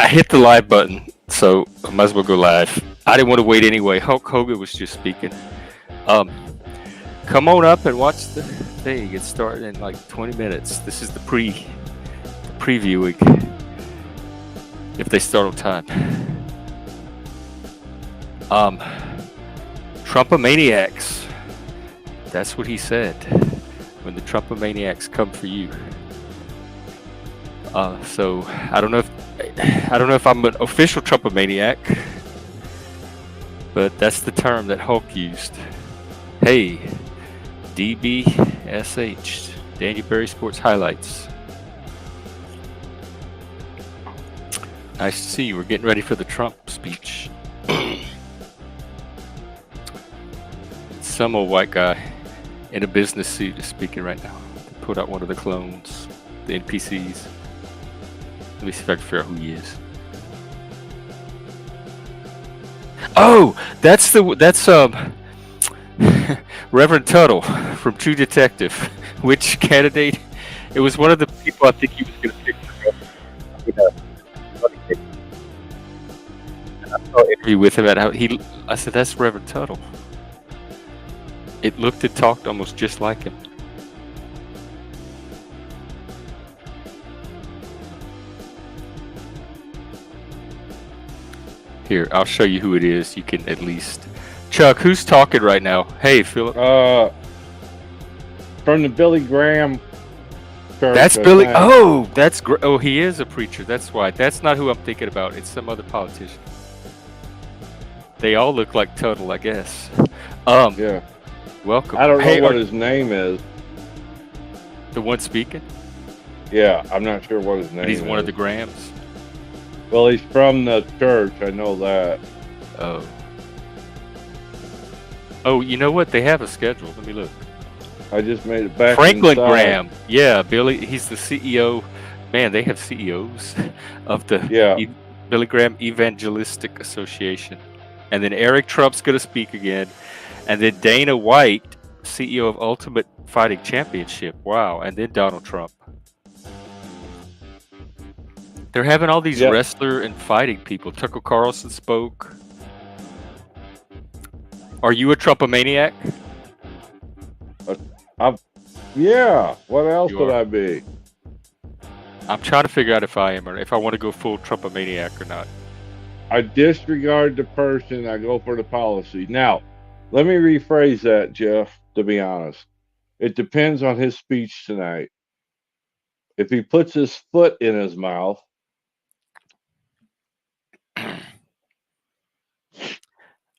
I hit the live button, so I might as well go live. I didn't want to wait anyway. Hulk Hogan was just speaking. Um, come on up and watch the thing. It started in like 20 minutes. This is the previewing. If they start on time. Trumpomaniacs. That's what he said. When the Trumpomaniacs come for you. So I don't know if I'm an official Trumpomaniac, but that's the term that Hulk used. Hey, DBSH, Daniel Berry Sports Highlights. Nice to see you. We're getting ready for the Trump speech. Some old white guy in a business suit is speaking right now. They put out one of the clones, the NPCs. Let me see if I can figure out who he is. Oh, that's Reverend Tuttle from True Detective. Which candidate? It was one of the people I think he was going to pick. I saw an interview with him I said, that's Reverend Tuttle. It looked and talked almost just like him. Here, I'll show you who it is. You can at least... Chuck, who's talking right now? Hey, Philip. From the Billy Graham church. That's Billy... Oh, that's... Oh, he is a preacher. That's why. That's not who I'm thinking about. It's some other politician. They all look like Tuttle, I guess. Yeah. Welcome. I don't know what his name is. The one speaking? Yeah, I'm not sure what his name is. But he's one of the Grahams? Well, he's from the church. I know that. Oh. Oh, you know what? They have a schedule. Let me look. I just made it back. Franklin inside. Graham. Yeah, Billy. He's the CEO. Man, they have CEOs of the Billy Graham Evangelistic Association. And then Eric Trump's going to speak again. And then Dana White, CEO of Ultimate Fighting Championship. Wow. And then Donald Trump. They're having all these wrestler and fighting people. Tucker Carlson spoke. Are you a Trumpomaniac? Yeah. What else would I be? I'm trying to figure out if I am or if I want to go full Trumpomaniac or not. I disregard the person. I go for the policy. Now, let me rephrase that, Jeff, to be honest. It depends on his speech tonight. If he puts his foot in his mouth,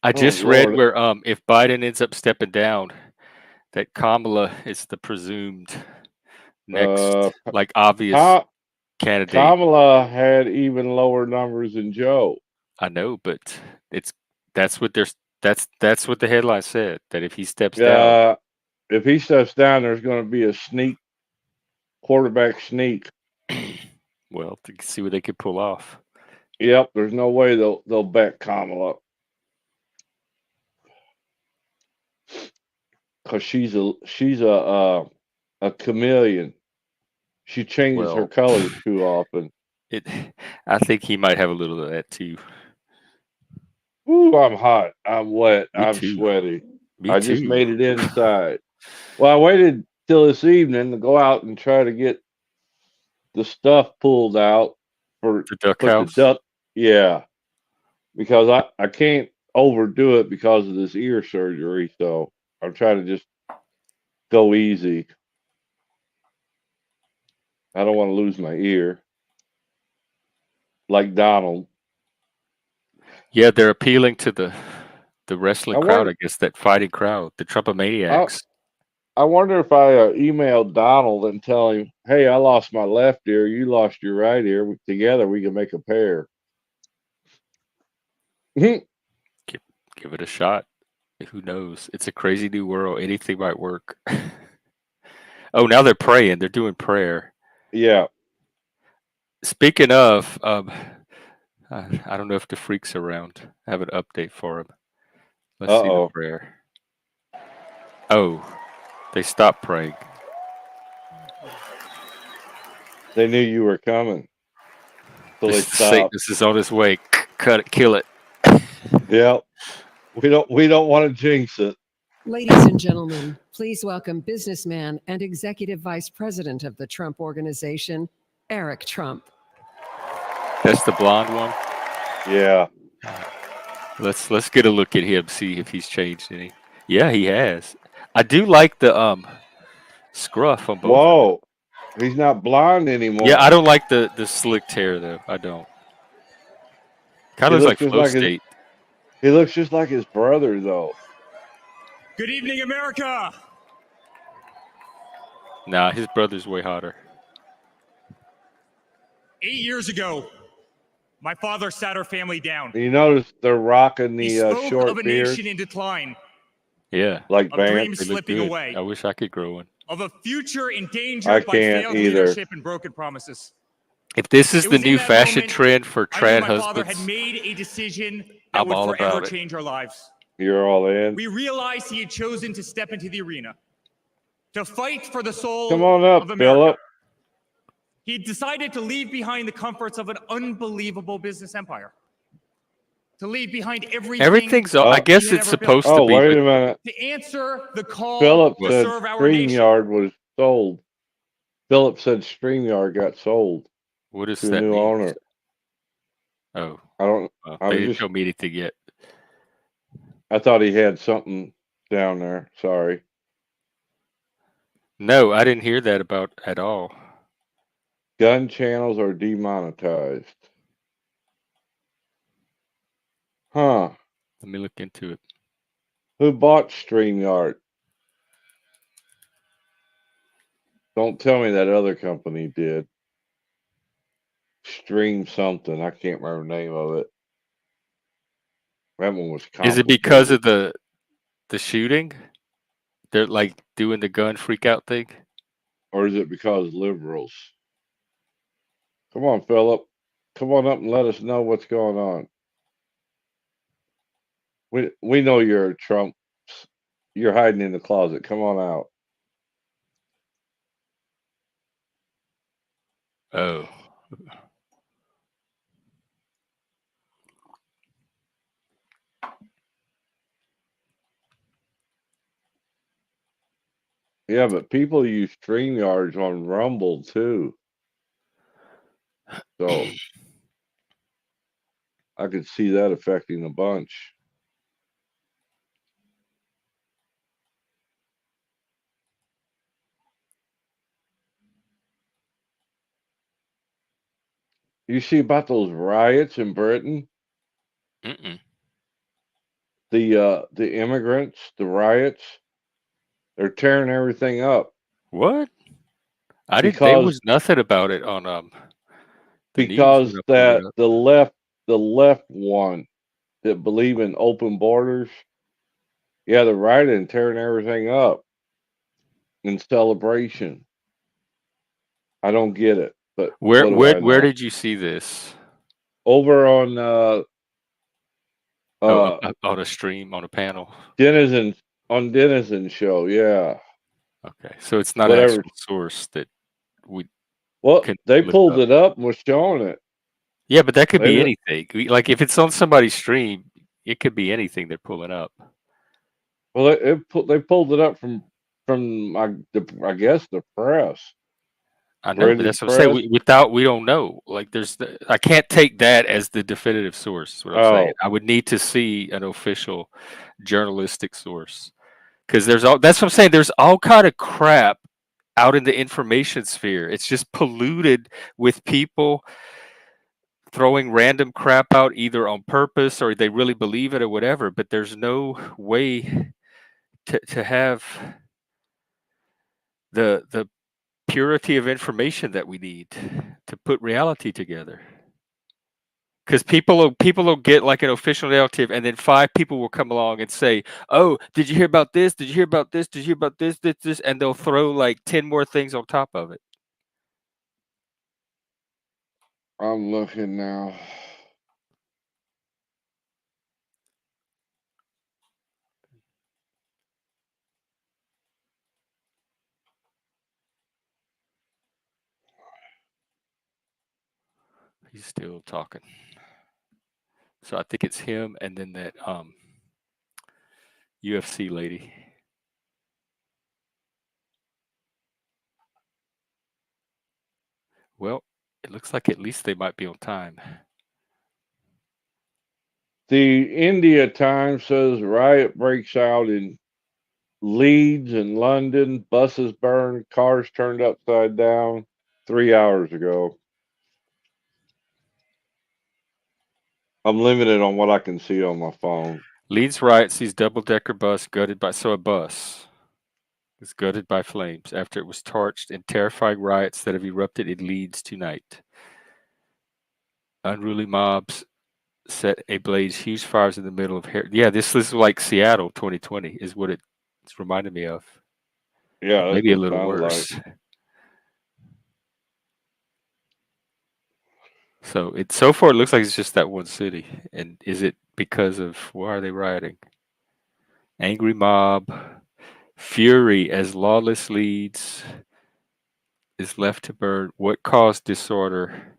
I just read where if Biden ends up stepping down, that Kamala is the presumed next obvious candidate. Kamala had even lower numbers than Joe. I know, but that's what the headline said, that if he steps down. If he steps down, there's going to be a quarterback sneak. Well, to see what they could pull off. Yep, there's no way they'll back Kamala. Because she's a chameleon. She changes her colors too often. I think he might have a little of that too. Ooh, I'm hot. I'm wet. I'm sweaty. I just made it inside. Well, I waited till this evening to go out and try to get the stuff pulled out for the duck house. Yeah, because I can't overdo it because of this ear surgery. So I'm trying to just go easy. I don't want to lose my ear like Donald. Yeah, they're appealing to the wrestling crowd, I guess, that fighting crowd, the Trumpomaniacs. I wonder if I emailed Donald and tell him, hey, I lost my left ear, you lost your right ear. Together we can make a pair. Give it a shot. Who knows? It's a crazy new world. Anything might work. Oh, now they're praying. They're doing prayer. Yeah. Speaking of, I don't know if the freak's around. I have an update for him. Let's see the prayer. Oh, they stopped praying. They knew you were coming. So they stop. This is on his way. Cut it, kill it. Yeah, we don't want to jinx it. Ladies and gentlemen, please welcome businessman and executive vice president of the Trump Organization, Eric Trump. That's the blonde one. Yeah. Let's get a look at him, see if he's changed any. Yeah, he has. I do like the scruff on both. Whoa, he's not blonde anymore. Yeah, I don't like the slicked hair though. I don't. Kind of looks like Flow State. He looks just like his brother though. Good evening, America. Nah, his brother's way hotter. 8 years ago, my father sat our family down. You notice they're rocking the he spoke short of a beard. nation in decline. Yeah, like of dreams slipping away. I wish I could grow one. Of a future endangered by failed leadership and broken promises. If this is the new fashion trend for trad husbands, my father had made a decision that would forever change our lives. You're all in. We realized he had chosen to step into the arena to fight for the soul Come on up, of America. Philip. He decided to leave behind the comforts of an unbelievable business empire. To leave behind everything. Everything's. I guess it's supposed to be. Oh, wait a minute. To answer the call. Philip said StreamYard was sold. Philip said StreamYard got sold. What does to that a new mean? owner. Oh, I don't. They didn't show me anything yet. I thought he had something down there. Sorry. No, I didn't hear that about at all. Gun channels are demonetized. Huh. Let me look into it. Who bought StreamYard? Don't tell me that other company did. Stream something. I can't remember the name of it. That one was complicated. Is it because of the shooting? They're like doing the gun freak out thing? Or is it because liberals? Come on, Philip. Come on up and let us know what's going on. We know you're Trump. You're hiding in the closet. Come on out. Oh. Yeah, but people use StreamYards on Rumble too. So I could see that affecting a bunch. You see about those riots in Britain? Mm-mm. The immigrants, the riots, they're tearing everything up. What? I didn't. There was nothing about it on because that the left one that believe in open borders, yeah, they're rioting and tearing everything up in celebration. I don't get it, but where did you see this? Over on on a stream, on a panel. Denizen show, yeah. Okay, so it's not an actual source that we. Well, they pulled it up and was showing it. Yeah, but that could be anything. Like if it's on somebody's stream, it could be anything they're pulling up. Well, they pulled it up from I guess the press. I know, but that's what I'm saying. We don't know. Like I can't take that as the definitive source. Is what I'm saying. I would need to see an official journalistic source because that's what I'm saying. There's all kind of crap out in the information sphere. It's just polluted with people throwing random crap out either on purpose or they really believe it or whatever. But there's no way to have the purity of information that we need to put reality together. Because people will get like an official narrative, and then 5 people will come along and say, "Oh, did you hear about this? Did you hear about this? Did you hear about this? This?" And they'll throw like 10 more things on top of it. I'm looking now. He's still talking. So I think it's him and then that UFC lady. Well, it looks like at least they might be on time. The India Times says riot breaks out in Leeds and London. Buses burned, cars turned upside down 3 hours ago. I'm limited on what I can see on my phone. Leeds riot sees double-decker bus gutted by a bus is gutted by flames after it was torched in terrifying riots that have erupted in Leeds tonight. Unruly mobs set ablaze huge fires in the middle of this is like Seattle 2020 is what it's reminded me of. Yeah, that's maybe a what it little sounds worse. like. So far it looks like it's just that one city. And is it because of why are they rioting? Angry mob, fury as lawless Leeds is left to burn. What caused disorder?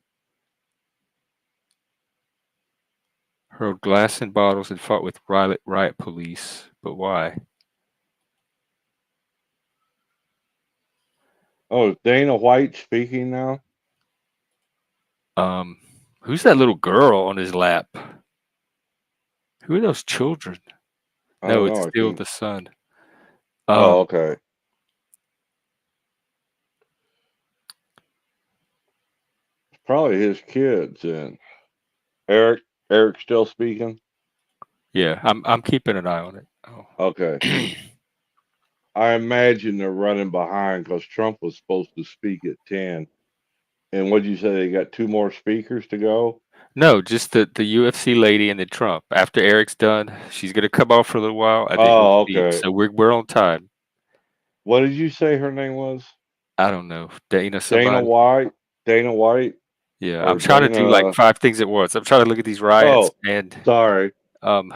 Hurled glass and bottles and fought with riot police. But why? Oh, is Dana White speaking now? Who's that little girl on his lap? Who are those children? No, it's still the son. Oh, okay. It's probably his kids then. Eric still speaking? Yeah, I'm keeping an eye on it. Oh. Okay. I imagine they're running behind because Trump was supposed to speak at 10. And what'd you say? They got 2 more speakers to go? No, just the UFC lady and then Trump. After Eric's done, she's gonna come off for a little while. And then he'll speak. Okay. So we're on time. What did you say her name was? I don't know. Dana White. Dana White. Yeah, I'm trying to do like 5 things at once. I'm trying to look at these riots and sorry. I'm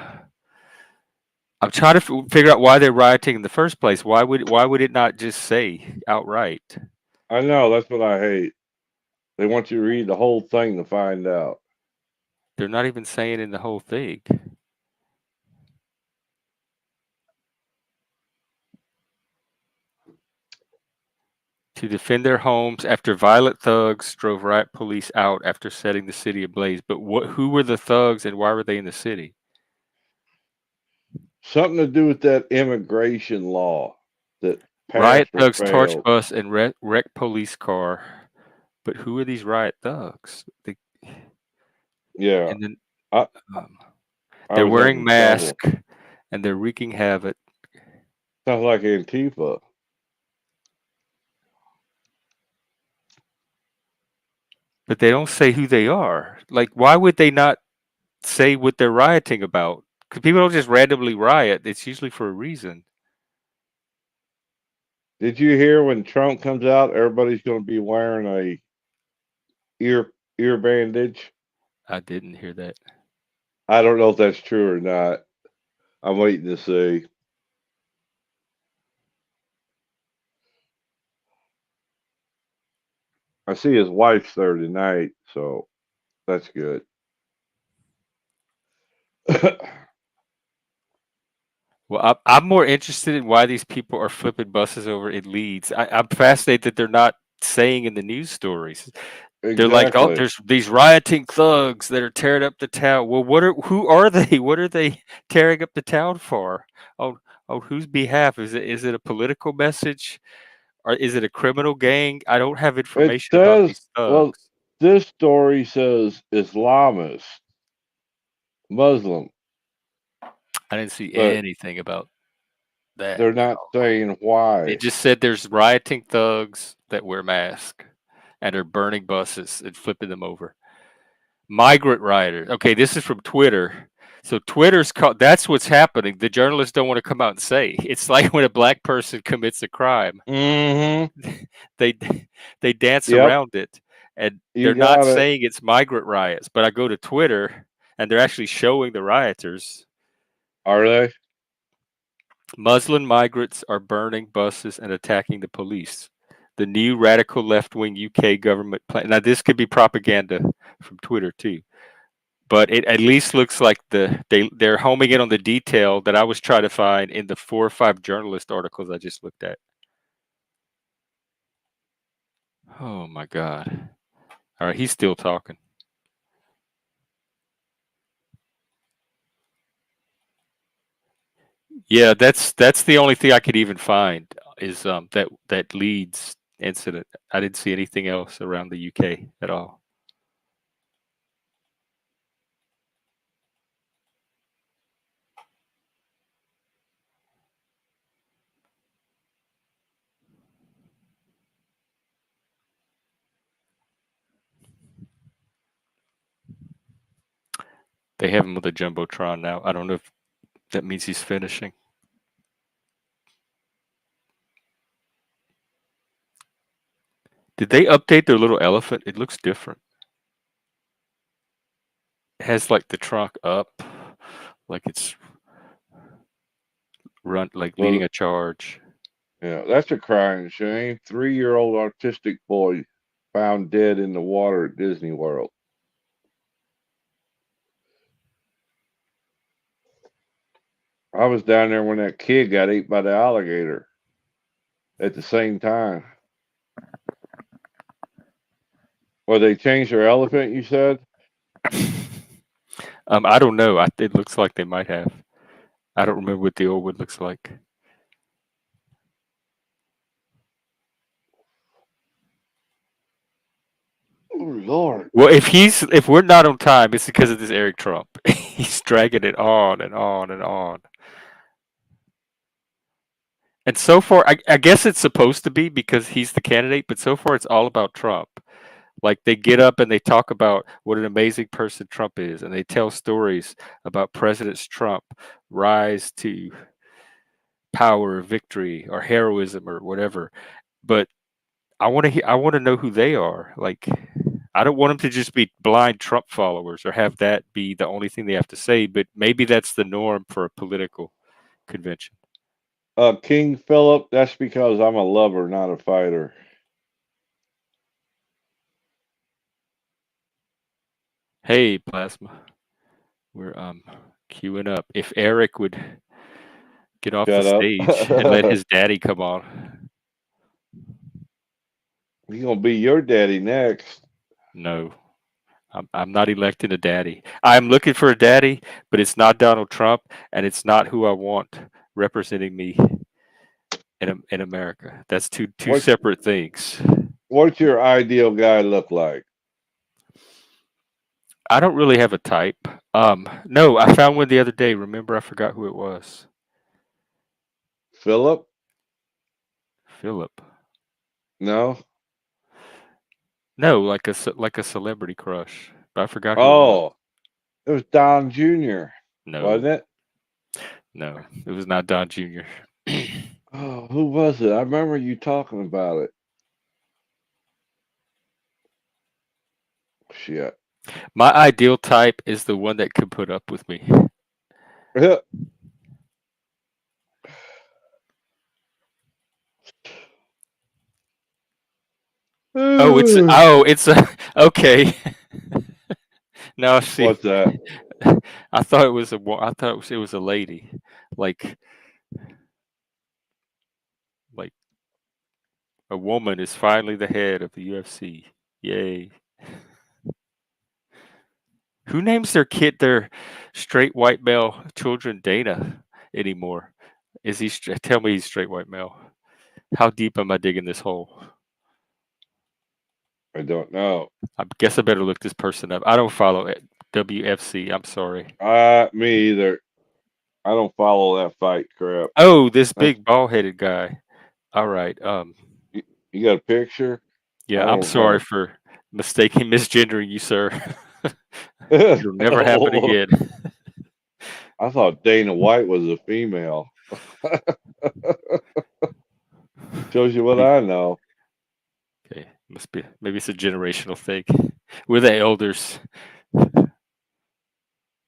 trying to figure out why they're rioting in the first place. Why would it not just say outright? I know, that's what I hate. They want you to read the whole thing to find out. They're not even saying in the whole thing. To defend their homes after violent thugs drove riot police out after setting the city ablaze. But who were the thugs and why were they in the city? Something to do with that immigration law that riot passed or thugs torch failed. bus and wreck police car. But who are these riot thugs? Yeah. And then they're wearing masks and they're wreaking havoc. Sounds like Antifa. But they don't say who they are. Like, why would they not say what they're rioting about? Because people don't just randomly riot. It's usually for a reason. Did you hear when Trump comes out, everybody's going to be wearing a ear bandage? I didn't hear that. I don't know if that's true or not. I'm waiting to see. I see his wife's there tonight, so that's good. Well, I'm more interested in why these people are flipping buses over in Leeds. I'm fascinated that they're not saying in the news stories. Exactly. They're like, oh, there's these rioting thugs that are tearing up the town. Well, who are they? What are they tearing up the town for? On whose behalf? Is it a political message? Or is it a criminal gang? I don't have information about these thugs. Well, this story says Islamist, Muslim. I didn't see anything about that. They're not saying why. It just said there's rioting thugs that wear masks and are burning buses and flipping them over. Migrant rioters. Okay, this is from Twitter. So Twitter's that's what's happening. The journalists don't want to come out and say. It's like when a black person commits a crime. Mm-hmm. They dance around it. And they're not saying it's migrant riots. But I go to Twitter and they're actually showing the rioters. Are they? Muslim migrants are burning buses and attacking the police. The new radical left-wing UK government plan. Now, this could be propaganda from Twitter too, but it at least looks like they're homing in on the detail that I was trying to find in the 4 or 5 journalist articles I just looked at. Oh my God! All right, he's still talking. Yeah, that's the only thing I could even find is that Leeds incident. I didn't see anything else around the UK at all. They have him with a jumbotron now. I don't know if that means he's finishing. Did they update their little elephant? It looks different. It has like the trunk up, like it's leading a charge. Yeah, that's a crying shame. 3-year-old autistic boy found dead in the water at Disney World. I was down there when that kid got ate by the alligator at the same time. Well, they changed their elephant, you said? I don't know. It looks like they might have. I don't remember what the old one looks like. Oh, Lord. Well, if we're not on time, it's because of this Eric Trump. He's dragging it on and on and on. And so far, I guess it's supposed to be because he's the candidate, but so far it's all about Trump. Like they get up and they talk about what an amazing person Trump is, and they tell stories about President Trump rise to power, or victory, or heroism, or whatever. But I want to know who they are. Like, I don't want them to just be blind Trump followers or have that be the only thing they have to say. But maybe that's the norm for a political convention. King Philip, that's because I'm a lover, not a fighter. Hey, Plasma. We're queuing up. If Eric would get off the stage and let his daddy come on. He's gonna be your daddy next. No. I'm not electing a daddy. I'm looking for a daddy, but it's not Donald Trump, and it's not who I want representing me in America. That's two separate things. What's your ideal guy look like? I don't really have a type. No, I found one the other day. Remember, I forgot who it was. Philip? Philip. No. No, like a celebrity crush. But I forgot who it was Don Jr. No. Wasn't it? No, it was not Don Jr. Oh, who was it? I remember you talking about it. Shit. My ideal type is the one that can put up with me. It's a okay. Now I see. What's that? I thought it was a lady, like a woman is finally the head of the UFC. Yay! Who names their straight white male children Dana anymore? Is he? Tell me he's straight white male. How deep am I digging this hole? I don't know. I guess I better look this person up. I don't follow it. WFC. I'm sorry. Me either. I don't follow that fight crap. Oh, this big bald-headed guy. All right. You got a picture? Yeah, I'm sorry for misgendering you, sir. It'll never happen again. I thought Dana White was a female. Shows you what I know. Okay, maybe it's a generational thing. We're the elders.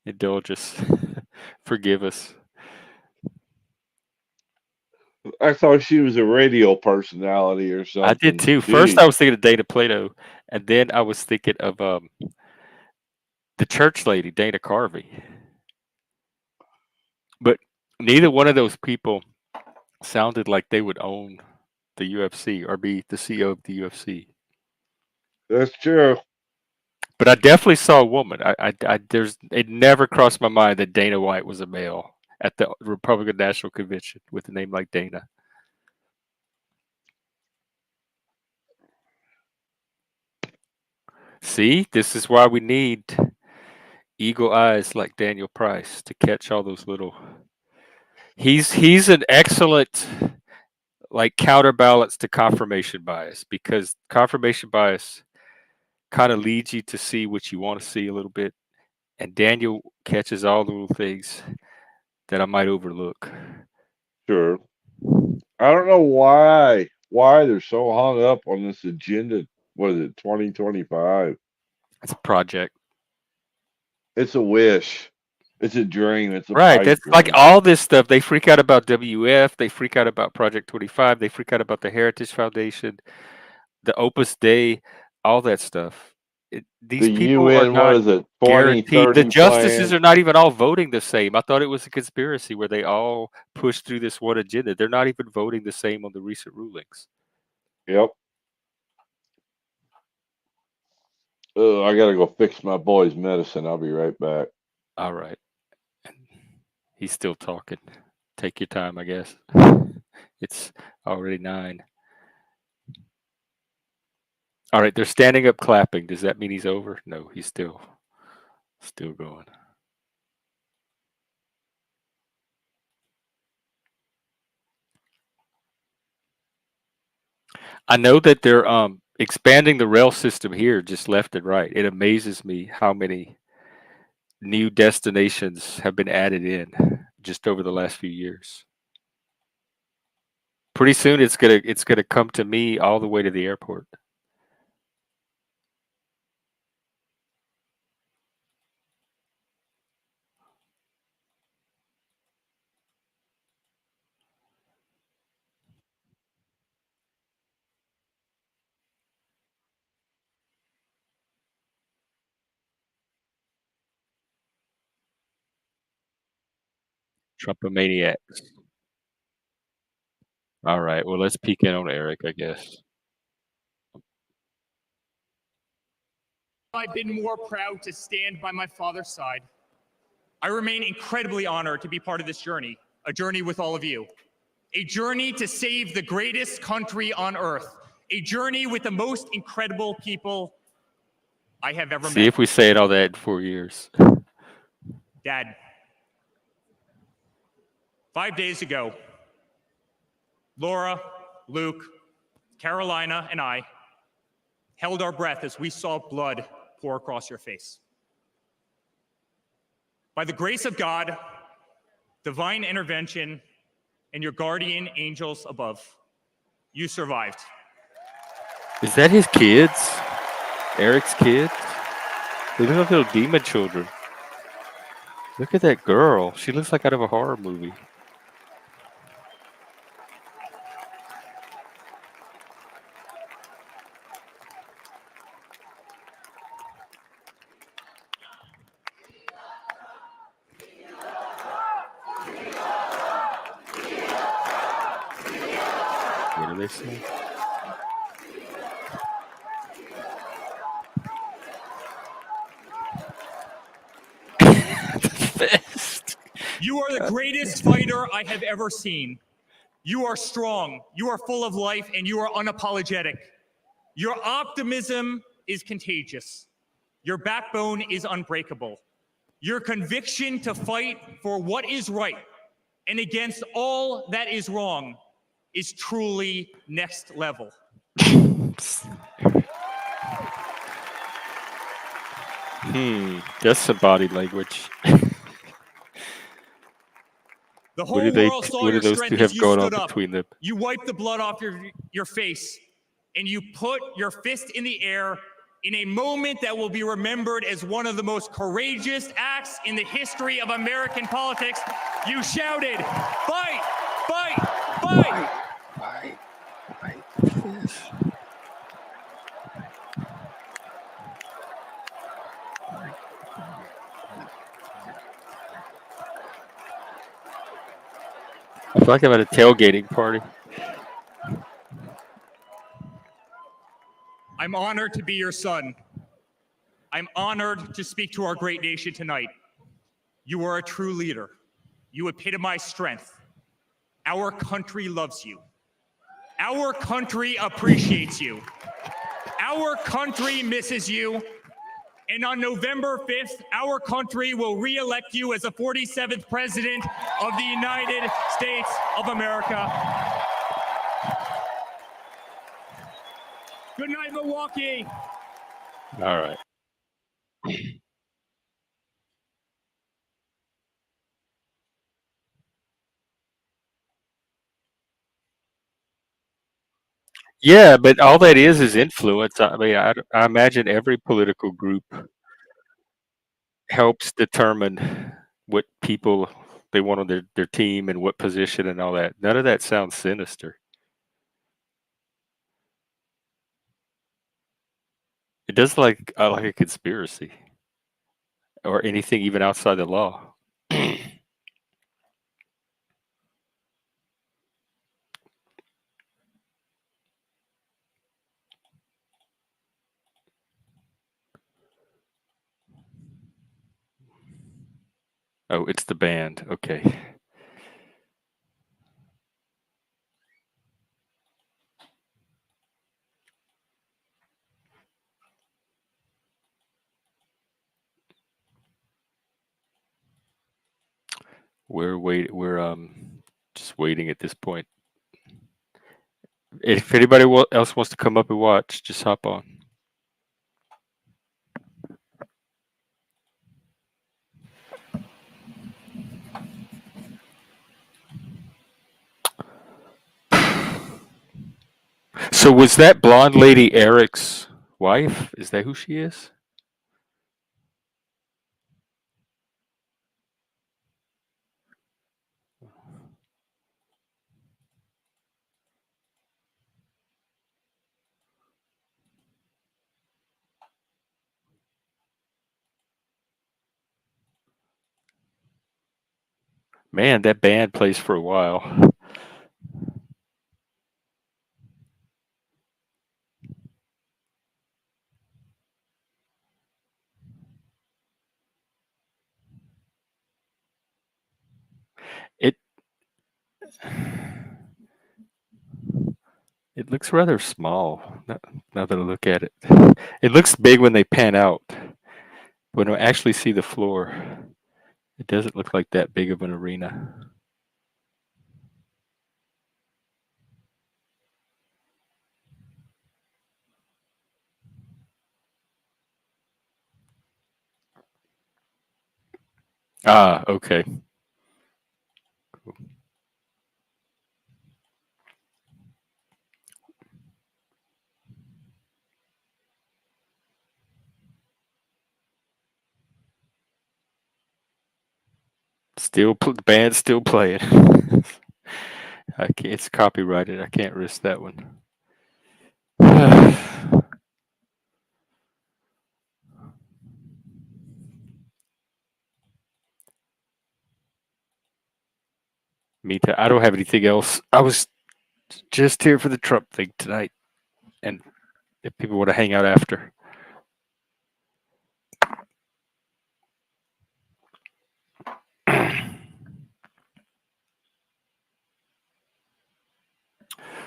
Indulge us. Forgive us. I thought she was a radio personality or something. I did too. First, I was thinking of Dana Plato, and then I was thinking of the church lady, Dana Carvey. But neither one of those people sounded like they would own the UFC or be the CEO of the UFC. That's true. But I definitely saw a woman. It never crossed my mind that Dana White was a male at the Republican National Convention with a name like Dana. See, this is why we need eagle eyes like Daniel Price to catch all those little. He's an excellent like counterbalance to confirmation bias, because confirmation bias kind of leads you to see what you want to see a little bit, and Daniel catches all the little things that I might overlook. Sure. I don't know why they're so hung up on this agenda. What is it, 2025? It's a project. It's a wish. It's a dream. It's a right. That's dream. like all this stuff. They freak out about WF. They freak out about Project 25. They freak out about the Heritage Foundation, the Opus Dei, all that stuff. These the people UN, are not what is it, guaranteed. The justices plan. are not even all voting the same. I thought it was a conspiracy where they all push through this one agenda. They're not even voting the same on the recent rulings. Yep. I gotta go fix my boy's medicine. I'll be right back. All right. He's still talking. Take your time, I guess. It's already 9. All right, they're standing up clapping. Does that mean he's over? No, he's still going. I know that they're expanding the rail system here just left and right. It amazes me how many new destinations have been added in just over the last few years. Pretty soon it's gonna come to me all the way to the airport. Trumpomaniacs. All right, well, let's peek in on Eric, I guess. I've been more proud to stand by my father's side. I remain incredibly honored to be part of this journey, a journey with all of you, a journey to save the greatest country on earth, a journey with the most incredible people I have ever met. See if we say it all that in 4 years. Dad, 5 days ago, Laura, Luke, Carolina, and I held our breath as we saw blood pour across your face. By the grace of God, divine intervention, and your guardian angels above, you survived. Is that his kids? Eric's kids? They look like little demon children. Look at that girl. She looks like out of a horror movie. What do they say? You are the greatest fighter I have ever seen. You are strong, you are full of life, and you are unapologetic. Your optimism is contagious. Your backbone is unbreakable. Your conviction to fight for what is right and against all that is wrong is truly next level. That's some body language. The whole world saw your strength as you stood up. Between them? You wiped the blood off your face, and you put your fist in the air in a moment that will be remembered as one of the most courageous acts in the history of American politics. You shouted, "Fight, fight, Fight! This. I feel like I'm at a tailgating party. I'm honored to be your son. I'm honored to speak to our great nation tonight. You are a true leader. You epitomize strength. Our country loves you. Our country appreciates you. Our country misses you. And on November 5th, our country will re-elect you as the 47th President of the United States of America. Good night, Milwaukee. All right. Yeah, but all that is influence. I mean, I imagine every political group helps determine what people they want on their team and what position and all that. None of that sounds sinister. It does like a conspiracy or anything even outside the law. Oh, it's the band. Okay. We're just waiting at this point. If anybody else wants to come up and watch, just hop on. So was that blonde lady Eric's wife? Is that who she is? Man, that band plays for a while. It looks rather small. Now that I look at it, it looks big when they pan out. When I actually see the floor, it doesn't look like that big of an arena. Ah, okay. Cool. The band's still playing. I can't. It's copyrighted. I can't risk that one. Me too. I don't have anything else. I was just here for the Trump thing tonight, and if people want to hang out after.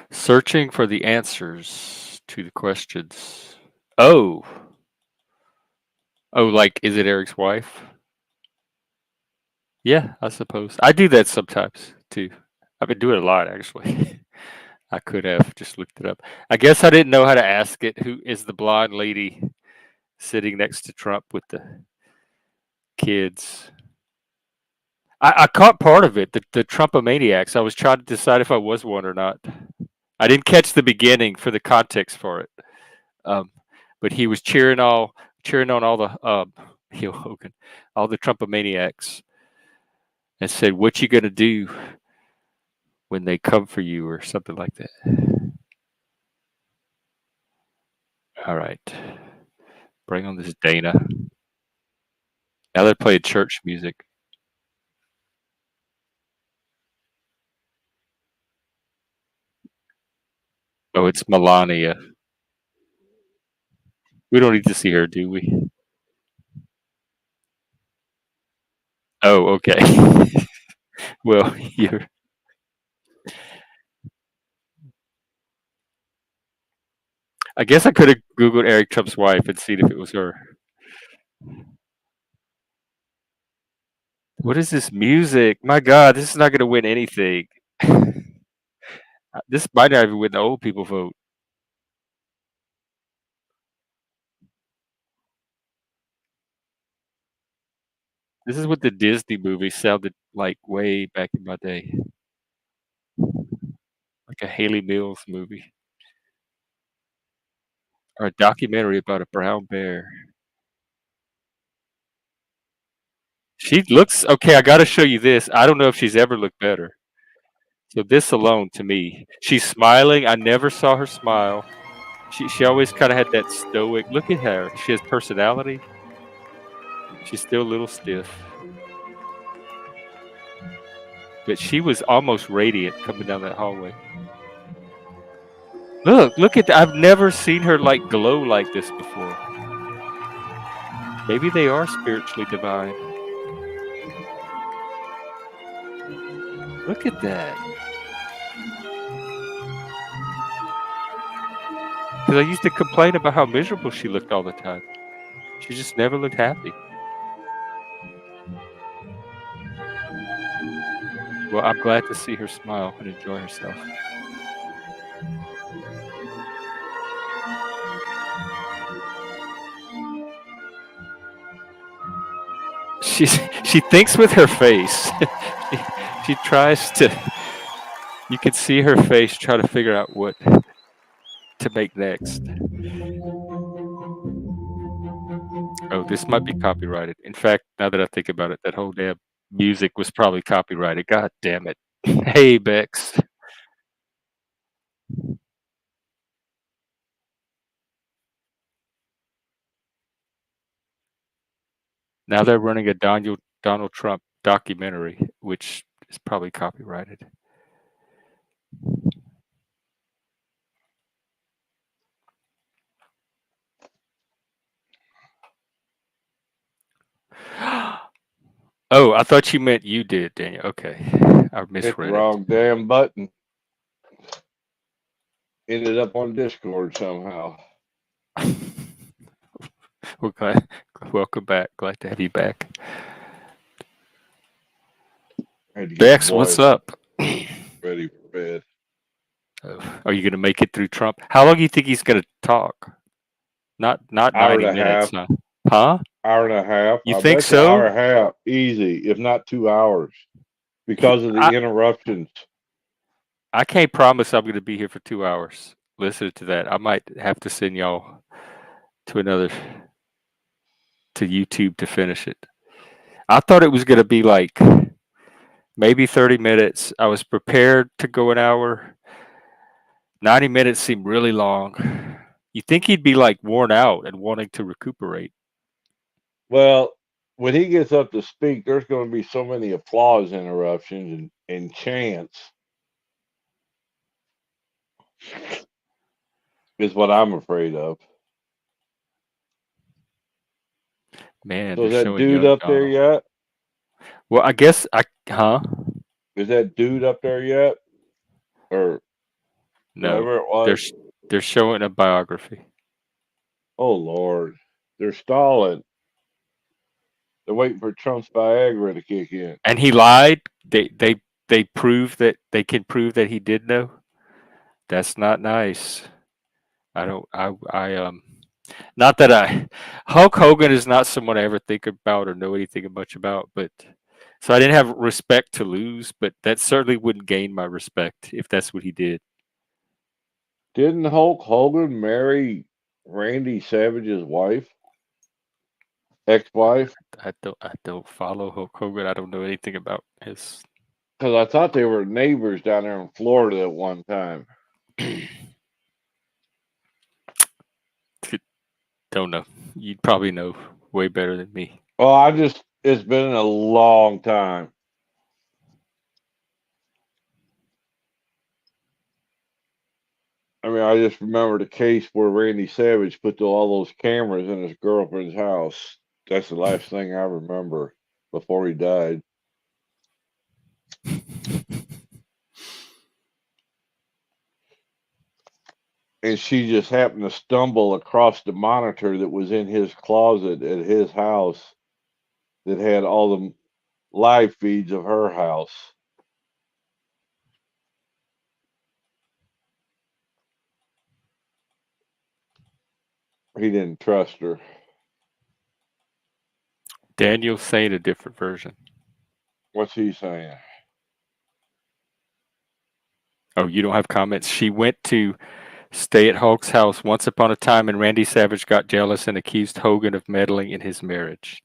Searching for the answers to the questions. Oh, like, is it Eric's wife? Yeah, I suppose. I do that sometimes too. I've been doing it a lot, actually. I could have just looked it up. I guess I didn't know how to ask it. Who is the blonde lady sitting next to Trump with the kids? I caught part of it, the Trumpomaniacs. I was trying to decide if I was one or not. I didn't catch the beginning for the context for it. But he was cheering on all the Hogan, all the Trumpomaniacs, and said, "What you gonna do When they come for you or something like that. All right. Bring on this Dana. Now they're playing church music. Oh, it's Melania. We don't need to see her, do we? Oh, okay. Well, you're. I guess I could have Googled Eric Trump's wife and seen if it was her. What is this music? My God, this is not going to win anything. This might not even win the old people vote. This is what the Disney movie sounded like way back in my day. Like a Haley Mills movie. Or a documentary about a brown bear. She looks okay. I got to show you this. I don't know if she's ever looked better. So this alone, to me, she's smiling. I never saw her smile. She always kind of had that stoic. Look at her. She has personality. She's still a little stiff, but she was almost radiant coming down that hallway. Look at that. I've never seen her like glow like this before. Maybe they are spiritually divine. Look at that. Because I used to complain about how miserable she looked all the time. She just never looked happy. Well, I'm glad to see her smile and enjoy herself. She thinks with her face. she tries to. You can see her face try to figure out what to make next. Oh, this might be copyrighted. In fact, now that I think about it, that whole damn music was probably copyrighted. God damn it. Hey, Bex. Now they're running a Donald Trump documentary, which is probably copyrighted. Oh, I thought you meant you did, Daniel. Okay. I misread Hit the wrong damn button. Ended up on Discord somehow. We're glad. Welcome back. Glad to have you back. Bex, what's up? Ready for bed. Oh, are you going to make it through Trump? How long do you think he's going to talk? Not 90 minutes, huh? Huh? Hour and a half. You think so? Hour and a half, easy, if not 2 hours, because of the interruptions. I can't promise I'm going to be here for 2 hours. Listen to that. I might have to send y'all to YouTube to finish it. I thought it was going to be like maybe 30 minutes. I was prepared to go an hour. 90 minutes seemed really long. You think he'd be like worn out and wanting to recuperate? Well, when he gets up to speak, there's going to be so many applause interruptions and chants. Is what I'm afraid of. Man, so is that dude up there yet? Well, I guess Is that dude up there yet? Or no? Whatever it was. They're showing a biography. Oh Lord, they're stalling. They're waiting for Trump's Viagra to kick in. And he lied. They prove that they can prove that he did know. That's not nice. Not that Hulk Hogan is not someone I ever think about or know anything much about, but so I didn't have respect to lose, but that certainly wouldn't gain my respect if that's what he did. Didn't Hulk Hogan marry Randy Savage's wife? Ex-wife? I don't follow Hulk Hogan. I don't know anything about his Because I thought they were neighbors down there in Florida at one time. Don't know. You'd probably know way better than me. Well, it's been a long time. I mean, I just remember the case where Randy Savage put all those cameras in his girlfriend's house. That's the last thing I remember before he died. And she just happened to stumble across the monitor that was in his closet at his house that had all the live feeds of her house. He didn't trust her. Daniel's saying a different version. What's he saying? Oh, you don't have comments? She went to stay at Hulk's house once upon a time, and Randy Savage got jealous and accused Hogan of meddling in his marriage.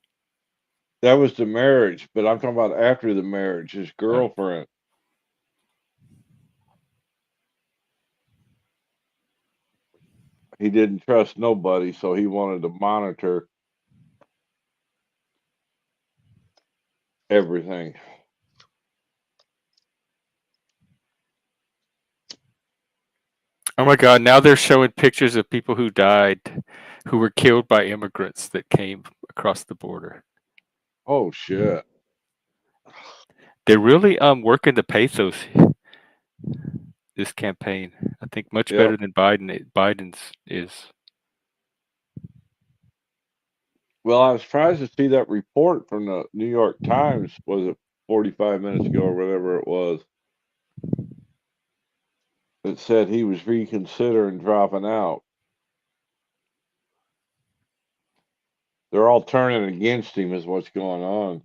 That was the marriage, but I'm talking about after the marriage, his girlfriend. He didn't trust nobody, so he wanted to monitor everything. Oh my God, now they're showing pictures of people who died, who were killed by immigrants that came across the border. Oh shit. They're really working the pathos this campaign. I think much better than Biden's is. Well, I was surprised to see that report from the New York Times. Was it 45 minutes ago or whatever it was? It said he was reconsidering dropping out. They're all turning against him, is what's going on.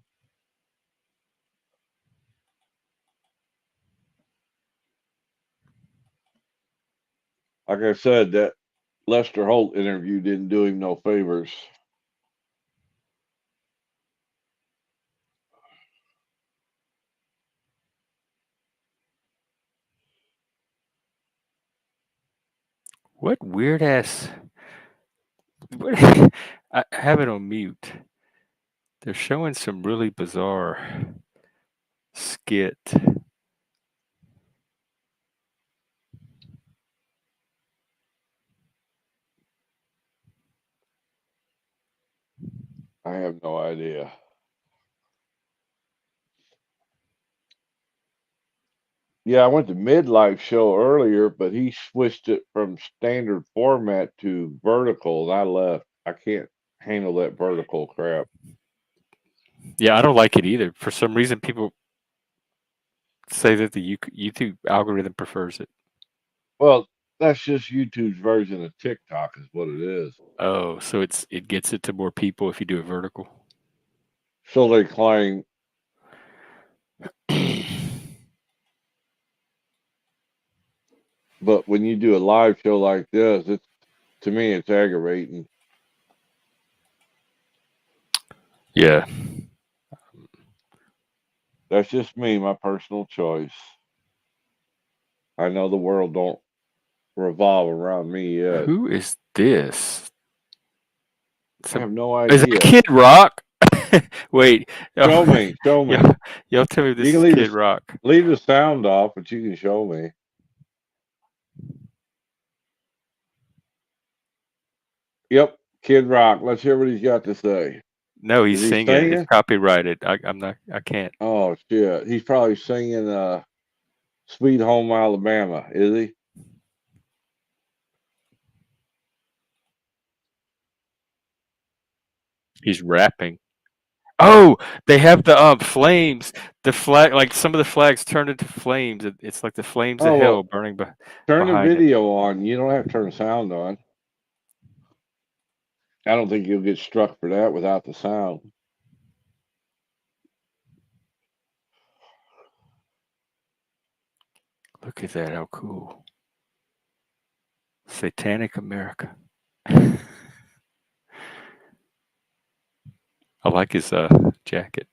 Like I said, that Lester Holt interview didn't do him no favors. What weird ass. I have it on mute. They're showing some really bizarre skit. I have no idea. Yeah, I went to Midlife show earlier, but he switched it from standard format to vertical, and I left. I can't handle that vertical crap. Yeah, I don't like it either. For some reason, people say that the YouTube algorithm prefers it. Well, that's just YouTube's version of TikTok, is what it is. Oh, so it gets it to more people if you do a vertical. So they claim. But when you do a live show like this, to me it's aggravating. Yeah. That's just me, my personal choice. I know the world don't revolve around me yet. Who is this? I have no idea. Is it Kid Rock? Wait. Show me. Show me. Y'all tell me this is Kid Rock. Leave the sound off, but you can show me. Yep, Kid Rock. Let's hear what he's got to say. No, he's singing. It's copyrighted. I can't. Oh shit. He's probably singing Sweet Home Alabama, is he? He's rapping. Oh, they have the flames. The flag, like some of the flags turned into flames. It's like the flames of hell burning behind it. Turn the video on. You don't have to turn the sound on. I don't think you'll get struck for that without the sound. Look at that. How cool. Satanic America. I like his jacket.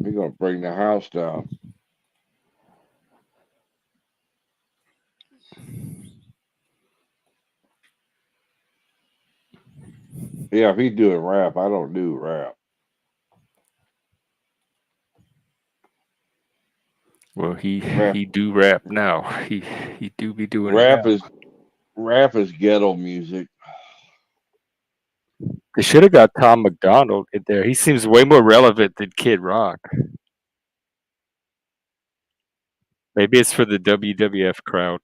He's gonna bring the house down. Yeah, if he's doing rap, I don't do rap. Well, he do rap now. He do be doing rap it now. Rap is ghetto music. They should have got Tom McDonald in there. He seems way more relevant than Kid Rock. Maybe it's for the WWF crowd.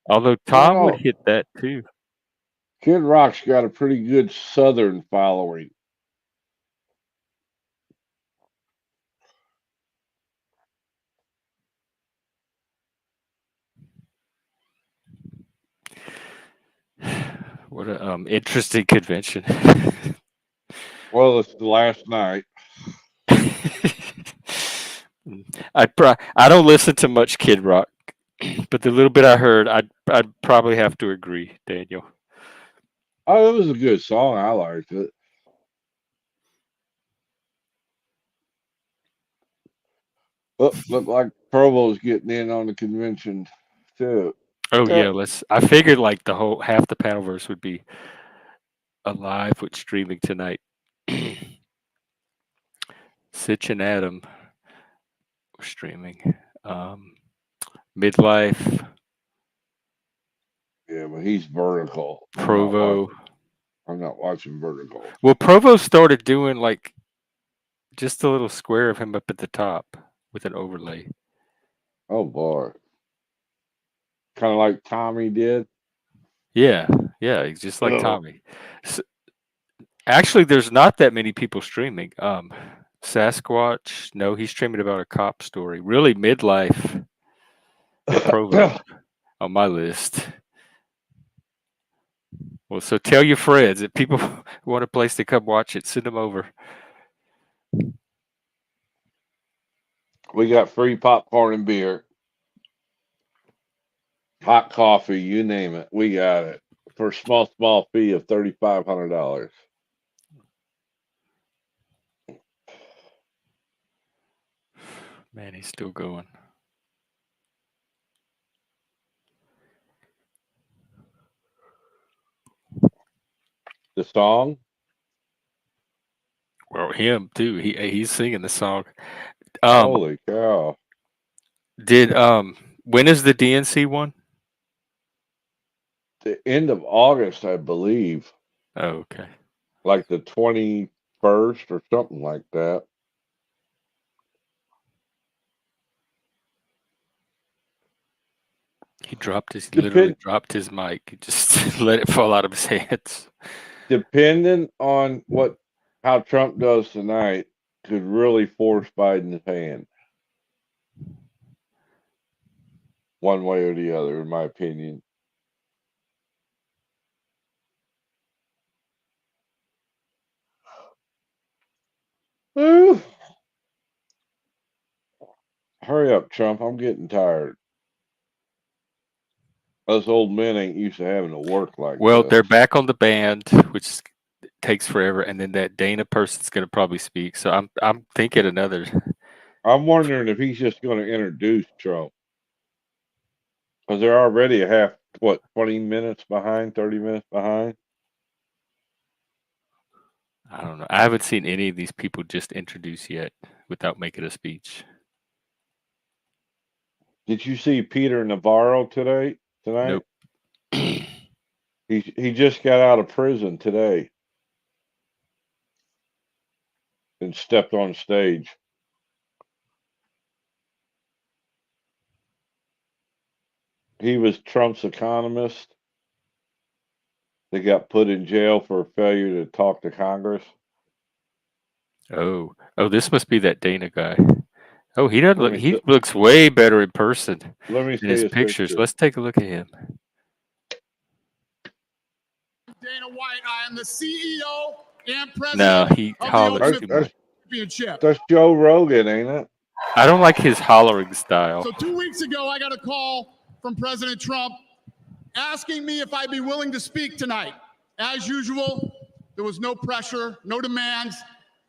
Although Tom would hit that too. Kid Rock's got a pretty good Southern following. What a interesting convention. Well, it's the last night. I don't listen to much Kid Rock, but the little bit I heard, I'd probably have to agree, Daniel. Oh, it was a good song. I liked it. Look like Provo's getting in on the convention too. Oh yeah, I figured like the whole half the Panelverse would be alive with streaming tonight. Sitch and Adam were streaming. Midlife. Yeah, but he's Vertical. Provo. I'm not watching Vertical. Well, Provo started doing like just a little square of him up at the top with an overlay. Oh boy. Kind of like Tommy did. Yeah, just like Tommy. So, actually, there's not that many people streaming. Sasquatch, no, he's streaming about a cop story. Really, Midlife and Provo on my list. Well, so tell your friends if people want a place to come watch it, send them over. We got free popcorn and beer. Hot coffee, you name it. We got it. For a small fee of $3,500. Man, he's still going. The song? Well, him too. He's singing the song. Holy cow. When is the DNC one? The end of August, I believe. Oh, okay. Like the 21st or something like that. He literally dropped his mic. He just let it fall out of his hands. Depending on how Trump does tonight, could really force Biden's hand. One way or the other, in my opinion. Ooh. Hurry up, Trump. I'm getting tired. Us old men ain't used to having to work like Well, this. they're back on the band, which takes forever, and then that Dana person's going to probably speak. So I'm thinking another. I'm wondering if he's just going to introduce Trump. Because they're already 20 minutes behind, 30 minutes behind? I don't know. I haven't seen any of these people just introduce yet without making a speech. Did you see Peter Navarro tonight? Nope. He just got out of prison today and stepped on stage. He was Trump's economist. They got put in jail for failure to talk to Congress. Oh, this must be that Dana guy. Oh, he doesn't look. He looks way better in person. Let me see his pictures. Let's take a look at him. Dana White, I am the CEO and president. No, he hollers too much. That's Joe Rogan, ain't it? I don't like his hollering style. So 2 weeks ago, I got a call from President Trump asking me if I'd be willing to speak tonight. As usual, there was no pressure, no demands.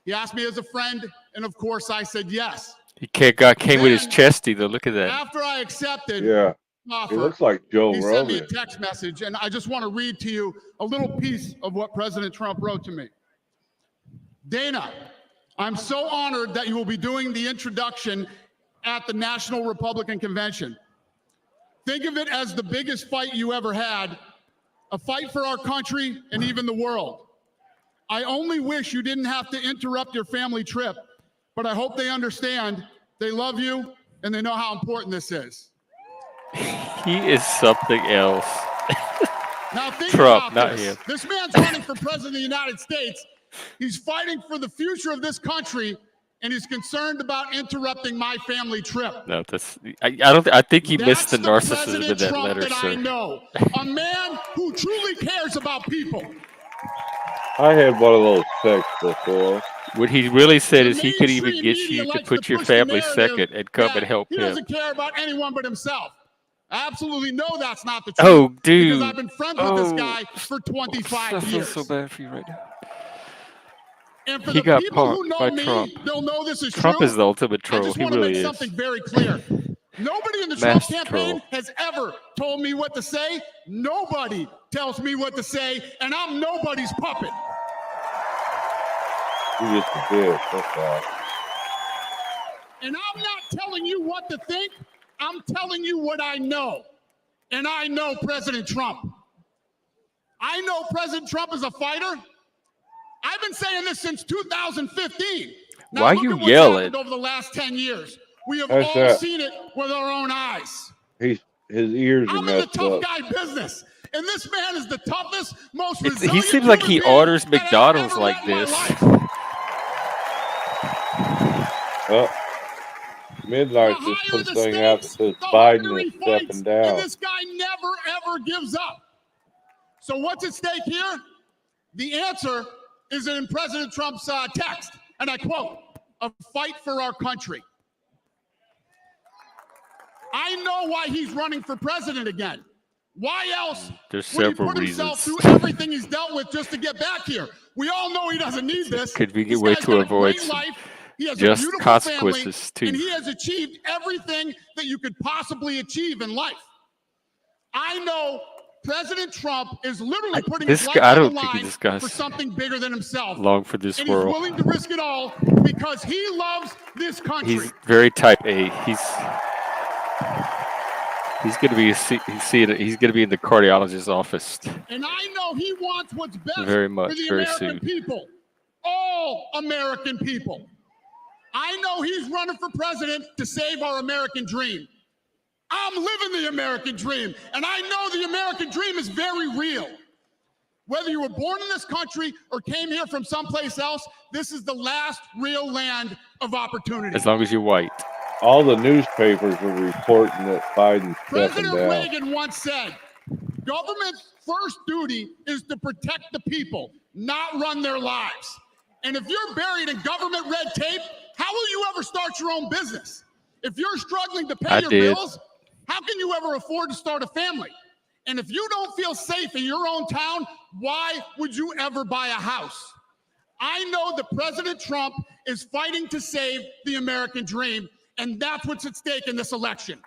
He asked me as a friend, and of course I said yes. He came with his chest either. Look at that. After I accepted offer, he looks like Joe he Rogan. sent me a text message, and I just want to read to you a little piece of what President Trump wrote to me. Dana, I'm so honored that you will be doing the introduction at the National Republican Convention. Think of it as the biggest fight you ever had, a fight for our country and even the world. I only wish you didn't have to interrupt your family trip, but I hope they understand they love you and they know how important this is. He is something else. Now think Trump, about not this. him. This man's running for president of the United States. He's fighting for the future of this country, and he's concerned about interrupting my family trip. No, I think he missed the narcissism in that Trump letter, that sir. I know, a man who truly cares about people. I had one of those texts before. What he really said is he could even get you to put your family second and come and help him. He doesn't care about anyone but himself. I absolutely know that's not the truth. Oh, dude. Because I've been friends with this guy for 25 years. I feel so bad for you right now. And for He the got people who punked know by me, Trump. they'll know this is Trump true. is the ultimate troll. I just He want to really make is. something very clear. Nobody in the Trump Master campaign troll. has ever told me what to say. Nobody tells me what to say, and I'm nobody's puppet. You just a bitch, that's all. And I'm not telling you what to think. I'm telling you what I know. And I know President Trump. I know President Trump is a fighter. I've been saying this since 2015. Now, Why look you at what's yelling? happened over the last 10 years. We have That's all that. seen it with our own eyes. His ears are I'm in the messed tough up. guy business. And this man is the toughest, most He resilient seems like he human being orders that I've McDonald's ever like met in my this. life. Oh, Midnight The just higher put the a thing out that stakes, says the harder Biden he is stepping fights, down. and this guy never, ever gives up. So what's at stake here? The answer is in President Trump's text, and I quote, "A fight for our country." I know why he's running for president again. Why else There's would he several put himself reasons. through everything he's dealt with just to get back here? We all know he doesn't need this. Convenient This way guy's to got a avoid great some life. He has just a beautiful consequences, family, too. and he has achieved everything that you could possibly achieve in life. I know President Trump is literally putting his life I on the don't think line this guy's for something bigger than himself. long for this And world. he's willing to risk it all because he loves this country. He's very type A. He's going to be he's going to be in the cardiologist's office. And I know he wants what's best Very much, for the very American soon. people. All American people. I know he's running for president to save our American dream. I'm living the American dream, and I know the American dream is very real. Whether you were born in this country or came here from someplace else, this is the last real land of opportunity. As long as you're white. All the newspapers are reporting that Biden's stepping President down. Reagan once said, government's first duty is to protect the people, not run their lives. And if you're buried in government red tape, how will you ever start your own business? If you're struggling to pay your bills, how can you ever afford to start a family? And if you don't feel safe in your own town, why would you ever buy a house? I know that President Trump is fighting to save the American dream, and that's what's at stake in this election.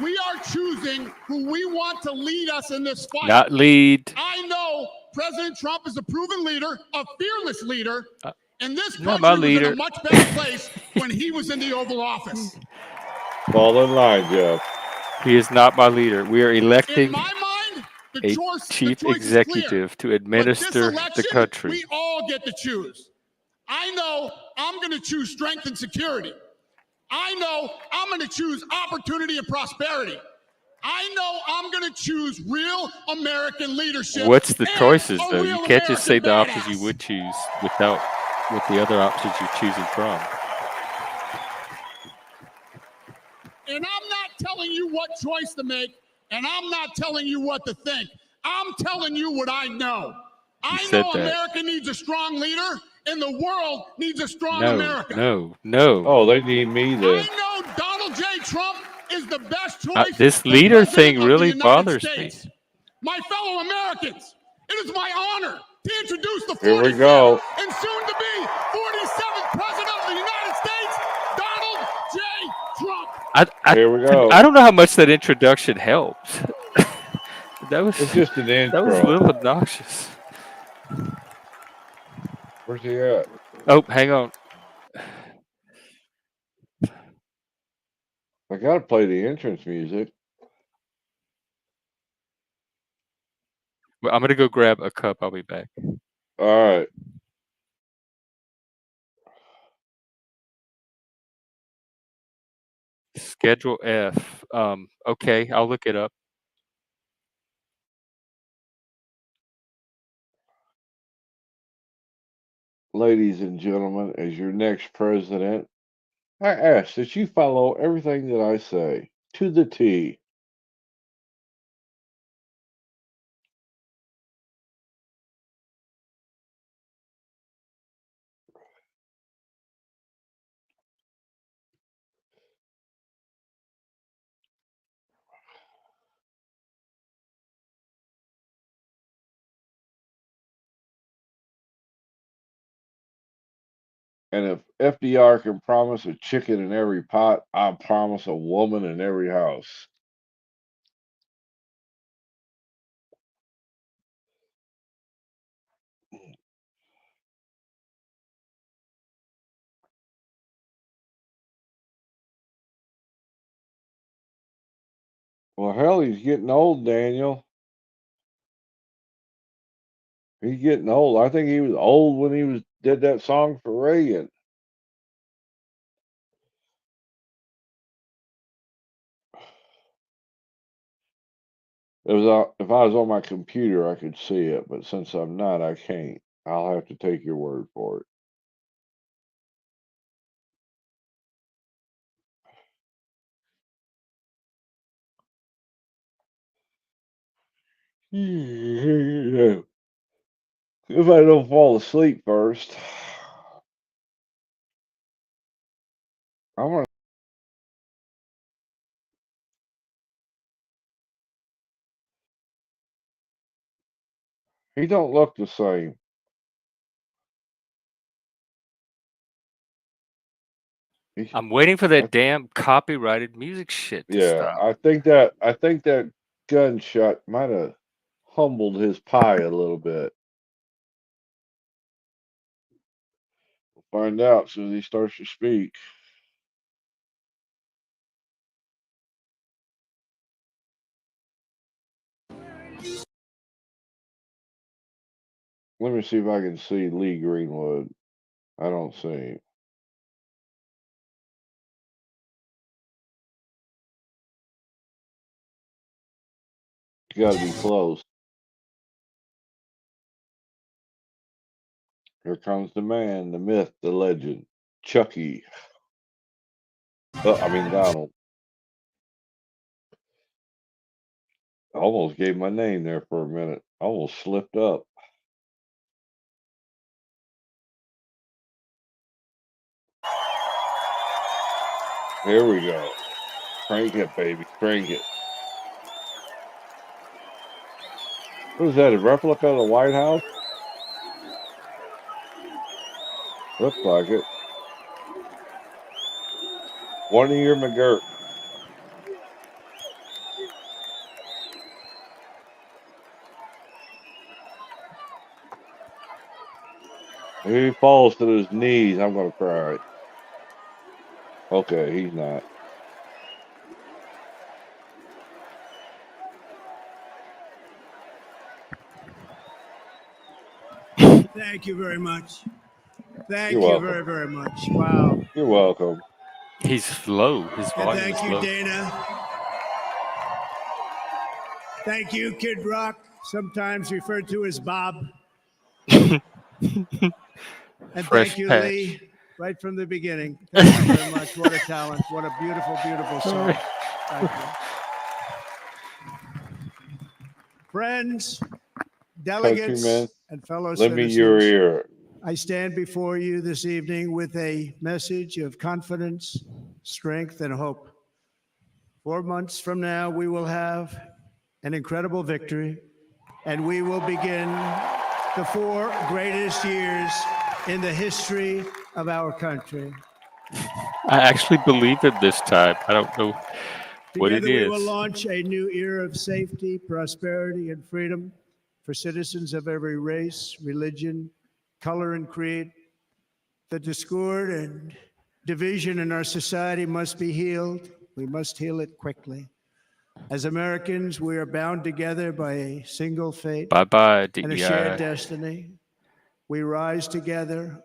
We are choosing who we want to lead us in this fight. Not lead. I know President Trump is a proven leader, a fearless leader, and this Not country my was in leader. a much better place when he was in the Oval Office. Fall in line, Jeff. He is not my leader. We are In electing my mind, the a choice chief is clear. executive to But administer this the election, country. we all get to choose. I know I'm going to choose strength and security. I know I'm going to choose opportunity and prosperity. I know I'm going to choose real American leadership. What's the and choices, a though? You real can't just say the American options you badass. would choose without what the other options you're choosing from. And I'm not telling you what choice to make, and I'm not telling you what to think. I'm telling you what I know. I said know that. America needs a strong leader, and the world needs a strong America. No. Oh, they need me then. I know Donald J. Trump is the best choice. This for leader president thing of the really United bothers me. States. My fellow Americans, It is my honor to introduce the 45th and soon-to-be 47th President of the United States, Donald J. Trump. Here we go. I don't know how much that introduction helped. It's just an intro. That was a little obnoxious. Where's he at? Oh, hang on. I gotta play the entrance music. I'm gonna go grab a cup. I'll be back. All right. Schedule F. Okay, I'll look it up. Ladies and gentlemen, as your next president, I ask that you follow everything that I say to the T. And if FDR can promise a chicken in every pot, I promise a woman in every house. Well, hell, he's getting old, Daniel. He's getting old. I think he was old when he did that song for Reagan. If I was on my computer, I could see it, but since I'm not, I can't. I'll have to take your word for it. If I don't fall asleep first, I'm gonna. He don't look the same. I'm waiting for that damn copyrighted music shit to stop. I think that gunshot might have humbled his pie a little bit. We'll find out as soon as he starts to speak. Let me see if I can see Lee Greenwood. I don't see him. You got to be close. Here comes the man, the myth, the legend, Chucky. Donald. I almost gave my name there for a minute. I almost slipped up. Here we go. Crank it, baby. Crank it. What is that? A replica of the White House? Looks like it. One of your McGirt. If he falls to his knees, I'm going to cry. Okay, he's not. Thank you very much. Thank you very, very much. Wow. You're welcome. He's low. His volume thank is you, low. Dana. Thank you, Kid Rock, sometimes referred to as Bob. And Fresh thank you, patch. Lee, right from the beginning. Thank you very much. What a talent. What a beautiful, beautiful song. Thank you. Friends, delegates, Countrymen, and fellow lend me citizens, your ear. I stand before you this evening with a message of confidence, strength, and hope. 4 months from now, we will have an incredible victory, and we will begin the 4 greatest years in the history of our country. I actually believe it this time. I don't know what it Together we will is. launch a new era of safety, prosperity, and freedom for citizens of every race, religion, color, and creed. The discord and division in our society must be healed. We must heal it quickly. As Americans, we are bound together by a single fate Bye-bye, and a shared DEI. destiny. We rise together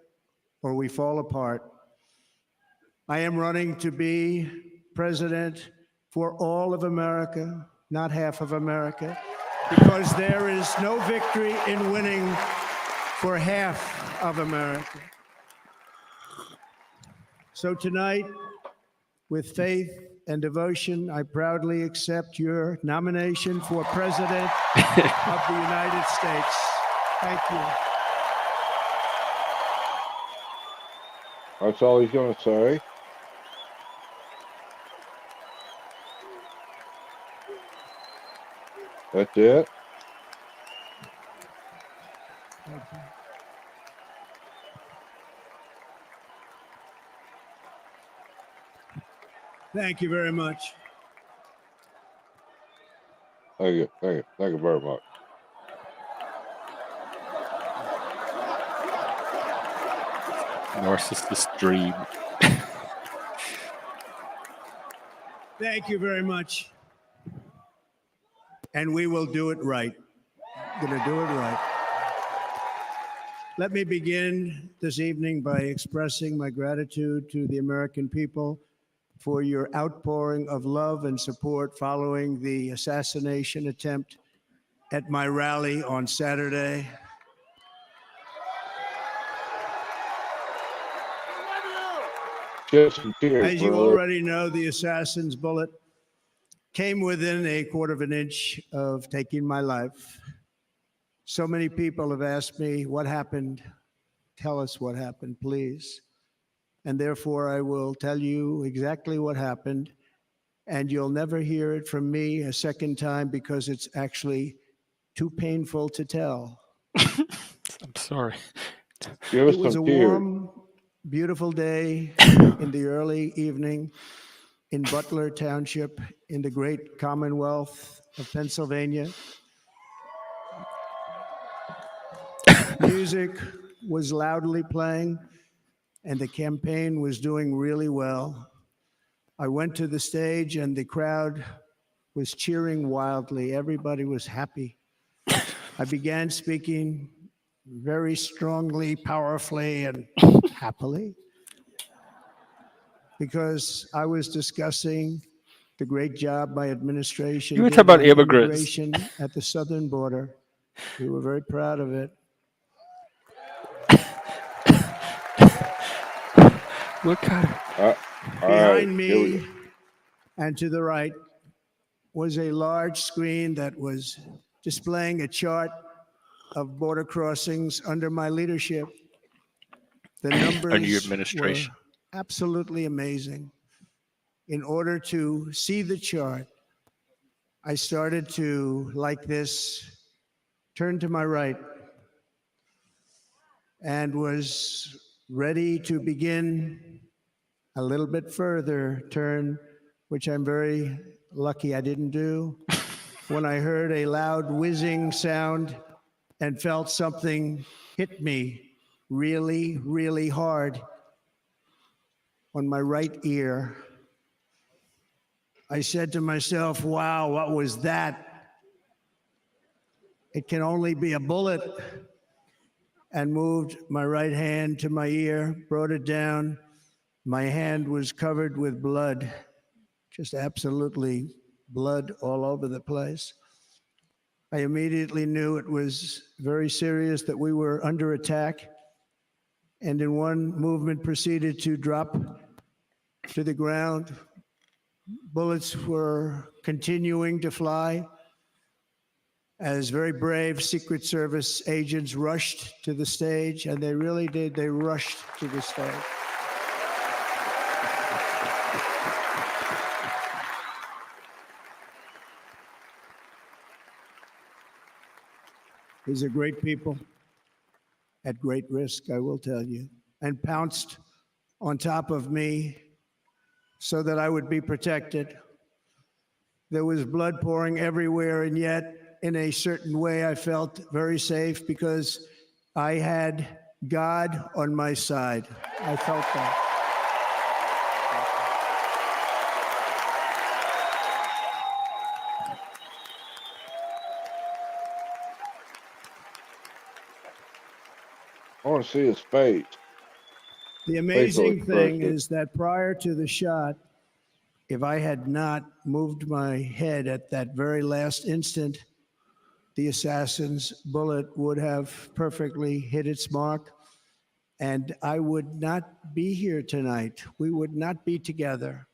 or we fall apart. I am running to be president for all of America, not half of America, because there is no victory in winning for half of America. So tonight, with faith and devotion, I proudly accept your nomination for President of the United States. Thank you. That's all he's going to say. That's it. Thank you. Thank you very much. Thank you. Thank you. Thank you very much. Narcissist dream. Thank you very much. And we will do it right. Gonna do it right. Let me begin this evening by expressing my gratitude to the American people for your outpouring of love and support following the assassination attempt at my rally on Saturday. As you already know, the assassin's bullet came within a quarter of an inch of taking my life. So many people have asked me, what happened? Tell us what happened, please. And therefore, I will tell you exactly what happened. And you'll never hear it from me a second time because it's actually too painful to tell. I'm sorry. It was a warm, beautiful day in the early evening in Butler Township in the great Commonwealth of Pennsylvania. Music was loudly playing and the campaign was doing really well. I went to the stage and the crowd was cheering wildly. Everybody was happy. I began speaking very strongly, powerfully, and happily because I was discussing the great job my administration You were did talking about on immigrants. immigration at the southern border. We were very proud of it. What kind of... Behind me and to the right was a large screen that was displaying a chart of border crossings under my leadership. The numbers under your administration were absolutely amazing. In order to see the chart, I started to, like this, turn to my right and was ready to begin a little bit further turn, which I'm very lucky I didn't do, when I heard a loud whizzing sound and felt something hit me really, really hard on my right ear. I said to myself, wow, what was that? It can only be a bullet. And moved my right hand to my ear, brought it down. My hand was covered with blood, just absolutely blood all over the place. I immediately knew it was very serious, that we were under attack, and in one movement proceeded to drop to the ground. Bullets were continuing to fly as very brave Secret Service agents rushed to the stage, and they really did, they rushed to the stage. These are great people at great risk, I will tell you, and pounced on top of me so that I would be protected. There was blood pouring everywhere, and yet, in a certain way, I felt very safe because I had God on my side. I felt that. I want to see his face. The amazing thing is that prior to the shot, if I had not moved my head at that very last instant, the assassin's bullet would have perfectly hit its mark, and I would not be here tonight. We would not be together.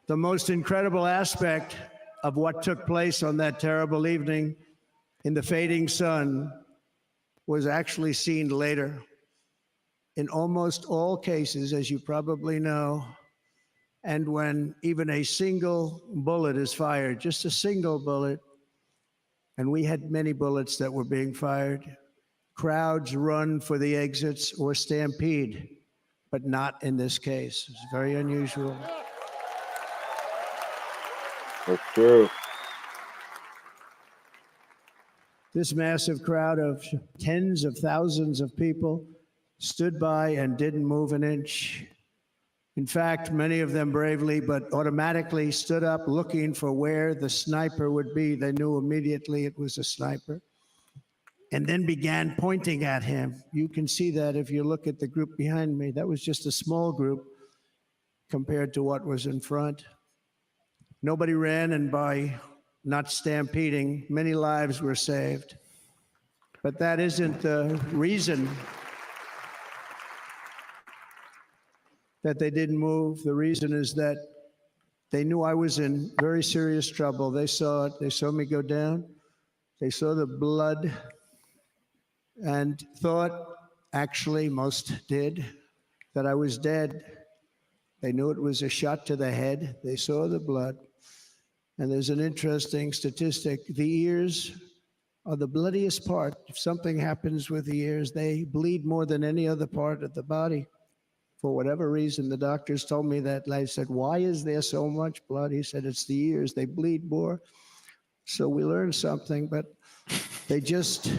The most incredible aspect of what took place on that terrible evening in the fading sun was actually seen later. In almost all cases, as you probably know, and when even a single bullet is fired, just a single bullet, and we had many bullets that were being fired, crowds run for the exits or stampede, but not in this case. It's very unusual. That's true. This massive crowd of tens of thousands of people stood by and didn't move an inch. In fact, many of them bravely, but automatically stood up looking for where the sniper would be. They knew immediately it was a sniper, and then began pointing at him. You can see that if you look at the group behind me. That was just a small group compared to what was in front. Nobody ran, and by not stampeding, many lives were saved. But that isn't the reason that they didn't move. The reason is that they knew I was in very serious trouble. They saw it. They saw me go down. They saw the blood and thought, actually most did, that I was dead. They knew it was a shot to the head. They saw the blood. And there's an interesting statistic. The ears are the bloodiest part. If something happens with the ears, they bleed more than any other part of the body. For whatever reason, the doctors told me that. I said, why is there so much blood? He said, it's the ears. They bleed more. So we learned something, but they just,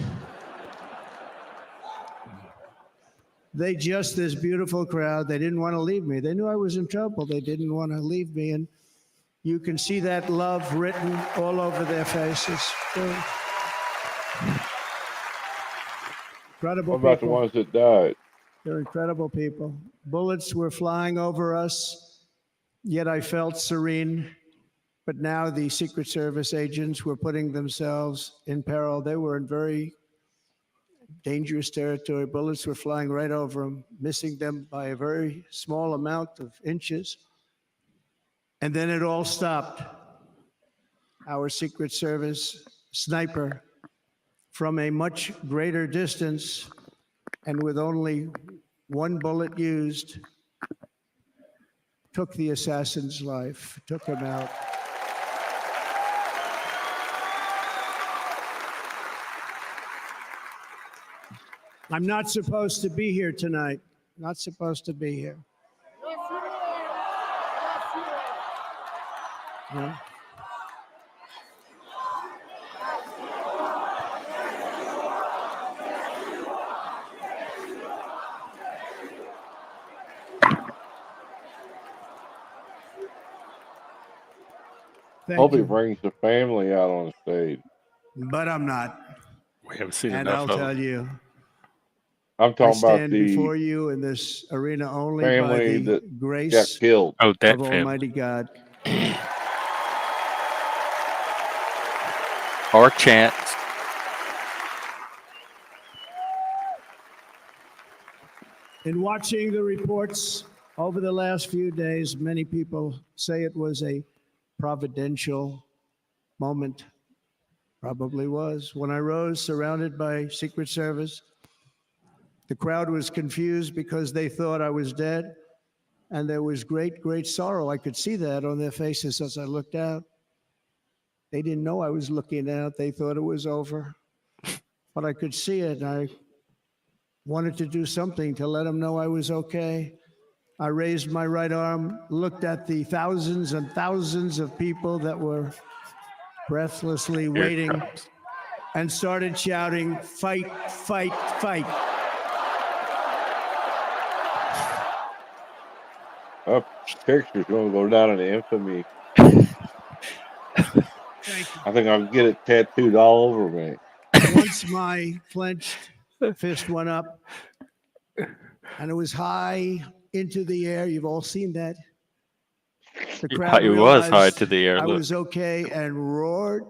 this beautiful crowd, they didn't want to leave me. They knew I was in trouble. They didn't want to leave me. And you can see that love written all over their faces. Incredible. What about the ones that died? They're incredible people. Bullets were flying over us, yet I felt serene. But now the Secret Service agents were putting themselves in peril. They were in very dangerous territory. Bullets were flying right over them, missing them by a very small amount of inches. And then it all stopped. Our Secret Service sniper, from a much greater distance and with only one bullet used, took the assassin's life, took him out. I'm not supposed to be here tonight. Not supposed to be here. Yeah. Hope he brings the family out on stage. But I'm not. We haven't seen and enough I'll tell you. I'm talking about the before you in this arena only family by the that grace got killed. Oh, that of family. Almighty God. Or chance. In watching the reports over the last few days, many people say it was a providential moment. Probably was. When I rose surrounded by Secret Service, the crowd was confused because they thought I was dead, and there was great, great sorrow. I could see that on their faces as I looked out. They didn't know I was looking out. They thought it was over. but I could see it. I wanted to do something to let them know I was okay. I raised my right arm, looked at the thousands and thousands of people that were breathlessly waiting, and started shouting, "Fight, fight, fight." That picture's going to go down in infamy. I think I'll get it tattooed all over me. Once my clenched fist went up, and it was high into the air. You've all seen that. The crowd was high to the air. I was okay and roared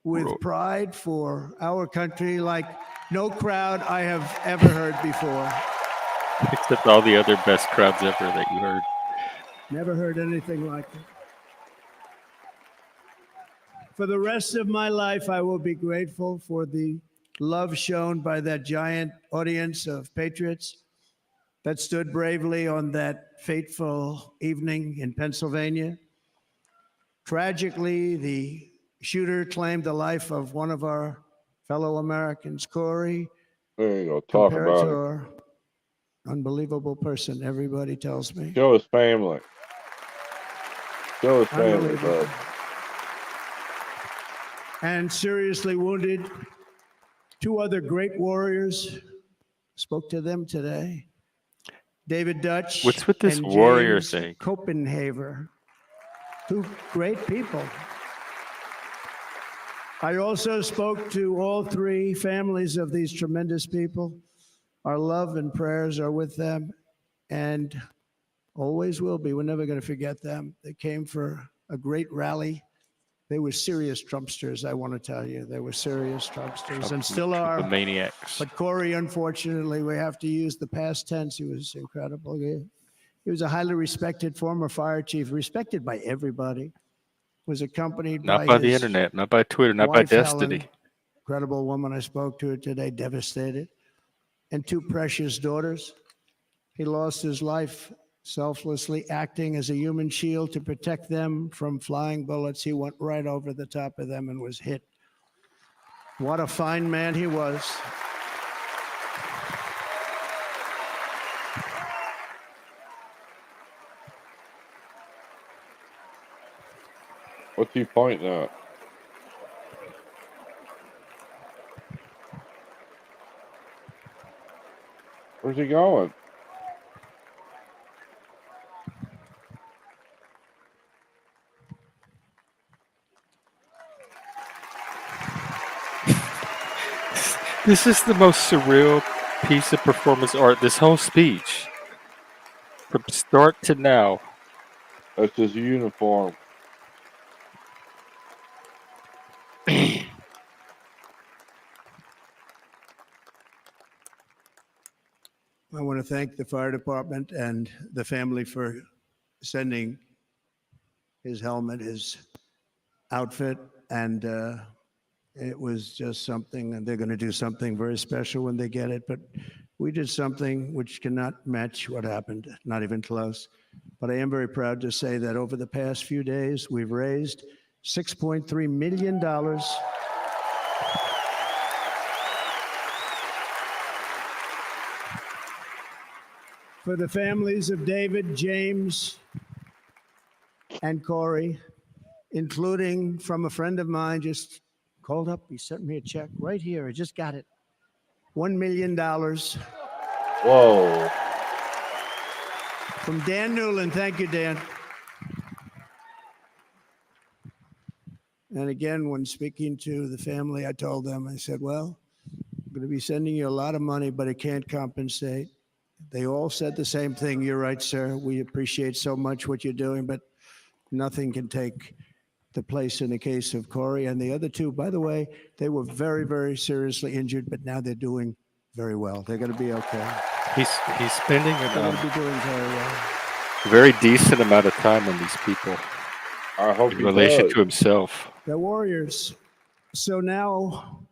with pride for our country like no crowd I have ever heard before. Except all the other best crowds ever that you heard. Never heard anything like it. For the rest of my life, I will be grateful for the love shown by that giant audience of patriots that stood bravely on that fateful evening in Pennsylvania. Tragically, the shooter claimed the life of one of our fellow Americans, Corey. There you go. Talk about it. Unbelievable person, everybody tells me. Show his family. Show his family, bud. And seriously wounded. 2 other great warriors. Spoke to them today. David Dutch. What's with this and warrior James thing? Copenhaver. 2 great people. I also spoke to all 3 families of these tremendous people. Our love and prayers are with them and always will be. We're never going to forget them. They came for a great rally. They were serious Trumpsters, I want to tell you. They were serious Trumpsters and still are. The maniacs. But Corey, unfortunately, we have to use the past tense. He was incredible. He was a highly respected former fire chief, respected by everybody. Was accompanied not by the internet, not by Twitter, not by Destiny. Helen, incredible woman. I spoke to her today, devastated. And 2 precious daughters. He lost his life selflessly, acting as a human shield to protect them from flying bullets. He went right over the top of them and was hit. What a fine man he was. What's he pointing at? Where's he going? This is the most surreal piece of performance art, this whole speech. From start to now. That's his uniform. I want to thank the fire department and the family for sending his helmet, his outfit, and it was just something, and they're going to do something very special when they get it. But we did something which cannot match what happened, not even close. But I am very proud to say that over the past few days, we've raised $6.3 million for the families of David, James, and Corey, including from a friend of mine just called up. He sent me a check right here. I just got it. $1 million. Whoa. From Dan Newland. Thank you, Dan. And again, when speaking to the family, I told them, I said, well, I'm going to be sending you a lot of money, but it can't compensate. They all said the same thing. You're right, sir. We appreciate so much what you're doing, but nothing can take the place in the case of Corey. And the other 2, by the way, they were very, very seriously injured, but now they're doing very well. They're going to be okay. He's spending a very decent amount of time on these people. I hope in relation to himself. They're warriors. So now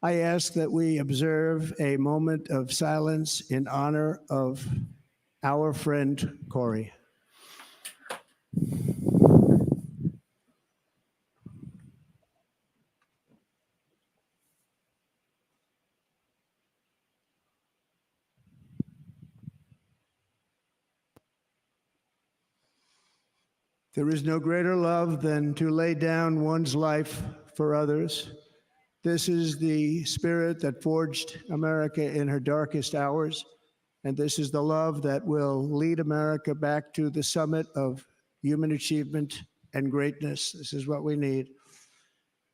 I ask that we observe a moment of silence in honor of our friend Corey. There is no greater love than to lay down one's life for others. This is the spirit that forged America in her darkest hours, and this is the love that will lead America back to the summit of human achievement and greatness. This is what we need.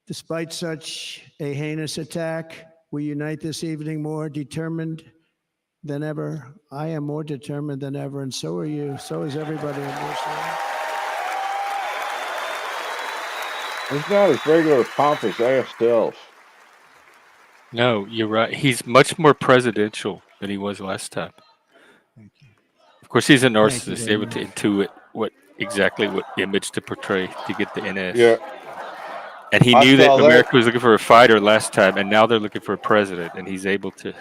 Despite such a heinous attack, we unite this evening more determined than ever. I am more determined than ever, and so are you. So is everybody on your side. It's not his regular pompous ass self. No, you're right. He's much more presidential than he was last time. Thank you. Of course, he's a narcissist, able to intuit what image to portray to get the NS. Yeah. And he knew that America was looking for a fighter last time, and now they're looking for a president, and he's able to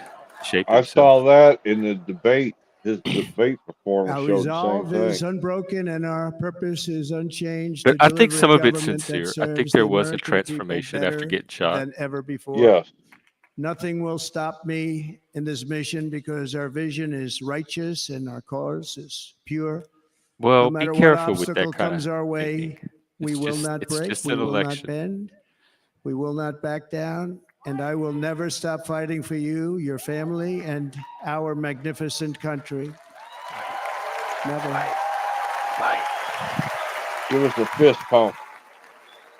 shape himself. I saw that in the debate. His debate performance Our showed the same resolve thing. is unbroken and our purpose is unchanged. But I think some of it's sincere. I think there was a transformation after getting shot. Than ever before. Yes. Nothing will stop me in this mission because our vision is righteous and our cause is pure. Well, no matter be careful what with obstacle that kind comes of our way, thinking. we will not break, we will not bend, we will not back down, and I will never stop fighting for you, your family, and our magnificent country. Never. Give us a fist pump.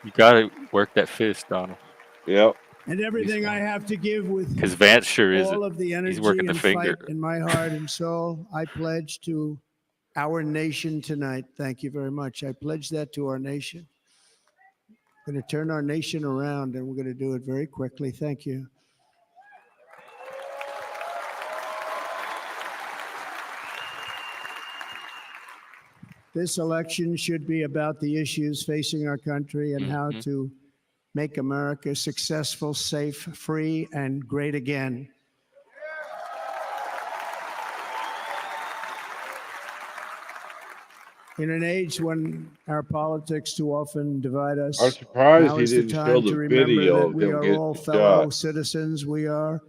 You got to work that fist, Donald. Yep. And everything I have to give with because Vance sure is. All of the energy He's working the and finger fight in my heart and soul. I pledge to our nation tonight. Thank you very much. I pledge that to our nation. We're going to turn our nation around, and we're going to do it very quickly. Thank you. This election should be about the issues facing our country and how to make America successful, safe, free, and great again. In an age when our politics too often divide us, I'm surprised now he is the didn't time show to the remember video that of we them are getting all shot. fellow citizens. We are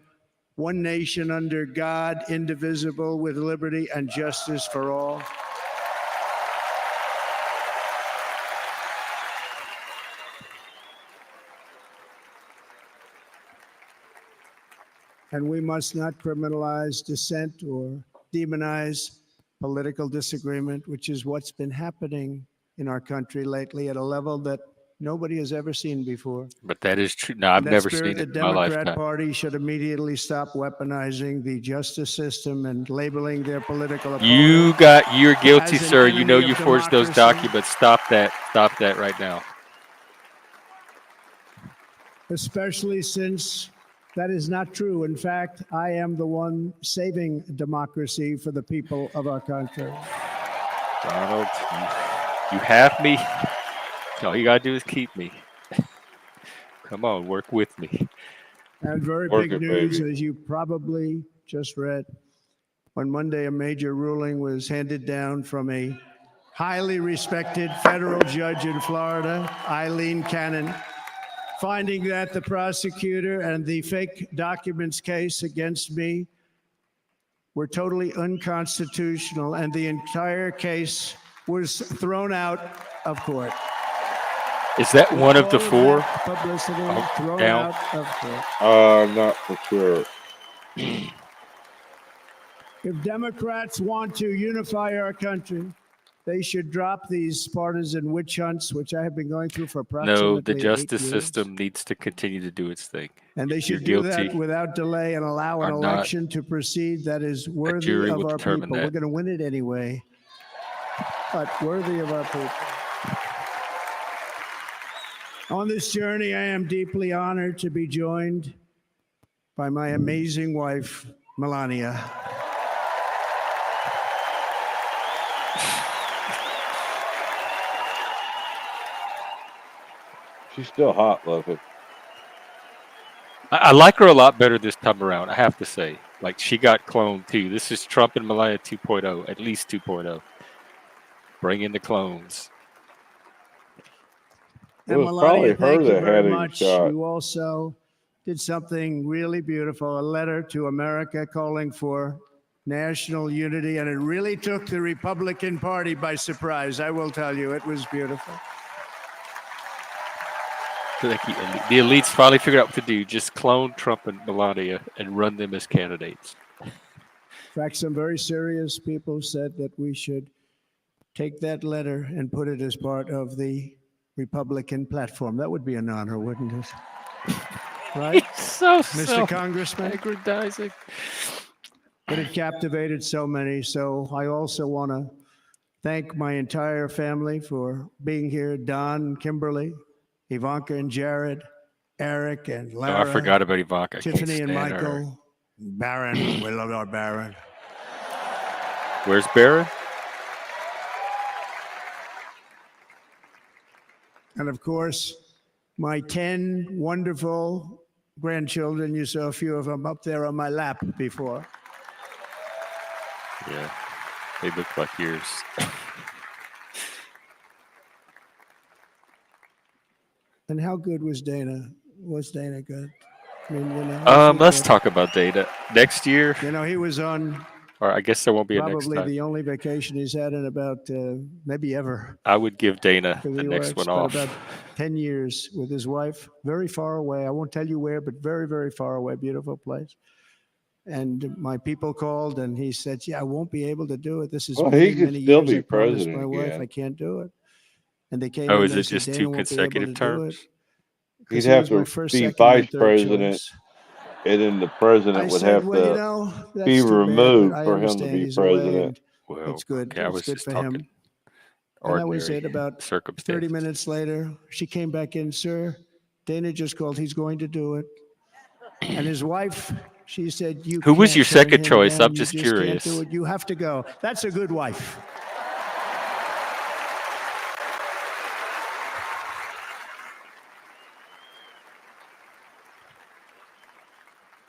one nation under God, indivisible, with liberty and justice for all. And we must not criminalize dissent or demonize political disagreement, which is what's been happening in our country lately at a level that nobody has ever seen before. But that is true. No, I've never seen it in my lifetime. The Democrat Party should immediately stop weaponizing the justice system and labeling their political opponents. You're guilty, sir. You know you forged those documents. Stop that. Stop that right now. Especially since that is not true. In fact, I am the one saving democracy for the people of our country. Donald, you have me. All you gotta do is keep me. Come on, work with me. And very big news, as you probably just read, on Monday, a major ruling was handed down from a highly respected federal judge in Florida, Eileen Cannon, finding that the prosecutor and the fake documents case against me were totally unconstitutional, and the entire case was thrown out of court. Is that one of the four? Publicity thrown down? out of court. Not for sure. If Democrats want to unify our country, they should drop these partisan witch hunts, which I have been going through for approximately 8 years. No, the justice system needs to continue to do its thing. And they should do that without delay and allow an election to proceed that is worthy of our people. We're going to win it anyway, but worthy of our people. On this journey, I am deeply honored to be joined by my amazing wife, Melania. She's still hot, love it. I like her a lot better this time around, I have to say. Like, she got cloned too. This is Trump and Melania 2.0, at least 2.0. Bring in the clones. And Melania, thank you very much. You also did something really beautiful, a letter to America calling for national unity, and it really took the Republican Party by surprise. I will tell you, it was beautiful. The elites finally figured out what to do. Just clone Trump and Melania and run them as candidates. In fact, some very serious people said that we should take that letter and put it as part of the Republican platform. That would be an honor, wouldn't it? Right? So Mr. Congressman? Aggrandizing. But it captivated so many. So I also want to thank my entire family for being here. Don, Kimberly, Ivanka and Jared, Eric and Lara. Oh, I forgot about Ivanka. Tiffany and Michael. Barron. We love our Barron. Where's Barron? And of course, my 10 wonderful grandchildren. You saw a few of them up there on my lap before. Yeah, they look like yours. And how good was Dana? Was Dana good? I mean, you know. Let's talk about Dana next year. You know, he was on. Or I guess there won't be a next time. Probably the only vacation he's had in about maybe ever. I would give Dana the next one off. About 10 years with his wife, very far away. I won't tell you where, but very, very far away. Beautiful place. And my people called, and he said, "Yeah, I won't be able to do it. This is he could still be president. My wife, again. I can't do it." And they came. Oh, is it just 2 consecutive terms? He'd have to be vice president, and then the president would have to be removed for him to be president. Well, it's good. Okay, I was good just for talking him. And that was it. About 30 circumstances. minutes later, she came back in. "Sir, Dana just called. He's going to do it." And his wife, she said, "You." Who was your can't turn second him choice? down. I'm just You curious. Can't do it. You have to go. That's a good wife.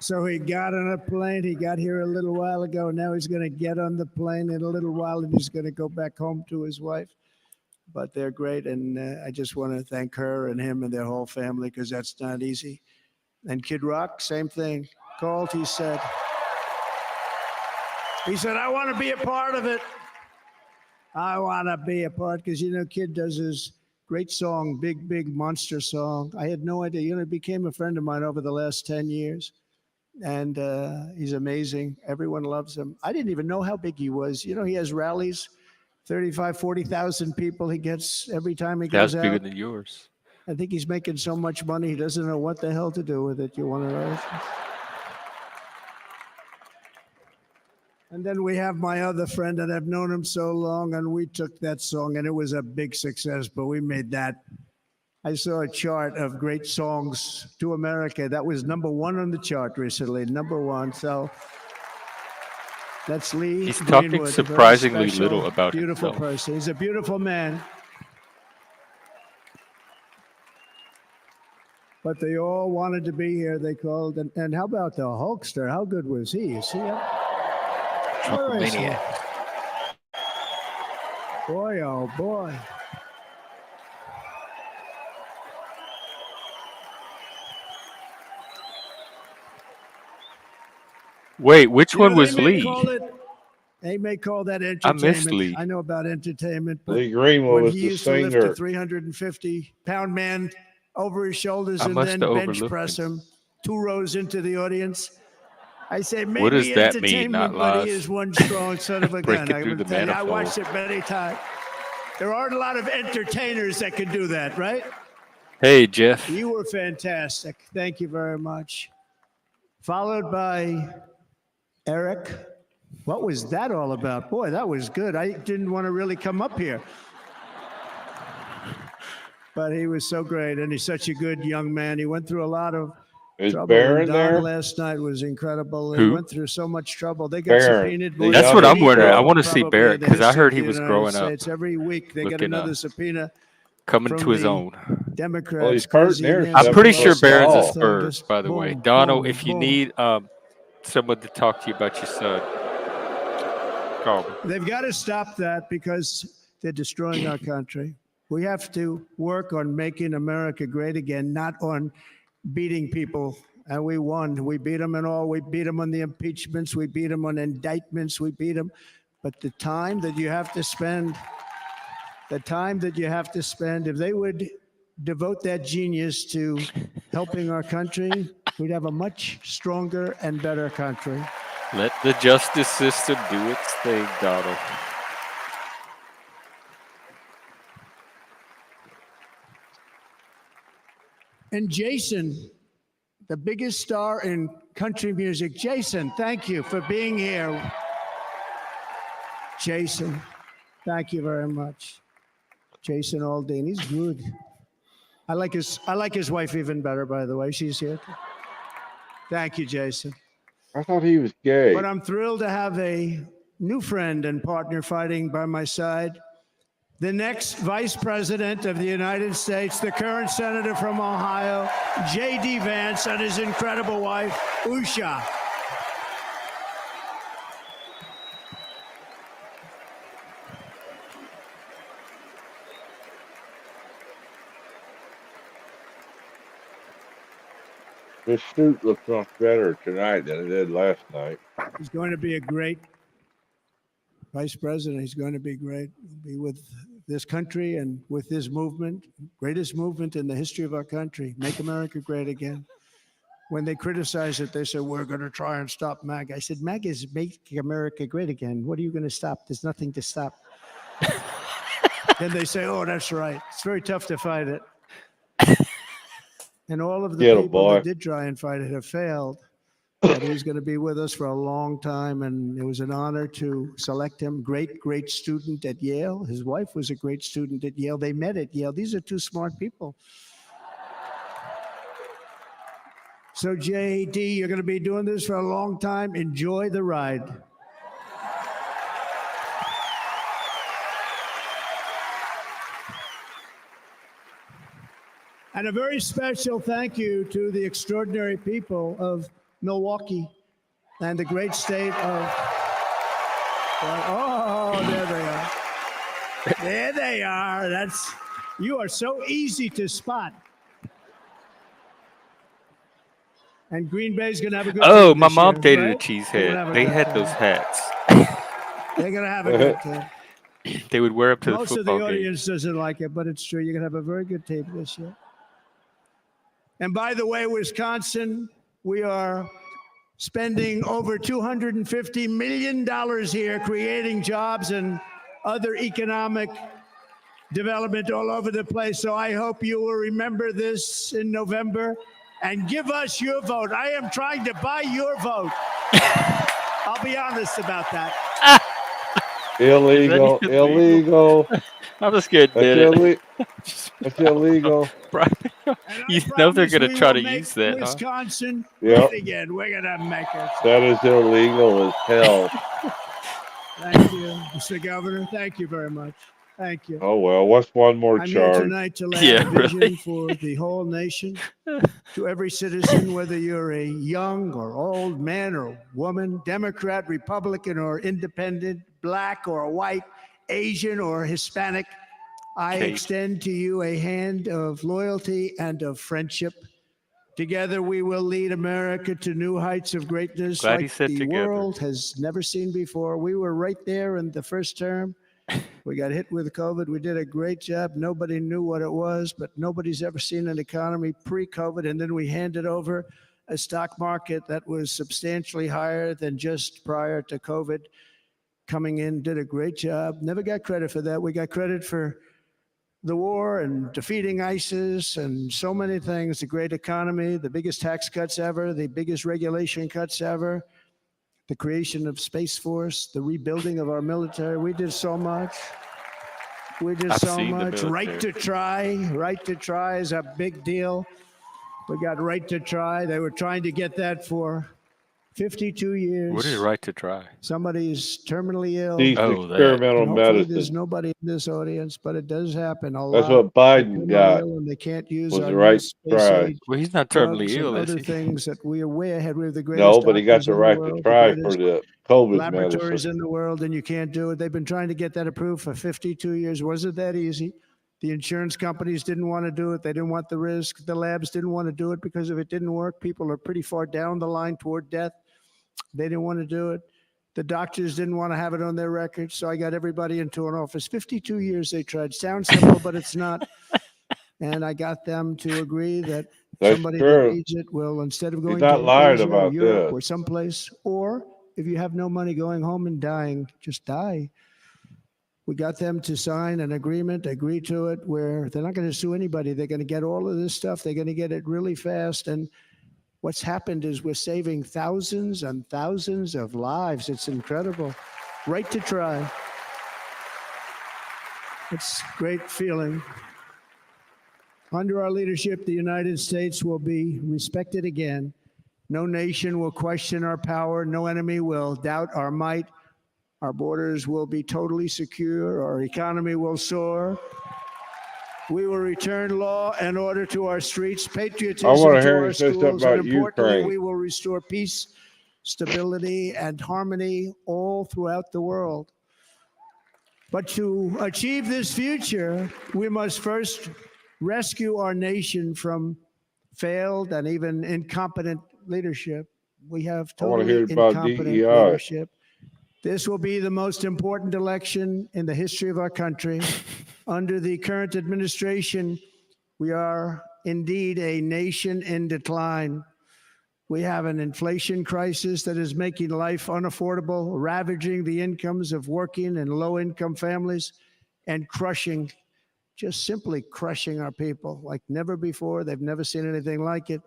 So he got on a plane. He got here a little while ago. Now he's going to get on the plane in a little while, and he's going to go back home to his wife. But they're great, and I just want to thank her and him and their whole family, because that's not easy. And Kid Rock, same thing. Called, he said, "I want to be a part of it. I want to be a part," because, you know, Kid does his great song, big, big monster song. I had no idea. You know, he became a friend of mine over the last 10 years. And he's amazing. Everyone loves him. I didn't even know how big he was. You know, he has rallies, 35, 40,000 people he gets every time he goes out. That's bigger than yours. I think he's making so much money, he doesn't know what the hell to do with it. You want to know? And then we have my other friend, and I've known him so long, and we took that song, and it was a big success, but we made that. I saw a chart of great songs to America. That was #1 on the chart recently, #1. So that's Lee. He's talking Greenwood, surprisingly special, little about beautiful himself. person. He's a beautiful man. But they all wanted to be here. They called. And how about the Hulkster? How good was he? Is he up? Trumpomaniac. Boy, oh boy. Wait, which one was Lee? They may call that entertainment. I missed Lee. I know about entertainment. But Lee Greenwood was he the used to lift a singer. 350-pound man over his shoulders I and must then have bench overlooked press him. him 2 rows into the audience. I say maybe What does that mean, entertainment, not but lies? he is one strong son of a gun. Breaking I through will the tell you, I manifold. watched it many times. There aren't a lot of entertainers that can do that, right? Hey, Jeff. You were fantastic. Thank you very much. Followed by Eric. What was that all about? Boy, that was good. I didn't want to really come up here. But he was so great, and he's such a good young man. He went through a lot of trouble. Barron Don there? last night was incredible. Who? He went through so much trouble. They got Barron. subpoenaed. The That's what I'm wondering. I want to see Probably Barrett the because I history heard of he the was United growing up, States. Every week they get looking another up. subpoena. coming from to his the own. Democrats. Well, he's hurt there. I'm pretty sure That's Barron's a all. Spurs, by the way. Boom, Donald, boom, if you boom. need someone to talk to you about your son, call me. They've got to stop that because they're destroying our country. We have to work on making America great again, not on beating people and we won. We beat them in all. We beat them on the impeachments. We beat them on indictments. We beat them. But the time that you have to spend, if they would devote that genius to helping our country, we'd have a much stronger and better country. Let the justice system do its thing, Donald. And Jason, the biggest star in country music. Jason, thank you for being here. Jason, thank you very much. Jason Aldean, he's good. I like his wife even better, by the way. She's here. Thank you, Jason. I thought he was gay. But I'm thrilled to have a new friend and partner fighting by my side. The next Vice President of the United States, the current Senator from Ohio, J.D. Vance, and his incredible wife, Usha. This suit looks much better tonight than it did last night. He's going to be a great Vice President. He's going to be great. He'll be with this country and with this movement, greatest movement in the history of our country. Make America great again. When they criticize it, they say, we're going to try and stop MAGA. I said, MAGA is making America great again. What are you going to stop? There's nothing to stop. Then they say, oh, that's right. It's very tough to fight it. And all of the people that did try and fight it have failed. But he's going to be with us for a long time, and it was an honor to select him. Great student at Yale. His wife was a great student at Yale. They met at Yale. These are two smart people. So, JD, you're going to be doing this for a long time. Enjoy the ride. And a very special thank you to the extraordinary people of Milwaukee and the great state of, oh, there they are. There they are. You are so easy to spot. And Green Bay's going to have a good team. Oh, my mom year, dated right? a cheesehead. They had those hats. They're going to have a good team. They would wear up to the Most football of the game. audience doesn't like it, but it's true. You're going to have a very good team this year. And by the way, Wisconsin, we are spending over $250 million here, creating jobs and other economic development all over the place. So I hope you will remember this in November and give us your vote. I am trying to buy your vote. I'll be honest about that. Illegal. I'm just going to admit it. It's illegal. You know they're going to try to use that, Wisconsin, Yep. Again, we're going to make it. That is illegal as hell. Thank you, Mr. Governor. Thank you very much. Thank you. Oh, well, what's one more I'm charge? here tonight to lay a vision for the whole nation, to every citizen, whether you're a young or old man or woman, Democrat, Republican, or independent, black or white, Asian or Hispanic. I extend to you a hand of loyalty and of friendship. Together, we will lead America to new heights of greatness like the world has never seen before. We were right there in the first term. We got hit with COVID. We did a great job. Nobody knew what it was, but nobody's ever seen an economy pre-COVID. And then we handed over a stock market that was substantially higher than just prior to COVID. Coming in, did a great job. Never got credit for that. We got credit for the war and defeating ISIS and so many things. The great economy, the biggest tax cuts ever, the biggest regulation cuts ever. The creation of Space Force, the rebuilding of our military. We did so much. We did so much. Right to try is a big deal. We got right to try. They were trying to get that for 52 years. What is right to try? Somebody's terminally ill. Experimental medicine. There's nobody in this audience, but it does happen. That's what Biden got. And they can't use was the right to try. Well, he's not terminally ill, is other he? things that we are way ahead. We have the greatest. No, but he got the right to try for the COVID laboratories medicine. in the world, and you can't do it. They've been trying to get that approved for 52 years. Wasn't that easy? The insurance companies didn't want to do it. They didn't want the risk. The labs didn't want to do it because if it didn't work, people are pretty far down the line toward death. They didn't want to do it. The doctors didn't want to have it on their records. So I got everybody into an office. 52 years they tried. Sounds simple, but it's not. And I got them to agree that somebody that needs it will, instead of going to Asia or Europe or someplace, or if you have no money, going home and dying, just die. We got them to sign an agreement, agree to it, where they're not going to sue anybody. They're going to get all of this stuff. They're going to get it really fast. And what's happened is we're saving thousands and thousands of lives. It's incredible. Right to try. It's a great feeling. Under our leadership, the United States will be respected again. No nation will question our power. No enemy will doubt our might. Our borders will be totally secure. Our economy will soar. We will return law and order to our streets, patriotism to our schools, and importantly, we will restore peace, stability, and harmony all throughout the world. But to achieve this future, we must first rescue our nation from failed and even incompetent leadership. We have totally incompetent leadership. This will be the most important election in the history of our country. Under the current administration, we are indeed a nation in decline. We have an inflation crisis that is making life unaffordable, ravaging the incomes of working and low-income families, and crushing, just simply crushing our people like never before. They've never seen anything like it.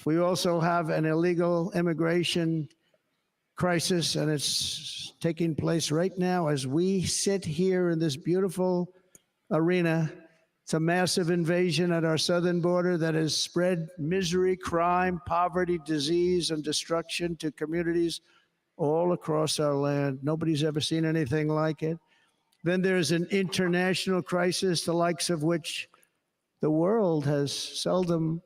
We also have an illegal immigration crisis, and it's taking place right now as we sit here in this beautiful arena. It's a massive invasion at our southern border that has spread misery, crime, poverty, disease, and destruction to communities all across our land. Nobody's ever seen anything like it. Then there's an international crisis, the likes of which the world has seldom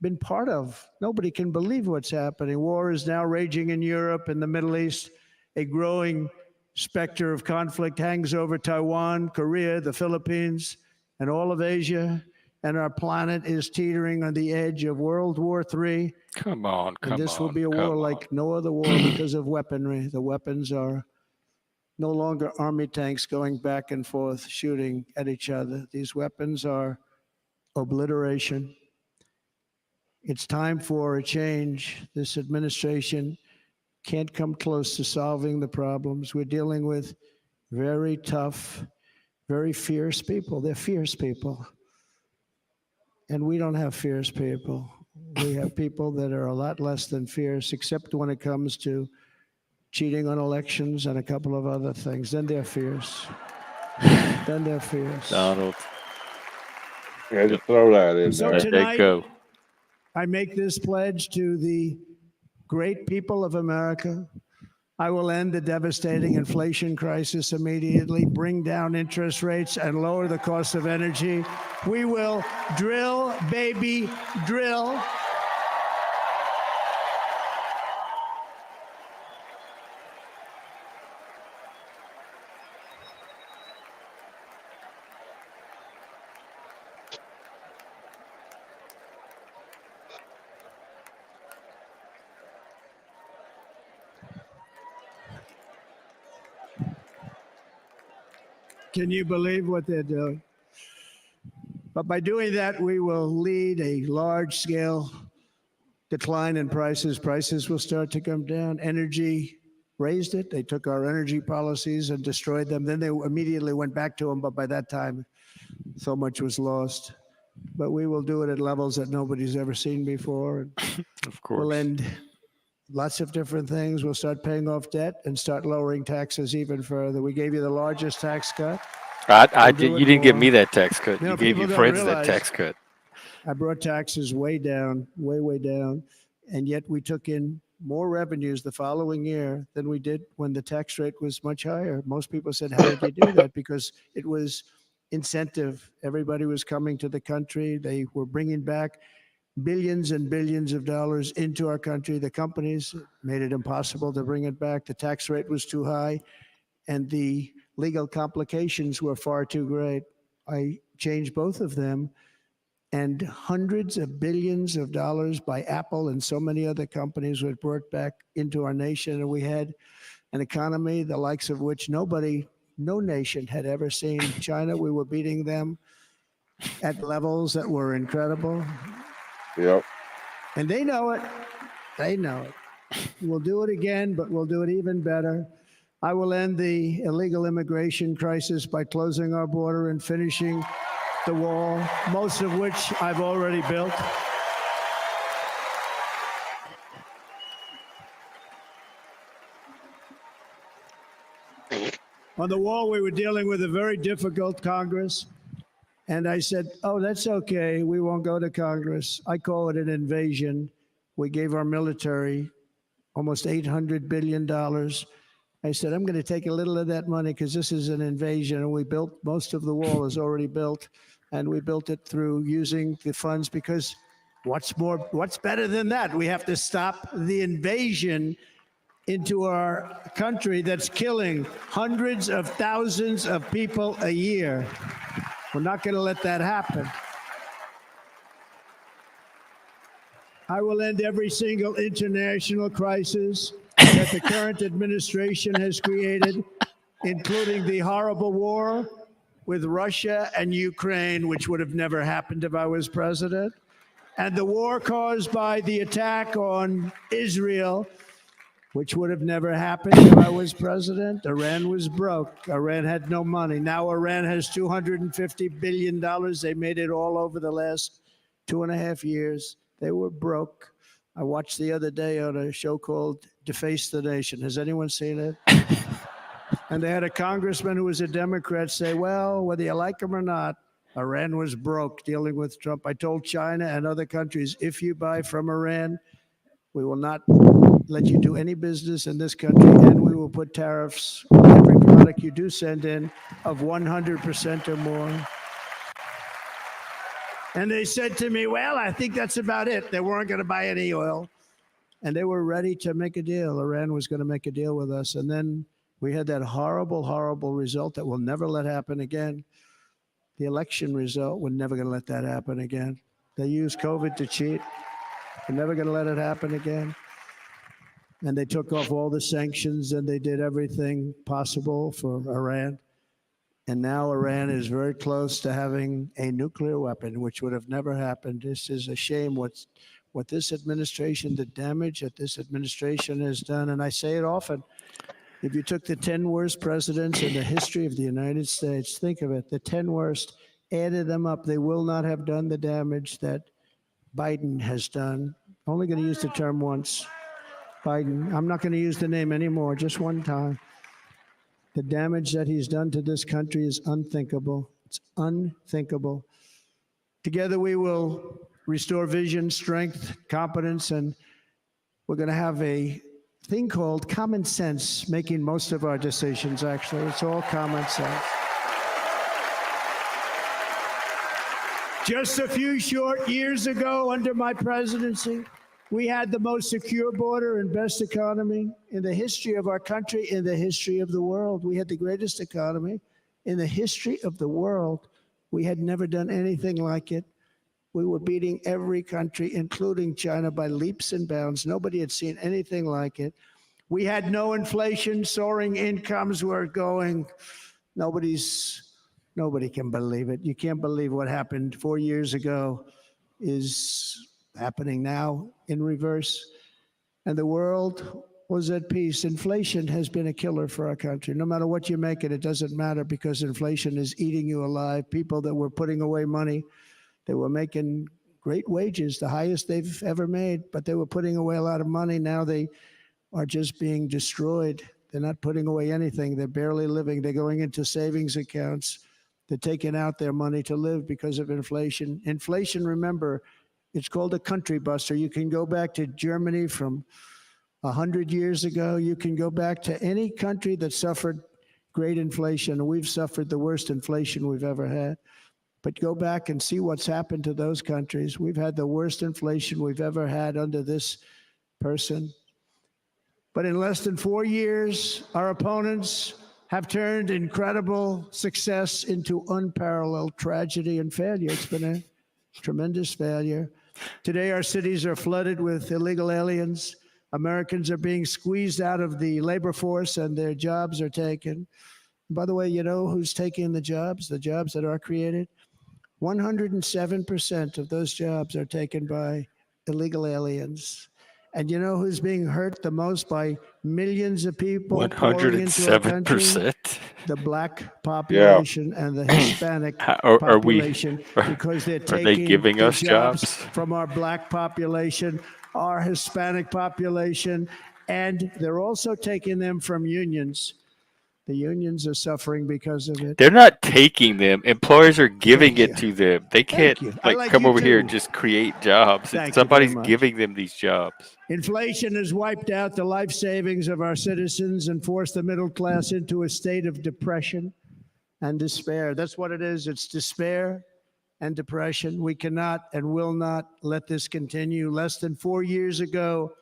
been part of. Nobody can believe what's happening. War is now raging in Europe and the Middle East. A growing specter of conflict hangs over Taiwan, Korea, the Philippines, and all of Asia. And our planet is teetering on the edge of World War III. Come on, come on. And this will be a war like no other war because of weaponry. The weapons are no longer army tanks going back and forth shooting at each other. These weapons are obliteration. It's time for a change. This administration can't come close to solving the problems. We're dealing with very tough, very fierce people. They're fierce people. And we don't have fierce people. We have people that are a lot less than fierce, except when it comes to cheating on elections and a couple of other things. Then they're fierce. Then they're fierce. Donald. Yeah, just throw that in so there. Tonight, I make this pledge to the great people of America. I will end the devastating inflation crisis immediately, bring down interest rates, and lower the cost of energy. We will drill, baby, drill. Can you believe what they're doing? But by doing that, we will lead a large-scale decline in prices. Prices will start to come down. Energy raised it. They took our energy policies and destroyed them. Then they immediately went back to them, but by that time, so much was lost. But we will do it at levels that nobody's ever seen before. Of course. We'll end lots of different things. We'll start paying off debt and start lowering taxes even further. We gave you the largest tax cut. You didn't give me that tax cut. You gave your friends that tax cut. I brought taxes way down, way down. And yet we took in more revenues the following year than we did when the tax rate was much higher. Most people said, how did you do that? Because it was incentive. Everybody was coming to the country. They were bringing back billions and billions of dollars into our country. The companies made it impossible to bring it back. The tax rate was too high, and the legal complications were far too great. I changed both of them, and hundreds of billions of dollars by Apple and so many other companies were brought back into our nation, and we had an economy the likes of which no nation had ever seen. China, we were beating them at levels that were incredible. Yep. And they know it. They know it. We'll do it again, but we'll do it even better. I will end the illegal immigration crisis by closing our border and finishing the wall, most of which I've already built. On the wall, we were dealing with a very difficult Congress. And I said, oh, that's okay. We won't go to Congress. I call it an invasion. We gave our military almost $800 billion. I said, I'm going to take a little of that money because this is an invasion. And we built, most of the wall is already built. And we built it through using the funds because what's better than that? We have to stop the invasion into our country that's killing hundreds of thousands of people a year. We're not going to let that happen. I will end every single international crisis that the current administration has created, including the horrible war with Russia and Ukraine, which would have never happened if I was president, and the war caused by the attack on Israel, which would have never happened if I was president. Iran was broke. Iran had no money. Now Iran has $250 billion. They made it all over the last 2.5 years. They were broke. I watched the other day on a show called Deface the Nation. Has anyone seen it? And they had a congressman who was a Democrat say, well, whether you like him or not, Iran was broke dealing with Trump. I told China and other countries, if you buy from Iran, we will not let you do any business in this country, and we will put tariffs on every product you do send in of 100% or more. And they said to me, well, I think that's about it. They weren't going to buy any oil. And they were ready to make a deal. Iran was going to make a deal with us. And then we had that horrible, horrible result that we'll never let happen again. The election result, we're never going to let that happen again. They used COVID to cheat. We're never going to let it happen again. And they took off all the sanctions and they did everything possible for Iran. And now Iran is very close to having a nuclear weapon, which would have never happened. This is a shame what this administration, the damage that this administration has done. And I say it often, if you took the 10 worst presidents in the history of the United States, think of it, the 10 worst, added them up, they will not have done the damage that Biden has done. I'm only going to use the term once. Biden, I'm not going to use the name anymore, just one time. The damage that he's done to this country is unthinkable. It's unthinkable. Together we will restore vision, strength, competence, and we're going to have a thing called common sense making most of our decisions, actually. It's all common sense. Just a few short years ago, under my presidency, we had the most secure border and best economy in the history of our country, in the history of the world. We had the greatest economy in the history of the world. We had never done anything like it. We were beating every country, including China, by leaps and bounds. Nobody had seen anything like it. We had no inflation, soaring incomes were going. Nobody can believe it. You can't believe what happened 4 years ago is happening now in reverse. And the world was at peace. Inflation has been a killer for our country. No matter what you make it, it doesn't matter because inflation is eating you alive. People that were putting away money, they were making great wages, the highest they've ever made, but they were putting away a lot of money. Now they are just being destroyed. They're not putting away anything. They're barely living. They're going into savings accounts. They're taking out their money to live because of inflation. Inflation, remember, it's called a country buster. You can go back to Germany from 100 years ago. You can go back to any country that suffered great inflation. We've suffered the worst inflation we've ever had. But go back and see what's happened to those countries. We've had the worst inflation we've ever had under this person. But in less than 4 years, our opponents have turned incredible success into unparalleled tragedy and failure. It's been a tremendous failure. Today, our cities are flooded with illegal aliens. Americans are being squeezed out of the labor force and their jobs are taken. By the way, you know who's taking the jobs that are created? 107% of those jobs are taken by illegal aliens. And you know who's being hurt the most by millions of people pouring into our country? 107%. The black population and the Hispanic population, because they're taking giving us jobs from our black population, our Hispanic population, and they're also taking them from unions. The unions are suffering because of it. They're not taking them. Employers are giving it to them. They can't come over here and just create jobs. Somebody's giving them these jobs. Inflation has wiped out the life savings of our citizens and forced the middle class into a state of depression and despair. That's what it is. It's despair and depression. We cannot and will not let this continue. Less than 4 years ago,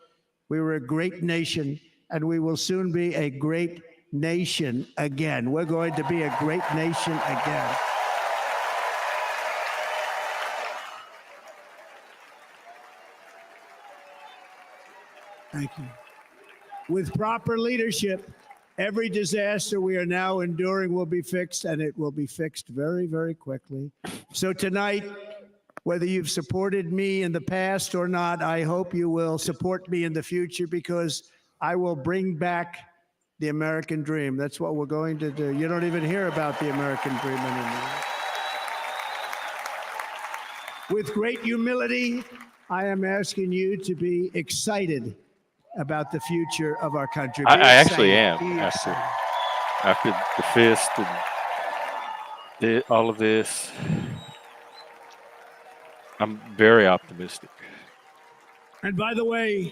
we were a great nation, and we will soon be a great nation again. We're going to be a great nation again. Thank you. With proper leadership, every disaster we are now enduring will be fixed, and it will be fixed very, very quickly. So tonight, whether you've supported me in the past or not, I hope you will support me in the future, because I will bring back the American dream. That's what we're going to do. You don't even hear about the American dream anymore. With great humility, I am asking you to be excited about the future of our country. I actually am. After the fist and all of this, I'm very optimistic. And by the way,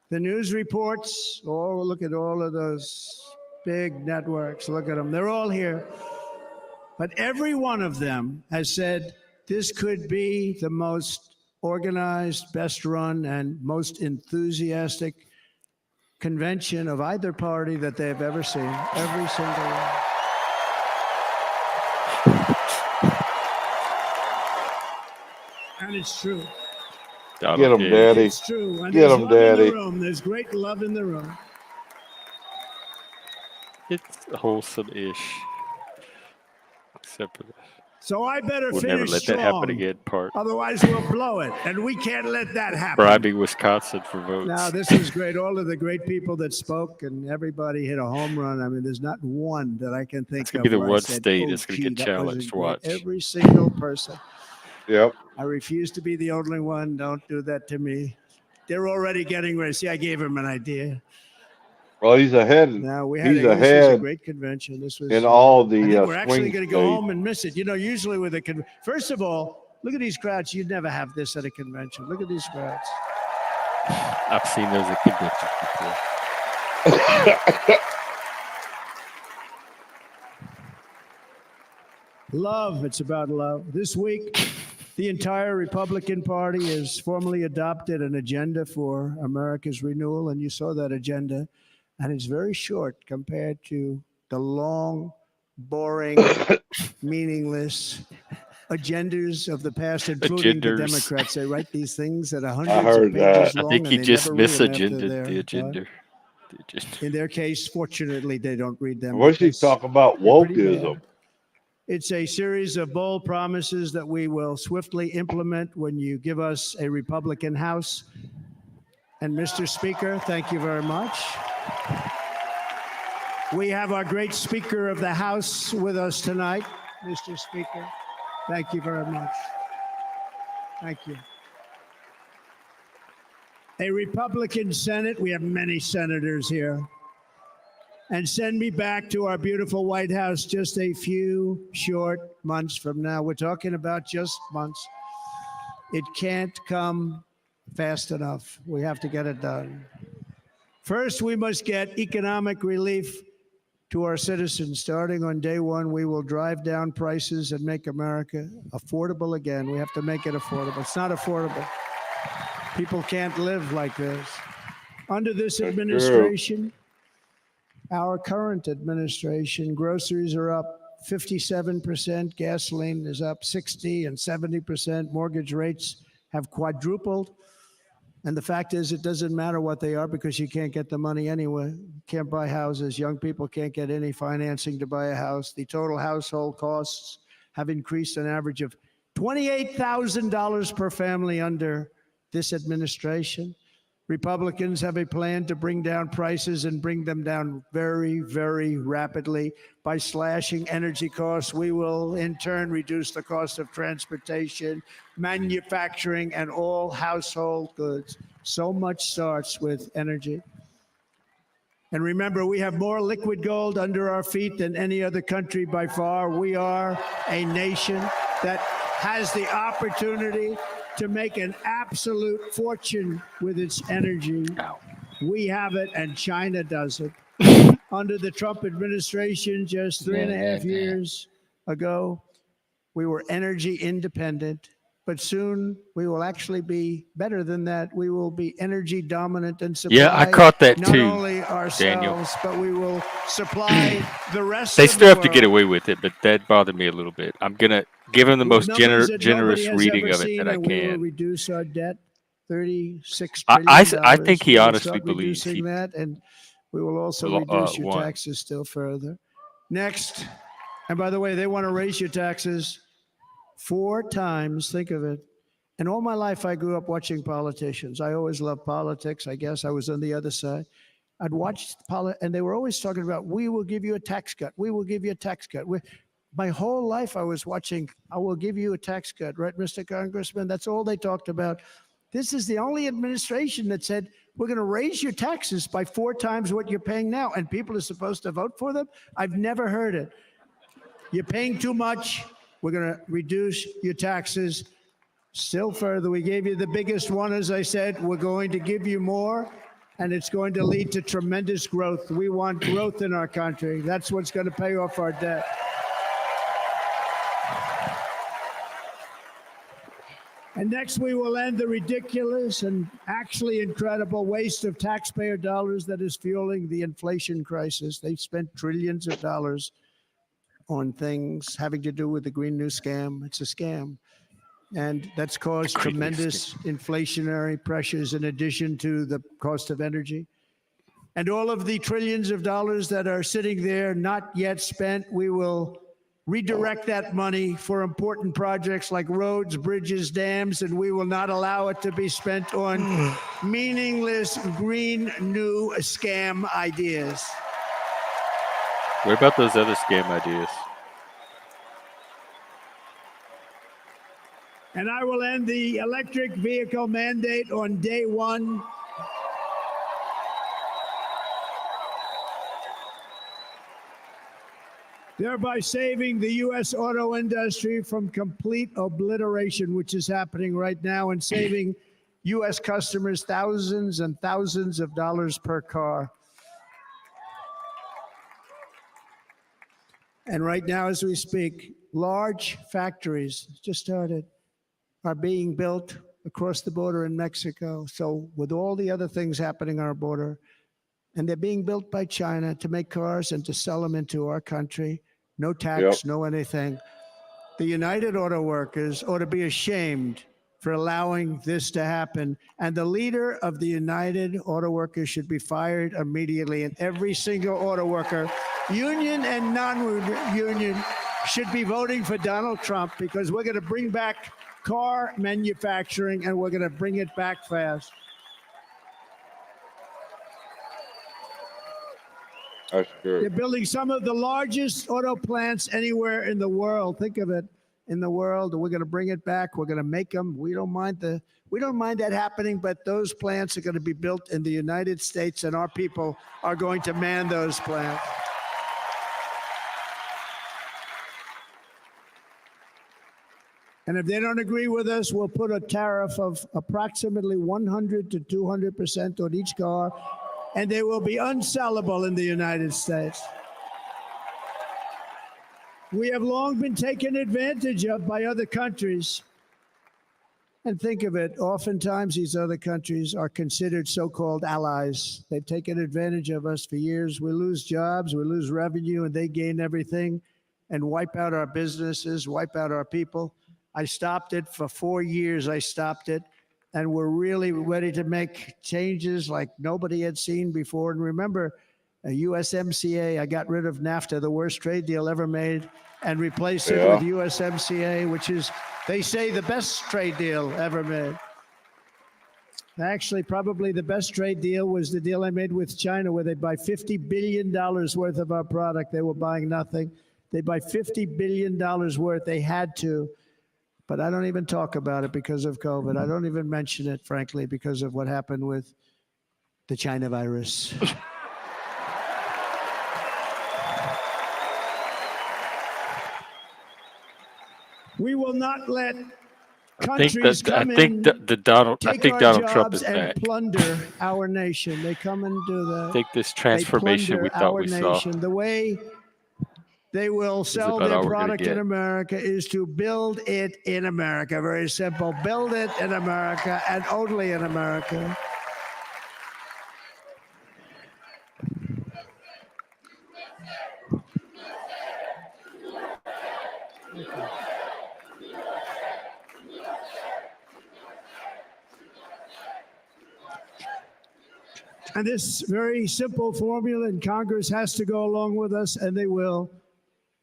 the news reports, look at all of those big networks. Look at them. They're all here. But every one of them has said this could be the most organized, best run, and most enthusiastic convention of either party that they've ever seen. Every single one. And it's true. Get him, Daddy. It's true. And Get him, Daddy. There's great love in the room. It's wholesome-ish, except for this. So I better We'll finish never let strong. that happen again. Otherwise, we'll blow it, and we can't let that happen. Bribing Wisconsin for votes. Now, this was great. All of the great people that spoke, and everybody hit a home run. I mean, there's not one that I can think it's of. It's going to be the one state that's going to get challenged. Watch. Every single person. Yep. I refuse to be the only one. Don't do that to me. They're already getting ready. See, I gave him an idea. Well, he's ahead. Now we had This was a great convention. This was in all the. I think we're actually going to go home and miss it. You know, usually with a first of all, look at these crowds. You'd never have this at a convention. Look at these crowds. I've seen those at conventions before. Love. It's about love. This week, the entire Republican Party has formally adopted an agenda for America's renewal, and you saw that agenda. And it's very short compared to the long, boring, meaningless agendas of the past, including the Democrats. They write these things that are hundreds of pages long. I think he just misagended the agenda. In their case, fortunately, they don't read them. What's he talk about wokeism? It's a series of bold promises that we will swiftly implement when you give us a Republican House. And Mr. Speaker, thank you very much. We have our great Speaker of the House with us tonight, Mr. Speaker. Thank you very much. Thank you. A Republican Senate, we have many senators here. And send me back to our beautiful White House just a few short months from now. We're talking about just months. It can't come fast enough. We have to get it done. First, we must get economic relief to our citizens. Starting on day one, we will drive down prices and make America affordable again. We have to make it affordable. It's not affordable. People can't live like this. Under this administration, our current administration. Groceries are up 57%, gasoline is up 60 and 70%, mortgage rates have quadrupled. And the fact is, it doesn't matter what they are because you can't get the money anyway. You can't buy houses. Young people can't get any financing to buy a house. The total household costs have increased an average of $28,000 per family under this administration. Republicans have a plan to bring down prices and bring them down very, very rapidly. By slashing energy costs, we will in turn reduce the cost of transportation, manufacturing, and all household goods. So much starts with energy. And remember, we have more liquid gold under our feet than any other country by far. We are a nation that has the opportunity to make an absolute fortune with its energy. We have it, and China doesn't. Under the Trump administration, just 3.5 years ago, we were energy independent, but soon we will actually be better than that. We will be energy dominant and supply I caught that not too, only ourselves, Daniel. but we will supply the rest They of still the have to get away with it, but that bothered me a little bit. I'm going to give him the most generous reading of it that I We will can. reduce our debt, $36 I trillion. think he We will honestly start believes reducing that, and we will also reduce your taxes still further. Next, and by the way, they want to raise your taxes 4 times. Think of it. And all my life, I grew up watching politicians. I always loved politics. I guess I was on the other side. I'd watch and they were always talking about, we will give you a tax cut. We will give you a tax cut. My whole life, I was watching, I will give you a tax cut, right, Mr. Congressman? That's all they talked about. This is the only administration that said, we're going to raise your taxes by 4 times what you're paying now, and people are supposed to vote for them? I've never heard it. You're paying too much. We're going to reduce your taxes still further. We gave you the biggest one, as I said. We're going to give you more, and it's going to lead to tremendous growth. We want growth in our country. That's what's going to pay off our debt. And next, we will end the ridiculous and actually incredible waste of taxpayer dollars that is fueling the inflation crisis. They've spent trillions of dollars on things having to do with the Green New Scam. It's a scam. And that's caused tremendous inflationary pressures in addition to the cost of energy. And all of the trillions of dollars that are sitting there not yet spent, we will redirect that money for important projects like roads, bridges, dams, and we will not allow it to be spent on meaningless green new scam ideas. What about those other scam ideas? And I will end the electric vehicle mandate on day 1. Thereby saving the U.S. auto industry from complete obliteration, which is happening right now, and saving U.S. customers thousands and thousands of dollars per car. And right now, as we speak, large factories just started, are being built across the border in Mexico. So with all the other things happening on our border, and they're being built by China to make cars and to sell them into our country. No tax, no anything. The United Auto Workers ought to be ashamed for allowing this to happen. And the leader of the United Auto Workers should be fired immediately. And every single auto worker, union and non-union, should be voting for Donald Trump, because we're going to bring back car manufacturing, and we're going to bring it back fast. That's true. They're building some of the largest auto plants anywhere in the world. Think of it, in the world. We're going to bring it back. We're going to make them. We don't mind that happening, but those plants are going to be built in the United States, and our people are going to man those plants. And if they don't agree with us, we'll put a tariff of approximately 100 to 200% on each car, and they will be unsellable in the United States. We have long been taken advantage of by other countries. And think of it, oftentimes these other countries are considered so-called allies. They've taken advantage of us for years. We lose jobs, we lose revenue, and they gain everything and wipe out our businesses, wipe out our people. I stopped it for 4 years. I stopped it. And we're really ready to make changes like nobody had seen before. And remember, USMCA, I got rid of NAFTA, the worst trade deal ever made, and replaced it with USMCA, which is, they say, the best trade deal ever made. Actually, probably the best trade deal was the deal I made with China, where they buy $50 billion worth of our product. They were buying nothing. They buy $50 billion worth. They had to. But I don't even talk about it because of COVID. I don't even mention it, frankly, because of what happened with the China virus. We will not let countries come in, Donald Trump is and back. plunder our nation. They come and do that. I think this transformation we thought we saw. The way they will sell their product in America is to build it in America. Very simple. Build it in America and only in America. And this very simple formula, and Congress has to go along with us, and they will.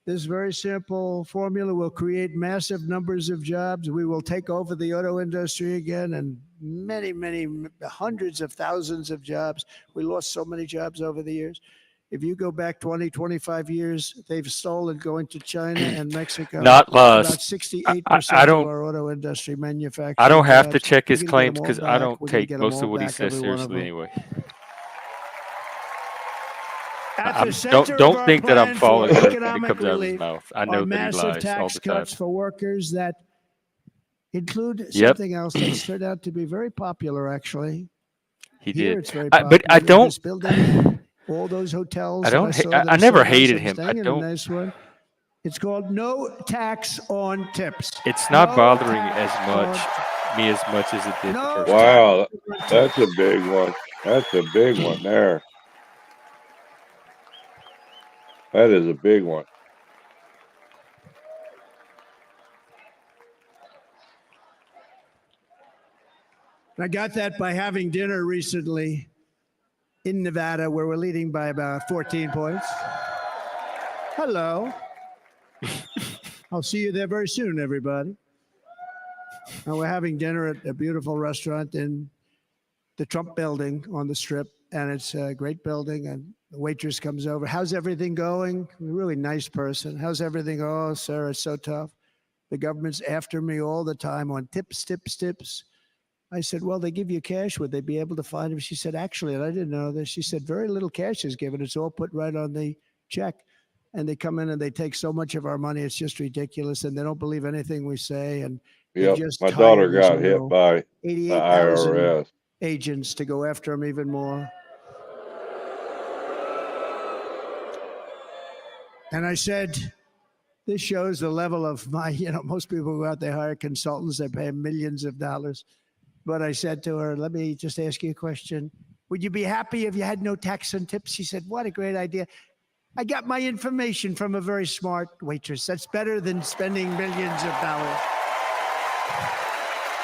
This very simple formula will create massive numbers of jobs. We will take over the auto industry again, and many, many hundreds of thousands of jobs. We lost so many jobs over the years. If you go back 20, 25 years, they've stolen going to China and Mexico. Not lost. About 68% of our auto industry manufacturing. I don't have jobs. to check his We're gonna claims get them all because I back. don't We're gonna take get them most of all what he back, says every one of seriously them. anyway. At the center of Don't our think that I'm plan following for everything that economic comes out of his relief mouth. I are know that he massive lies all tax the time. cuts for workers that include something else that's turned out to be very popular, actually. He Here did. it's very popular. But I don't. This building, all those hotels. I don't. that saw that I are never so nice, hated I'm him. I staying in a don't. nice one. It's called no tax on tips. It's not No bothering tax me as much as it did the first time. Wow, that's a big one. That's a big one there. That is a big one. I got that by having dinner recently in Nevada, where we're leading by about 14 points. Hello. I'll see you there very soon, everybody. Now we're having dinner at a beautiful restaurant in the Trump building on the Strip, and it's a great building, and the waitress comes over. How's everything going? A really nice person. How's everything? Oh, sir, it's so tough. The government's after me all the time on tips, tips, tips. I said, well, they give you cash. Would they be able to find them? She said, actually, and I didn't know this. She said, very little cash is given. It's all put right on the check. And they come in and they take so much of our money. It's just ridiculous. And they don't believe anything we say. And just my daughter got hit by the IRS agents to go after them even more. And I said, this shows the level of my, most people go out, they hire consultants, they pay millions of dollars. But I said to her, let me just ask you a question. Would you be happy if you had no tax on tips? She said, what a great idea. I got my information from a very smart waitress. That's better than spending millions of dollars.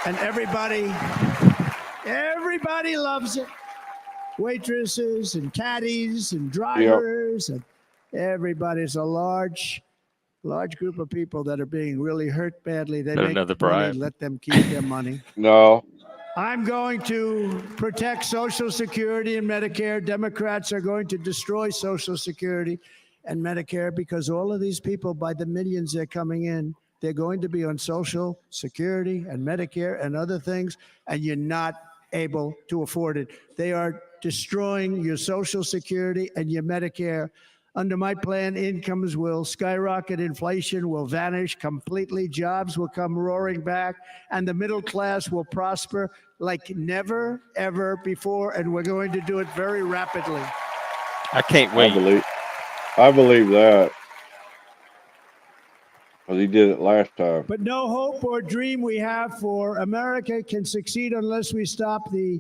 And everybody loves it. Waitresses and caddies and drivers and everybody's a large group of people that are being really hurt badly. They make money, let them keep their money. No. I'm going to protect Social Security and Medicare. Democrats are going to destroy Social Security and Medicare because all of these people, by the millions they're coming in, they're going to be on Social Security and Medicare and other things, and you're not able to afford it. They are destroying your Social Security and your Medicare. Under my plan, incomes will skyrocket, inflation will vanish completely, jobs will come roaring back, and the middle class will prosper like never, ever before, and we're going to do it very rapidly. I can't wait. I believe that. Well, he did it last time. But no hope or dream we have for America can succeed unless we stop the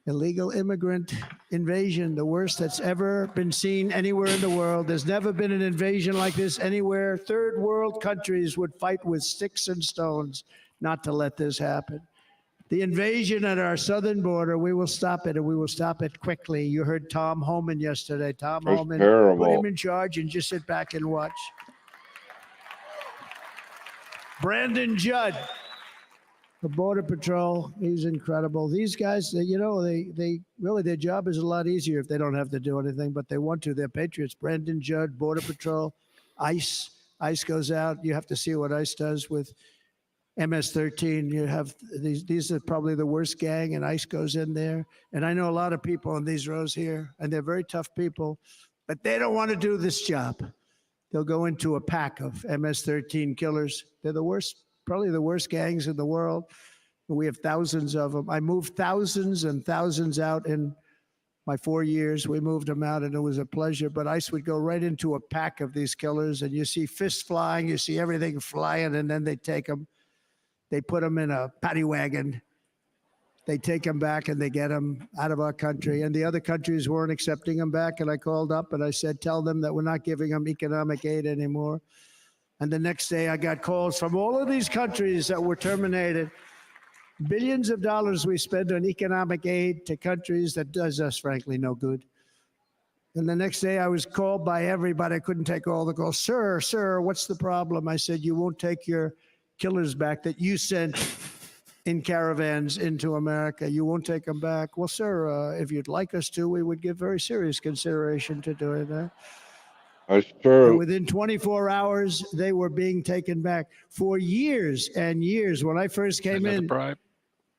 illegal immigrant invasion, the worst that's ever been seen anywhere in the world. There's never been an invasion like this anywhere. Third world countries would fight with sticks and stones not to let this happen. The invasion at our southern border, we will stop it, and we will stop it quickly. You heard Tom Homan yesterday. Tom Homan, put him in charge and just sit back and watch. Brandon Judd, the Border Patrol, he's incredible. These guys, you know, they really, their job is a lot easier if they don't have to do anything, but they want to. They're patriots. Brandon Judd, Border Patrol, ICE. ICE goes out. You have to see what ICE does with MS-13. You have these are probably the worst gang, and ICE goes in there. And I know a lot of people in these rows here, and they're very tough people, but they don't want to do this job. They'll go into a pack of MS-13 killers. They're the worst, probably the worst gangs in the world. We have thousands of them. I moved thousands and thousands out in my 4 years. We moved them out, and it was a pleasure. But ICE would go right into a pack of these killers, and you see fists flying, you see everything flying, and then they take them. They put them in a paddy wagon. They take them back, and they get them out of our country. And the other countries weren't accepting them back. And I called up, and I said, tell them that we're not giving them economic aid anymore. And the next day, I got calls from all of these countries that were terminated. Billions of dollars we spend on economic aid to countries that does us, frankly, no good. And the next day, I was called by everybody. I couldn't take all the calls. Sir, what's the problem? I said, you won't take your killers back that you sent in caravans into America. You won't take them back. Well, sir, if you'd like us to, we would give very serious consideration to doing that. That's true. And within 24 hours, they were being taken back for years and years. When I first came in,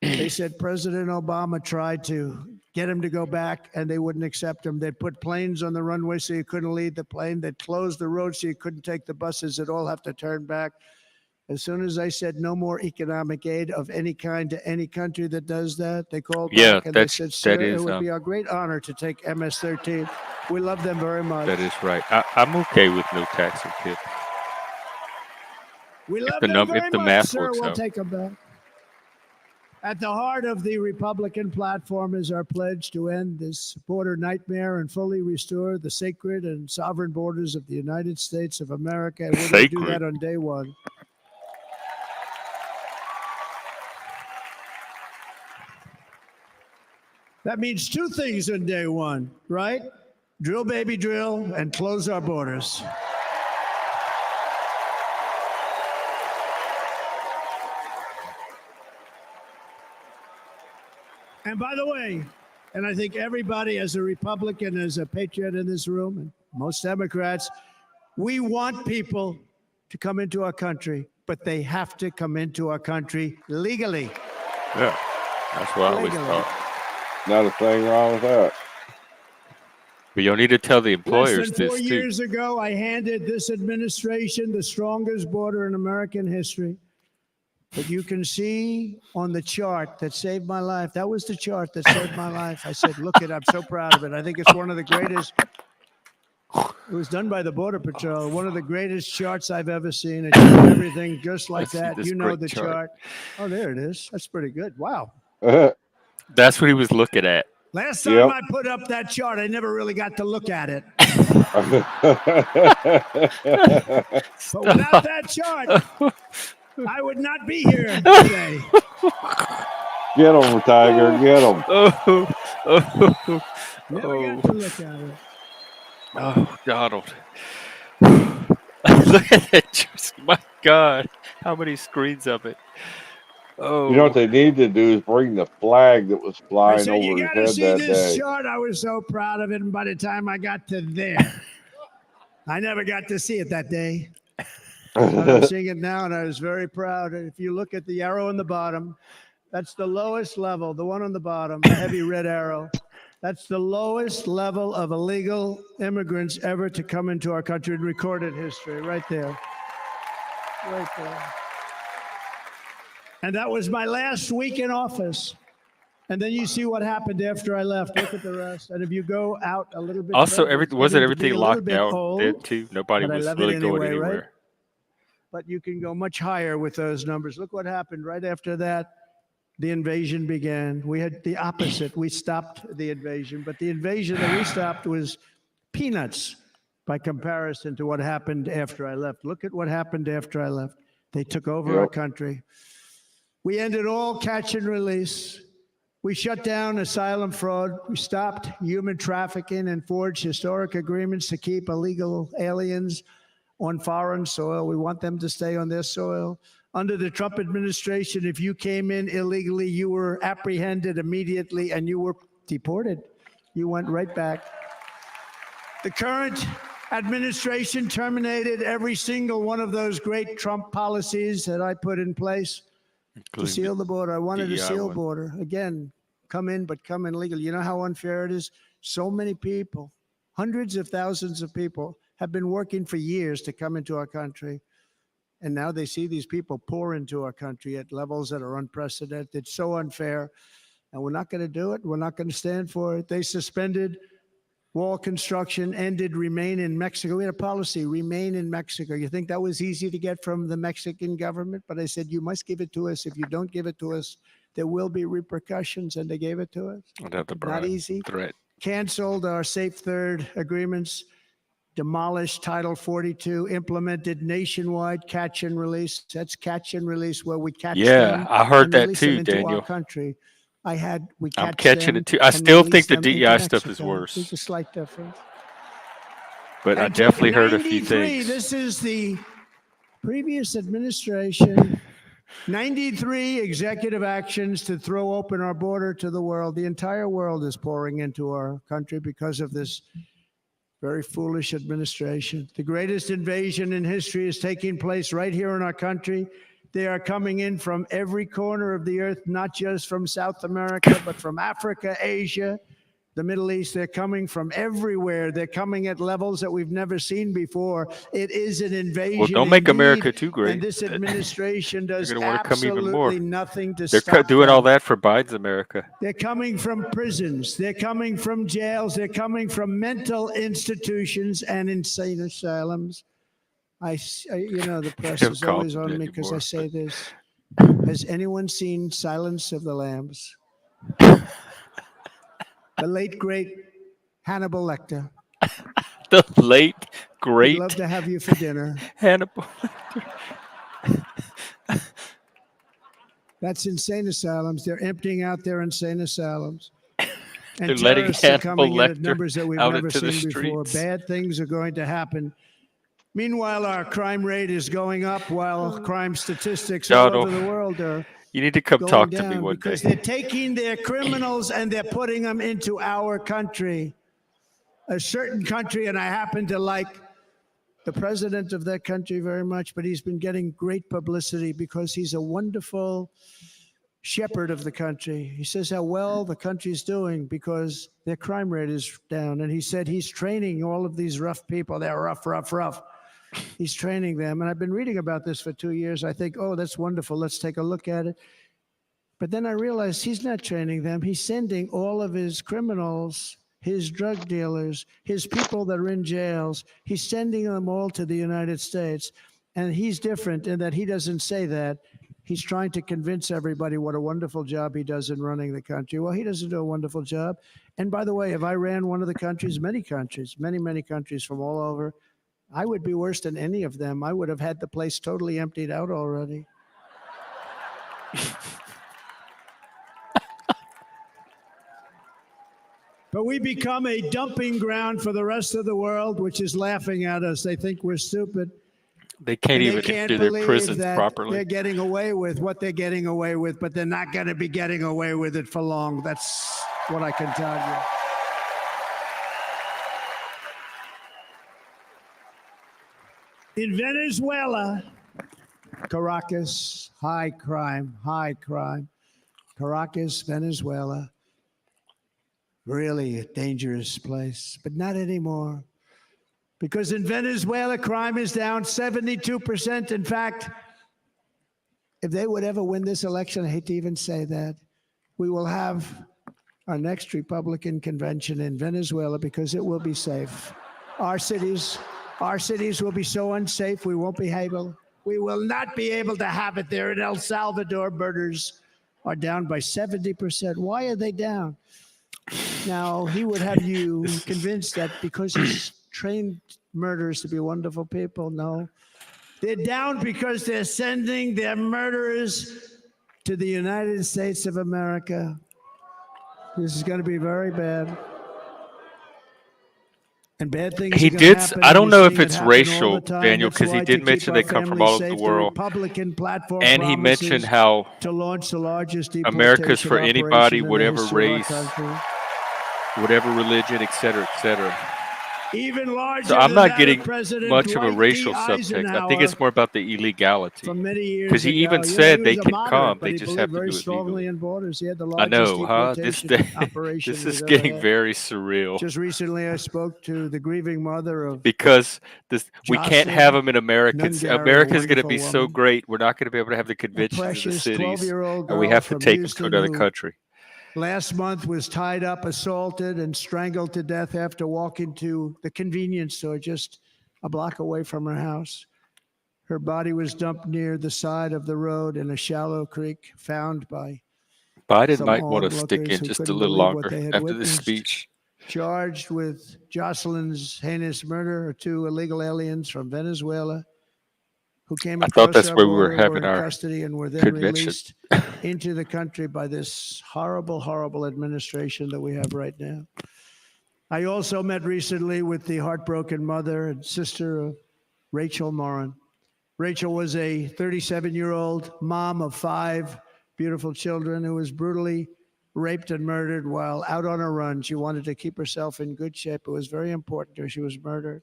they said President Obama tried to get him to go back, and they wouldn't accept him. They'd put planes on the runway so you couldn't leave the plane. They'd close the road so you couldn't take the buses. They'd all have to turn back. As soon as I said no more economic aid of any kind to any country that does that, they called back and they said, sir, it would be our great honor to take MS-13. We love them very much. That is right. I'm okay with no tax or tip. We love them very much, sir. We'll take them back. At the heart of the Republican platform is our pledge to end this border nightmare and fully restore the sacred and sovereign borders of the United States of America. And we're going to do that on day one. That means two things on day one, right? Drill, baby, drill, and close our borders. And by the way, and I think everybody as a Republican, as a patriot in this room, and most Democrats, we want people to come into our country, but they have to come into our country legally. Yeah, that's what I always thought. Not a thing wrong with that. But you'll need to tell the employers this too. 4 years years ago, I handed this administration the strongest border in American history. But you can see on the chart that saved my life. That was the chart that saved my life. I said, look it, I'm so proud of it. I think it's one of the greatest. It was done by the Border Patrol. One of the greatest charts I've ever seen. It showed everything just like that. You know the chart. Oh, there it is. That's pretty good. Wow. That's what he was looking at. Last time I put up that chart, I never really got to look at it. But without that chart, I would not be here today. Get him, Tiger. Get him. Never got to look at it. Oh, Donald. Look at that. My God. How many screens of it? Oh. You know what they need to do is bring the flag that was flying over his head that day. You got to see this chart. I was so proud of it. And by the time I got to there, I never got to see it that day. But I'm seeing it now, and I was very proud. And if you look at the arrow on the bottom, that's the lowest level, the one on the bottom, the heavy red arrow. That's the lowest level of illegal immigrants ever to come into our country in recorded history, right there. Right there. And that was my last week in office. And then you see what happened after I left. Look at the rest. And if you go out a little bit. Also, wasn't everything locked down then too? Nobody was really going anywhere. Right? but you can go much higher with those numbers. Look what happened right after that. The invasion began. We had the opposite. We stopped the invasion, but the invasion that we stopped was peanuts by comparison to what happened after I left. Look at what happened after I left. They took over our country. We ended all catch and release. We shut down asylum fraud. We stopped human trafficking and forged historic agreements to keep illegal aliens on foreign soil. We want them to stay on their soil. Under the Trump administration, if you came in illegally, you were apprehended immediately and you were deported. You went right back. The current administration terminated every single one of those great Trump policies that I put in place to seal the border. I wanted to seal the border. Again, come in, but come in legally. You know how unfair it is? So many people, hundreds of thousands of people, have been working for years to come into our country. And now they see these people pour into our country at levels that are unprecedented. It's so unfair. And we're not going to do it. We're not going to stand for it. They suspended wall construction, ended remain in Mexico. We had a policy, remain in Mexico. You think that was easy to get from the Mexican government? But I said, you must give it to us. If you don't give it to us, there will be repercussions. And they gave it to us. Not easy. Threat. Canceled our Safe Third agreements. Demolished Title 42, implemented nationwide catch and release. That's catch and release where we catch them. Yeah, I heard and that release too, them into Daniel. our country. I'm catching it too. I still think the DEI stuff is worse. There's a slight difference. But I definitely heard a few things. This is the previous administration. 93 executive actions to throw open our border to the world. The entire world is pouring into our country because of this very foolish administration. The greatest invasion in history is taking place right here in our country. They are coming in from every corner of the earth, not just from South America, but from Africa, Asia, the Middle East. They're coming from everywhere. They're coming at levels that we've never seen before. It is an invasion. Well, don't make America too great. And this administration does absolutely nothing to stop They're doing them. all that for Biden's America. They're coming from prisons. They're coming from jails. They're coming from mental institutions and insane asylums. The press is always on me because I say this. Has anyone seen Silence of the Lambs? The late, great Hannibal Lecter. The late, great. I'd love to have you for dinner. Hannibal. That's insane asylums. They're emptying out their insane asylums. And they're letting Hannibal Lecter numbers that we've out never into the seen before. streets. Bad things are going to happen. Meanwhile, our crime rate is going up while crime statistics all over the world are You need to come talk to me one day. because they're taking their criminals and they're putting them into our country. A certain country, and I happen to like the president of that country very much, but he's been getting great publicity because he's a wonderful shepherd of the country. He says how well the country's doing because their crime rate is down. And he said he's training all of these rough people. They're rough. He's training them. And I've been reading about this for 2 years. I think, oh, that's wonderful. Let's take a look at it. But then I realized he's not training them. He's sending all of his criminals, his drug dealers, his people that are in jails. He's sending them all to the United States. And he's different in that he doesn't say that. He's trying to convince everybody what a wonderful job he does in running the country. Well, he doesn't do a wonderful job. And by the way, if I ran one of the countries, many countries from all over, I would be worse than any of them. I would have had the place totally emptied out already. But we become a dumping ground for the rest of the world, which is laughing at us. They think we're stupid. They can't even do their prisons properly. They're getting away with what they're getting away with, but they're not going to be getting away with it for long. That's what I can tell you. In Venezuela, Caracas, high crime. Caracas, Venezuela, really a dangerous place, but not anymore. Because in Venezuela, crime is down 72%. In fact, if they would ever win this election, I hate to even say that, we will have our next Republican convention in Venezuela because it will be safe. Our cities will be so unsafe, we won't be able We will not be able to have it there. In El Salvador, murders are down by 70%. Why are they down? Now, he would have you convinced that because he's trained murderers to be wonderful people. No. They're down because they're sending their murderers to the United States of America. This is going to be very bad. And bad things He are gonna did. happen, I and don't you're know if seeing it it's happen all racial, the time. Daniel, That's because he why, did to mention keep they our come from families all over the safe, world. Republican platform And he mentioned promises how to launch the largest America's deportation for anybody, operation in the whatever history of our race, country. whatever religion, et cetera, et cetera. Even larger So I'm than not that getting of President much of a Dwight D. racial subtext. I think Eisenhower it's more about the illegality. from many years Because he ago. even You know, said he they was a can moderate, come, but they he just believed have to very do it strongly legally. in borders. He had the I largest know, huh? This deportation operation this is we've ever getting had. very surreal. Just recently, I spoke to the grieving mother of Because we can't have Jocelyn them in America. Nungary, a America's going to wonderful be so woman. great. We're not going to be able to have the A conventions in the precious cities, 12-year-old and we girl have to from take them to Houston another who country. last month was tied up, assaulted, and strangled to death after walking to the convenience store just a block away from her house. Her body was dumped near the side of the road in a shallow creek, found by Biden some might want to stick onlookers in who just a couldn't little believe what they longer had after this witnessed. speech. Charged with Jocelyn's heinous murder are two illegal aliens from Venezuela who came I thought across that's our where we were border, were having in our custody, and were then convention. released into the country by this horrible, horrible administration that we have right now. I also met recently with the heartbroken mother and sister of Rachel Morin. Rachel was a 37-year-old mom of 5 beautiful children who was brutally raped and murdered while out on a run. She wanted to keep herself in good shape. It was very important to her. She was murdered.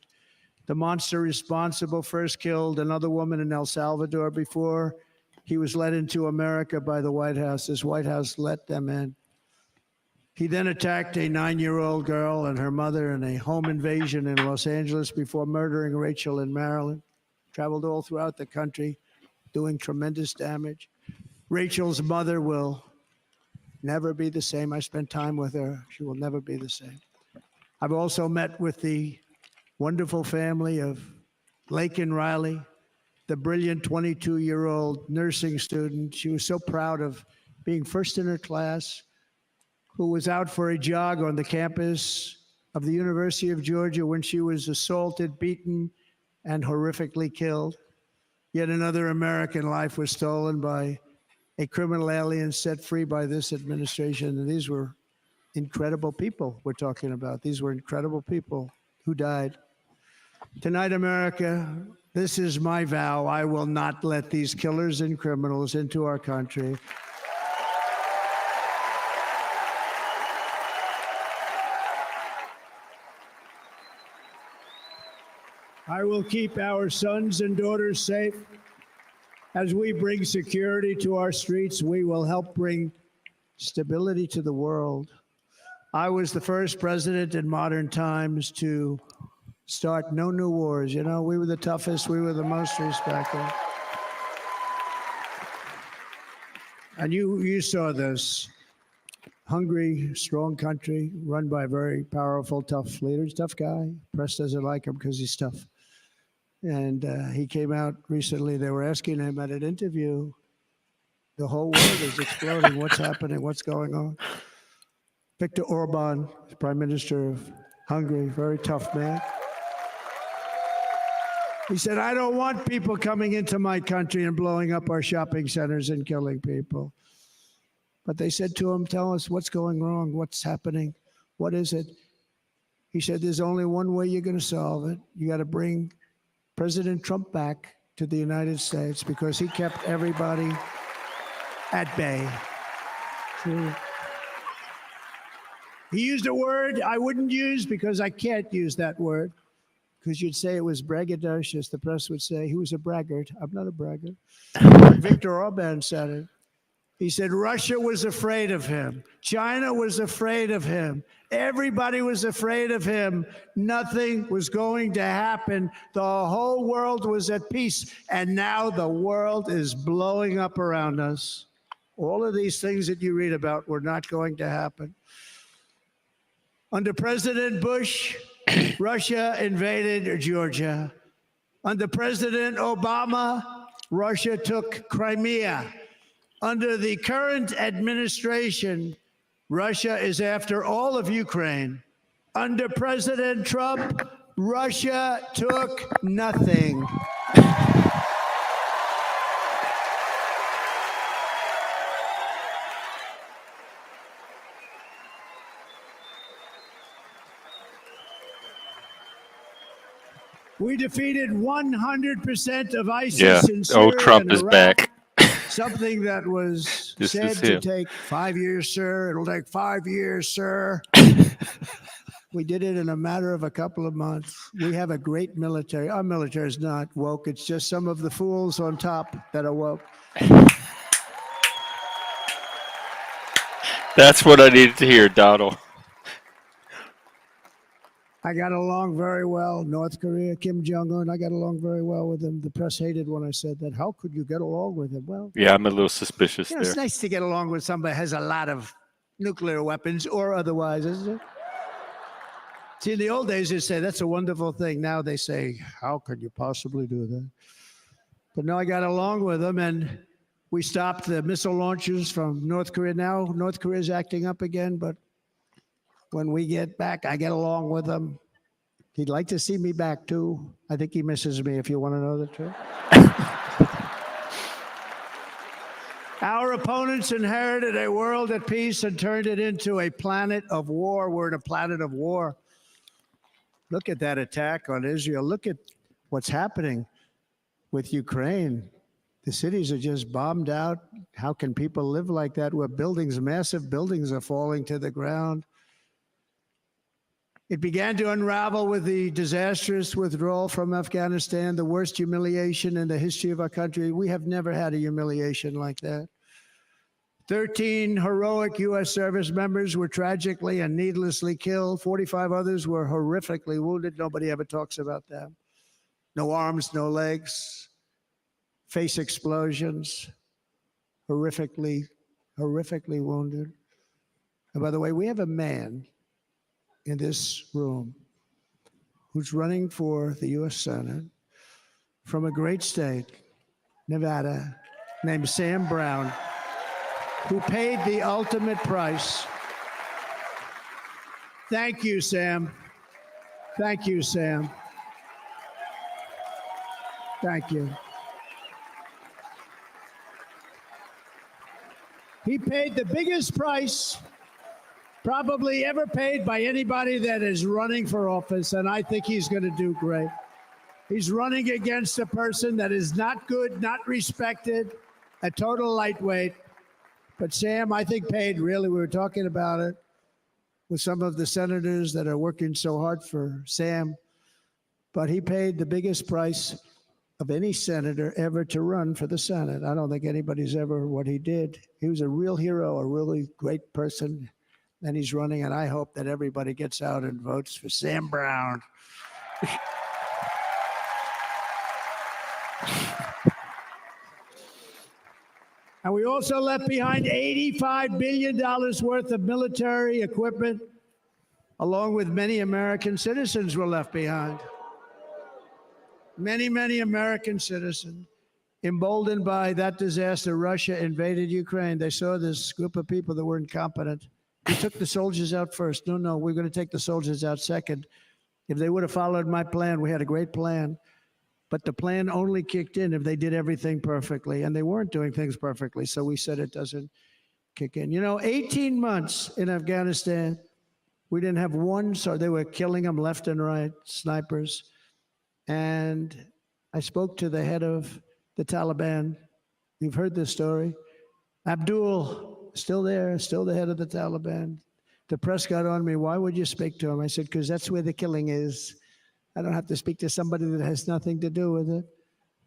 The monster responsible first killed another woman in El Salvador before he was led into America by the White House. This White House let them in. He then attacked a 9-year-old girl and her mother in a home invasion in Los Angeles before murdering Rachel in Maryland. Traveled all throughout the country, doing tremendous damage. Rachel's mother will never be the same. I spent time with her. She will never be the same. I've also met with the wonderful family of Laken Riley, the brilliant 22-year-old nursing student. She was so proud of being first in her class, who was out for a jog on the campus of the University of Georgia when she was assaulted, beaten, and horrifically killed. Yet another American life was stolen by a criminal alien set free by this administration. And these were incredible people we're talking about. These were incredible people who died. Tonight, America, this is my vow. I will not let these killers and criminals into our country. I will keep our sons and daughters safe. As we bring security to our streets, we will help bring stability to the world. I was the first president in modern times to start no new wars. You know, we were the toughest, we were the most respected. And you saw this. Hungry, strong country, run by very powerful, tough leaders, tough guy. Press doesn't like him because he's tough. And he came out recently, they were asking him at an interview, the whole world is exploding, what's happening, what's going on? Viktor Orban, Prime Minister of Hungary, very tough man. He said, I don't want people coming into my country and blowing up our shopping centers and killing people. But they said to him, tell us what's going wrong, what's happening, what is it? He said, there's only one way you're going to solve it. You got to bring President Trump back to the United States because he kept everybody at bay. He used a word I wouldn't use because I can't use that word, because you'd say it was braggadocious. The press would say he was a braggart. I'm not a braggart. Viktor Orban said it. He said Russia was afraid of him. China was afraid of him. Everybody was afraid of him. Nothing was going to happen. The whole world was at peace. And now the world is blowing up around us. All of these things that you read about were not going to happen. Under President Bush, Russia invaded Georgia. Under President Obama, Russia took Crimea. Under the current administration, Russia is after all of Ukraine. Under President Trump, Russia took nothing. We defeated 100% of ISIS in Syria Trump and is Iraq. back. Something that was said to take 5 years, sir. It'll take 5 years, sir. We did it in a matter of a couple of months. We have a great military. Our military is not woke. It's just some of the fools on top that are woke. That's what I needed to hear, Donald. I got along very well. North Korea, Kim Jong-un, I got along very well with him. The press hated when I said that. How could you get along with him? Well, yeah, I'm a little suspicious there. It's nice to get along with somebody who has a lot of nuclear weapons or otherwise, isn't it? See, in the old days, they say that's a wonderful thing. Now they say, how could you possibly do that? But no, I got along with them, and we stopped the missile launches from North Korea. Now North Korea is acting up again, but when we get back, I get along with him. He'd like to see me back, too. I think he misses me, if you want to know the truth. Our opponents inherited a world at peace and turned it into a planet of war. We're in a planet of war. Look at that attack on Israel. Look at what's happening with Ukraine. The cities are just bombed out. How can people live like that where buildings, massive buildings, are falling to the ground? It began to unravel with the disastrous withdrawal from Afghanistan, the worst humiliation in the history of our country. We have never had a humiliation like that. 13 heroic U.S. service members were tragically and needlessly killed. 45 others were horrifically wounded. Nobody ever talks about them. No arms, no legs, face explosions, horrifically wounded. And by the way, we have a man in this room who's running for the U.S. Senate from a great state, Nevada, named Sam Brown, who paid the ultimate price. Thank you, Sam. Thank you, Sam. Thank you. He paid the biggest price probably ever paid by anybody that is running for office, and I think he's going to do great. He's running against a person that is not good, not respected, a total lightweight. But Sam, I think, paid really, we were talking about it with some of the senators that are working so hard for Sam, but he paid the biggest price of any senator ever to run for the Senate. I don't think anybody's ever what he did. He was a real hero, a really great person. And he's running, and I hope that everybody gets out and votes for Sam Brown. And we also left behind $85 billion worth of military equipment, along with many American citizens were left behind. Many American citizens, emboldened by that disaster. Russia invaded Ukraine. They saw this group of people that were incompetent. We took the soldiers out first. No, we're going to take the soldiers out second. If they would have followed my plan, we had a great plan. But the plan only kicked in if they did everything perfectly. And they weren't doing things perfectly. So we said it doesn't kick in. 18 months in Afghanistan, we didn't have one. So they were killing them left and right, snipers. And I spoke to the head of the Taliban. You've heard this story. Abdul, still there, still the head of the Taliban. The press got on me. Why would you speak to him? I said, because that's where the killing is. I don't have to speak to somebody that has nothing to do with it.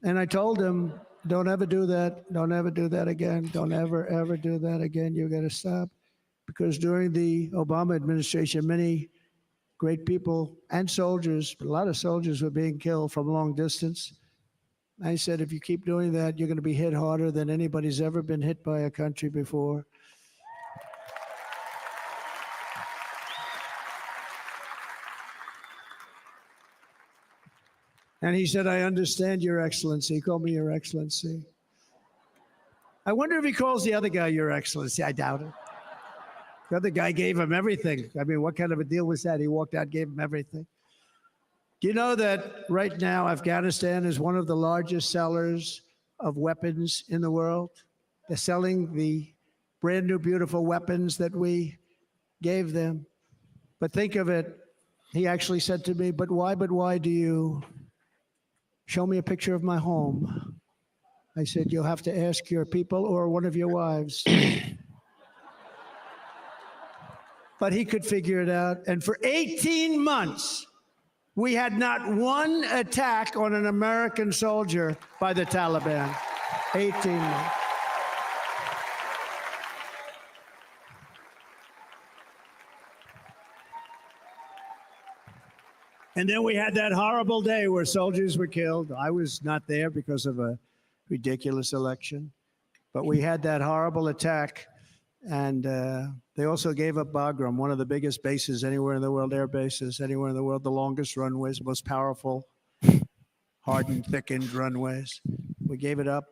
And I told him, don't ever do that. Don't ever do that again. Don't ever do that again. You got to stop. Because during the Obama administration, many great people and soldiers, a lot of soldiers were being killed from long distance. I said, if you keep doing that, you're going to be hit harder than anybody's ever been hit by a country before. And he said, I understand, Your Excellency. He called me Your Excellency. I wonder if he calls the other guy Your Excellency. I doubt it. The other guy gave him everything. I mean, what kind of a deal was that? He walked out, gave him everything. Do you know that right now Afghanistan is one of the largest sellers of weapons in the world? They're selling the brand new, beautiful weapons that we gave them. But think of it. He actually said to me, but why do you show me a picture of my home? I said, you'll have to ask your people or one of your wives. But he could figure it out. And for 18 months, we had not one attack on an American soldier by the Taliban. 18 months. And then we had that horrible day where soldiers were killed. I was not there because of a ridiculous election. But we had that horrible attack. And they also gave up Bagram, one of the biggest bases anywhere in the world, air bases anywhere in the world, the longest runways, most powerful, hardened, thickened runways. We gave it up.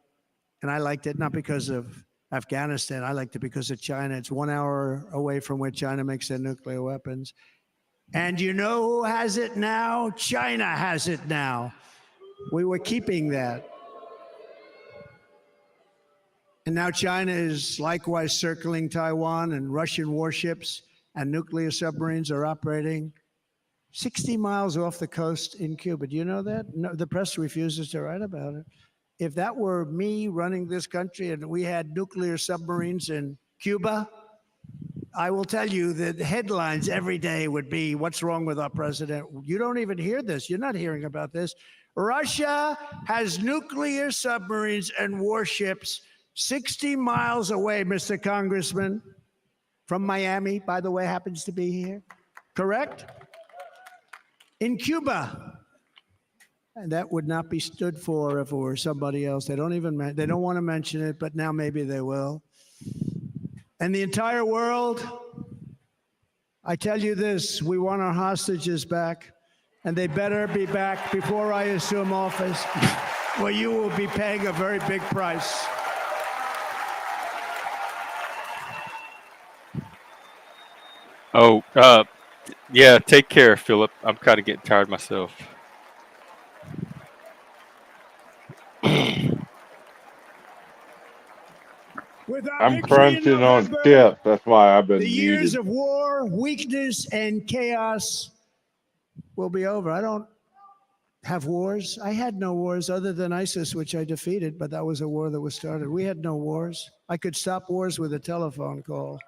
And I liked it not because of Afghanistan. I liked it because of China. It's 1 hour away from where China makes their nuclear weapons. And you know who has it now? China has it now. We were keeping that. And now China is likewise circling Taiwan, and Russian warships and nuclear submarines are operating 60 miles off the coast in Cuba. Do you know that? No, the press refuses to write about it. If that were me running this country and we had nuclear submarines in Cuba, I will tell you that the headlines every day would be, what's wrong with our president? You don't even hear this. You're not hearing about this. Russia has nuclear submarines and warships 60 miles away, Mr. Congressman, from Miami, by the way, happens to be here. Correct? In Cuba. And that would not be stood for if it were somebody else. They don't want to mention it, but now maybe they will. And the entire world, I tell you this, we want our hostages back, and they better be back before I assume office, where you will be paying a very big price. Oh, yeah, take care, Philip. I'm kind of getting tired myself. I'm crunching on tips. That's why I've been The muted. years of war, weakness, and chaos will be over. I don't have wars. I had no wars other than ISIS, which I defeated, but that was a war that was started. We had no wars. I could stop wars with a telephone call.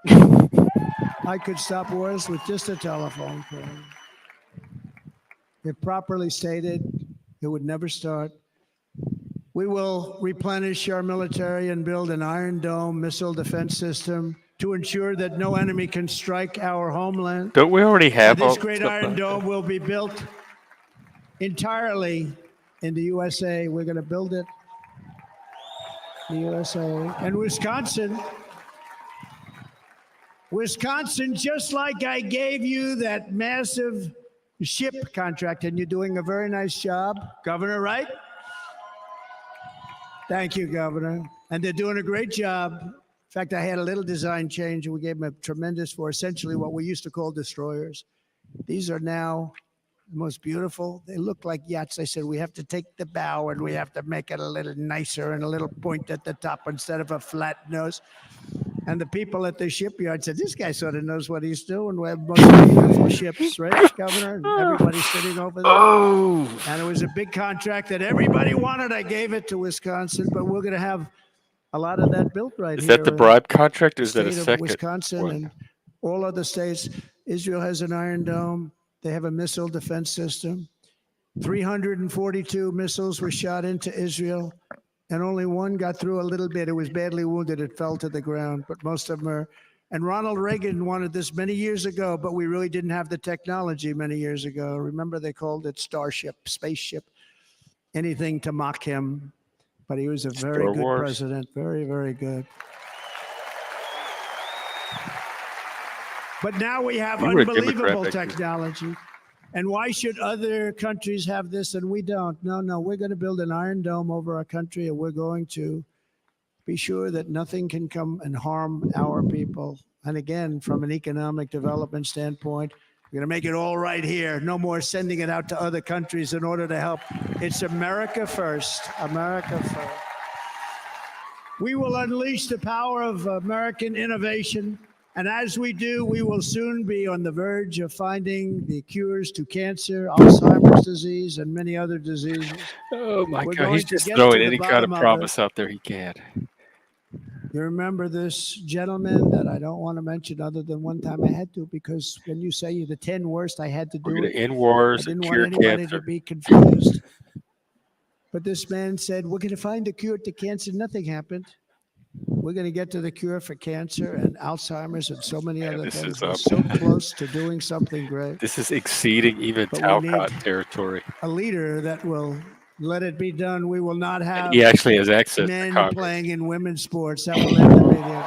I could stop wars with just a telephone call. If properly stated, it would never start. We will replenish our military and build an Iron Dome missile defense system to ensure that no enemy can strike our homeland. Don't we already have this great Iron Dome will be built entirely in the USA. We're going to build it in the USA. And Wisconsin, just like I gave you that massive ship contract, and you're doing a very nice job, Governor, right? Thank you, Governor. And they're doing a great job. In fact, I had a little design change, and we gave them a tremendous for essentially what we used to call destroyers. These are now the most beautiful. They look like yachts. I said, we have to take the bow and we have to make it a little nicer and a little point at the top instead of a flat nose. And the people at the shipyard said, this guy sort of knows what he's doing. We have most beautiful ships, right, Governor? And everybody's sitting over there. Oh. And it was a big contract that everybody wanted. I gave it to Wisconsin, but we're going to have a lot of that built right here. Is that the bribe contract, or is that a second Wisconsin one? And all other states. Israel has an Iron Dome. They have a missile defense system. 342 missiles were shot into Israel, and only one got through a little bit. It was badly wounded. It fell to the ground, but most of them are. And Ronald Reagan wanted this many years ago, but we really didn't have the technology many years ago. Remember, they called it Starship, spaceship, anything to mock him. But he was a very good president, very, very good. But now we have unbelievable technology. And why should other countries have this and we don't? No, we're going to build an iron dome over our country, and we're going to be sure that nothing can come and harm our people. And again, from an economic development standpoint, we're going to make it all right here. No more sending it out to other countries in order to help. It's America first. America first. We will unleash the power of American innovation. And as we do, we will soon be on the verge of finding the cures to cancer, Alzheimer's disease, and many other diseases. Oh, my God. He's just throwing any kind of promise out there he can. You remember this gentleman that I don't want to mention other than one time I had to, because when you say the 10 worst, I had to do it. We're going to end wars and cure want anybody cancer. to be confused. But this man said, we're going to find a cure to cancer. Nothing happened. We're going to get to the cure for cancer and Alzheimer's and so many other things. We're so close to doing something great. This is exceeding even Talcott territory. A leader that will let it be done. We will not have he actually has access men to Congress. playing in women's sports. That will end the video game.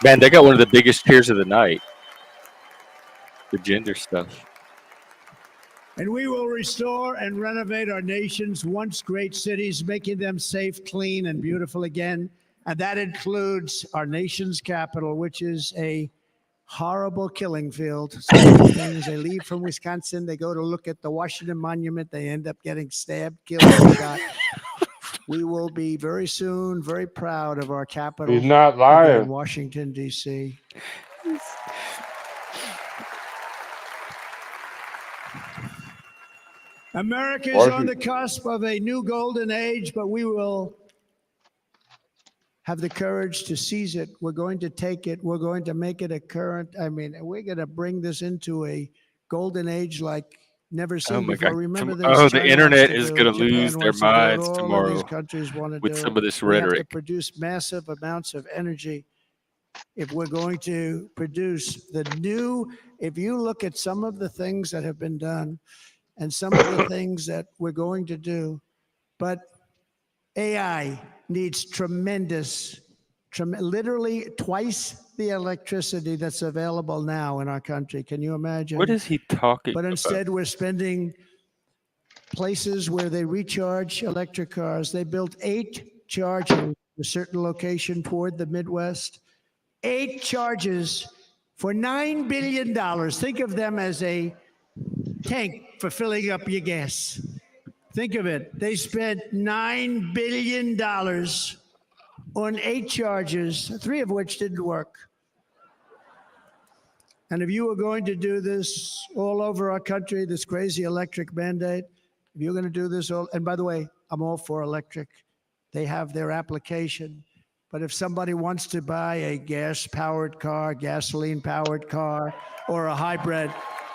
Man, they got one of the biggest cheers of the night. The gender stuff. And we will restore and renovate our nation's once great cities, making them safe, clean, and beautiful again. And that includes our nation's capital, which is a horrible killing field. So many things. They leave from Wisconsin, they go to look at the Washington Monument, they end up getting stabbed, killed, and shot. We will be very soon very proud of our capital. He's not lying. In Washington, D.C. America is on the cusp of a new golden age, but we will have the courage to seize it. We're going to take it. We're going to make it a current. I mean, we're going to bring this into a golden age like never seen before. God. Remember this. Oh, the internet is going to lose their minds tomorrow these countries want to with do some of this we have to rhetoric. produce massive amounts of energy. If we're going to produce the new, if you look at some of the things that have been done, and some of the things that we're going to do. But AI needs literally twice the electricity that's available now in our country. Can you imagine? What is he talking about? But instead, about? We're spending places where they recharge electric cars. They built 8 charging a certain location toward the Midwest. 8 charges for $9 billion. Think of them as a tank for filling up your gas. Think of it. They spent $9 billion on 8 charges, 3 of which didn't work. And if you were going to do this all over our country, this crazy electric mandate, if you're going to do this all, and by the way, I'm all for electric. They have their application. But if somebody wants to buy a gas-powered car, gasoline-powered car, or a hybrid,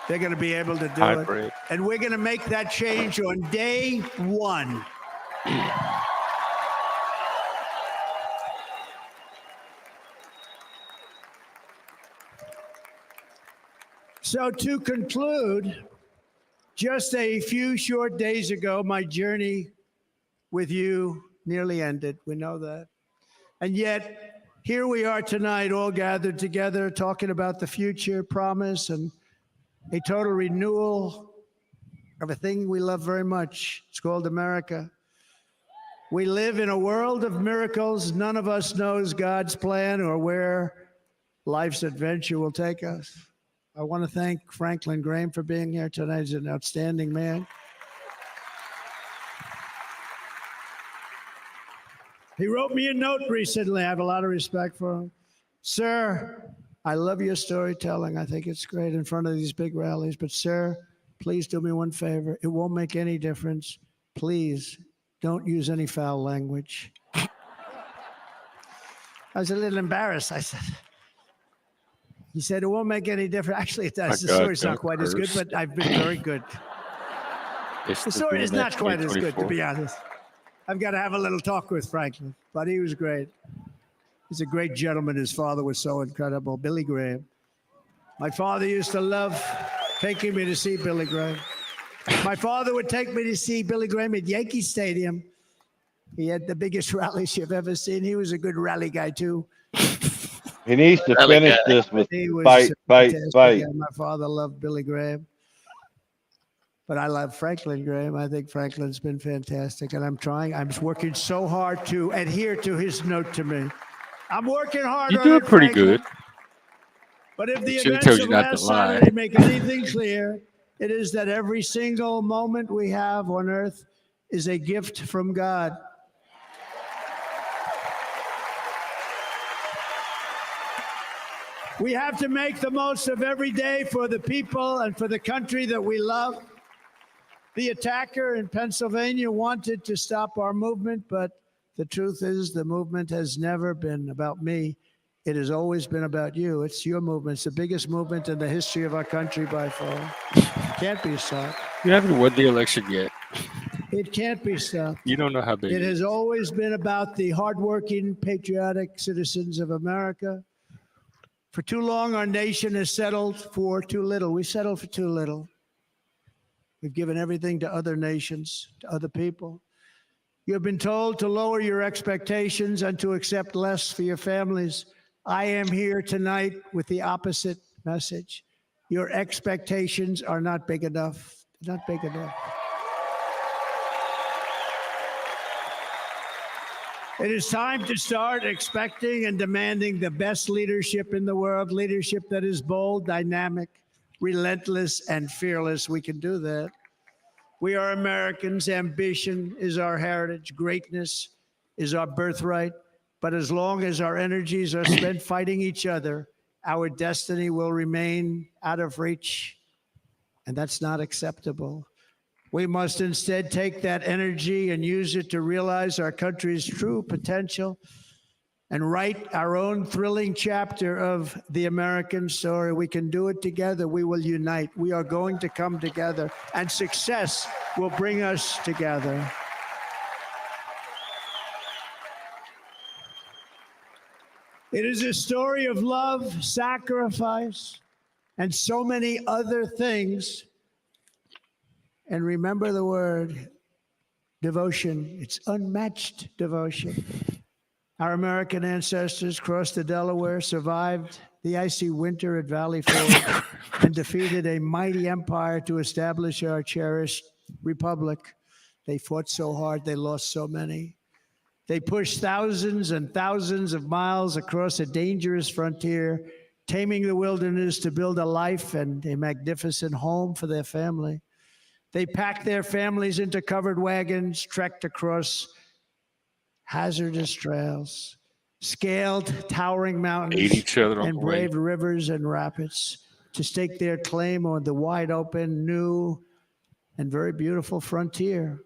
they're going to be able to do it. And we're going to make that change on day 1. So to conclude, just a few short days ago, my journey with you nearly ended. We know that. And yet, here we are tonight, all gathered together, talking about the future, promise, and a total renewal of a thing we love very much. It's called America. We live in a world of miracles. None of us knows God's plan or where life's adventure will take us. I want to thank Franklin Graham for being here tonight. He's an outstanding man. He wrote me a note recently. I have a lot of respect for him. Sir, I love your storytelling. I think it's great in front of these big rallies. But, sir, please do me one favor. It won't make any difference. Please don't use any foul language. I was a little embarrassed. I said, he said, it won't make any difference. Actually, it does. The story's not quite as good, but I've been very good. The story is not quite as good, to be honest. I've got to have a little talk with Franklin, but he was great. He's a great gentleman. His father was so incredible, Billy Graham. My father used to love taking me to see Billy Graham. My father would take me to see Billy Graham at Yankee Stadium. He had the biggest rallies you've ever seen. He was a good rally guy, too. He needs to finish this with fight. My father loved Billy Graham. But I love Franklin Graham. I think Franklin's been fantastic. And I'm working so hard to adhere to his note to me. I'm working hard. You do it pretty good. But if the events of last Saturday make anything clear, it is that every single moment we have on earth is a gift from God. We have to make the most of every day for the people and for the country that we love. The attacker in Pennsylvania wanted to stop our movement, but the truth is the movement has never been about me. It has always been about you. It's your movement. It's the biggest movement in the history of our country by far. Can't be stopped. You haven't won the election yet. It can't be stopped. You don't know how big it has always been about the hardworking, patriotic citizens of America. For too long, our nation has settled for too little. We settled for too little. We've given everything to other nations, to other people. You've been told to lower your expectations and to accept less for your families. I am here tonight with the opposite message. Your expectations are not big enough. Not big enough. It is time to start expecting and demanding the best leadership in the world, leadership that is bold, dynamic, relentless, and fearless. We can do that. We are Americans. Ambition is our heritage. Greatness is our birthright. But as long as our energies are spent fighting each other, our destiny will remain out of reach. And that's not acceptable. We must instead take that energy and use it to realize our country's true potential and write our own thrilling chapter of the American story. We can do it together. We will unite. We are going to come together, and success will bring us together. It is a story of love, sacrifice, and so many other things. And remember the word devotion. It's unmatched devotion. Our American ancestors crossed the Delaware, survived the icy winter at Valley Forge, and defeated a mighty empire to establish our cherished republic. They fought so hard, they lost so many. They pushed thousands and thousands of miles across a dangerous frontier, taming the wilderness to build a life and a magnificent home for their family. They packed their families into covered wagons, trekked across hazardous trails, scaled towering mountains, and braved rivers and rapids to stake their claim on the wide open, new, and very beautiful frontier.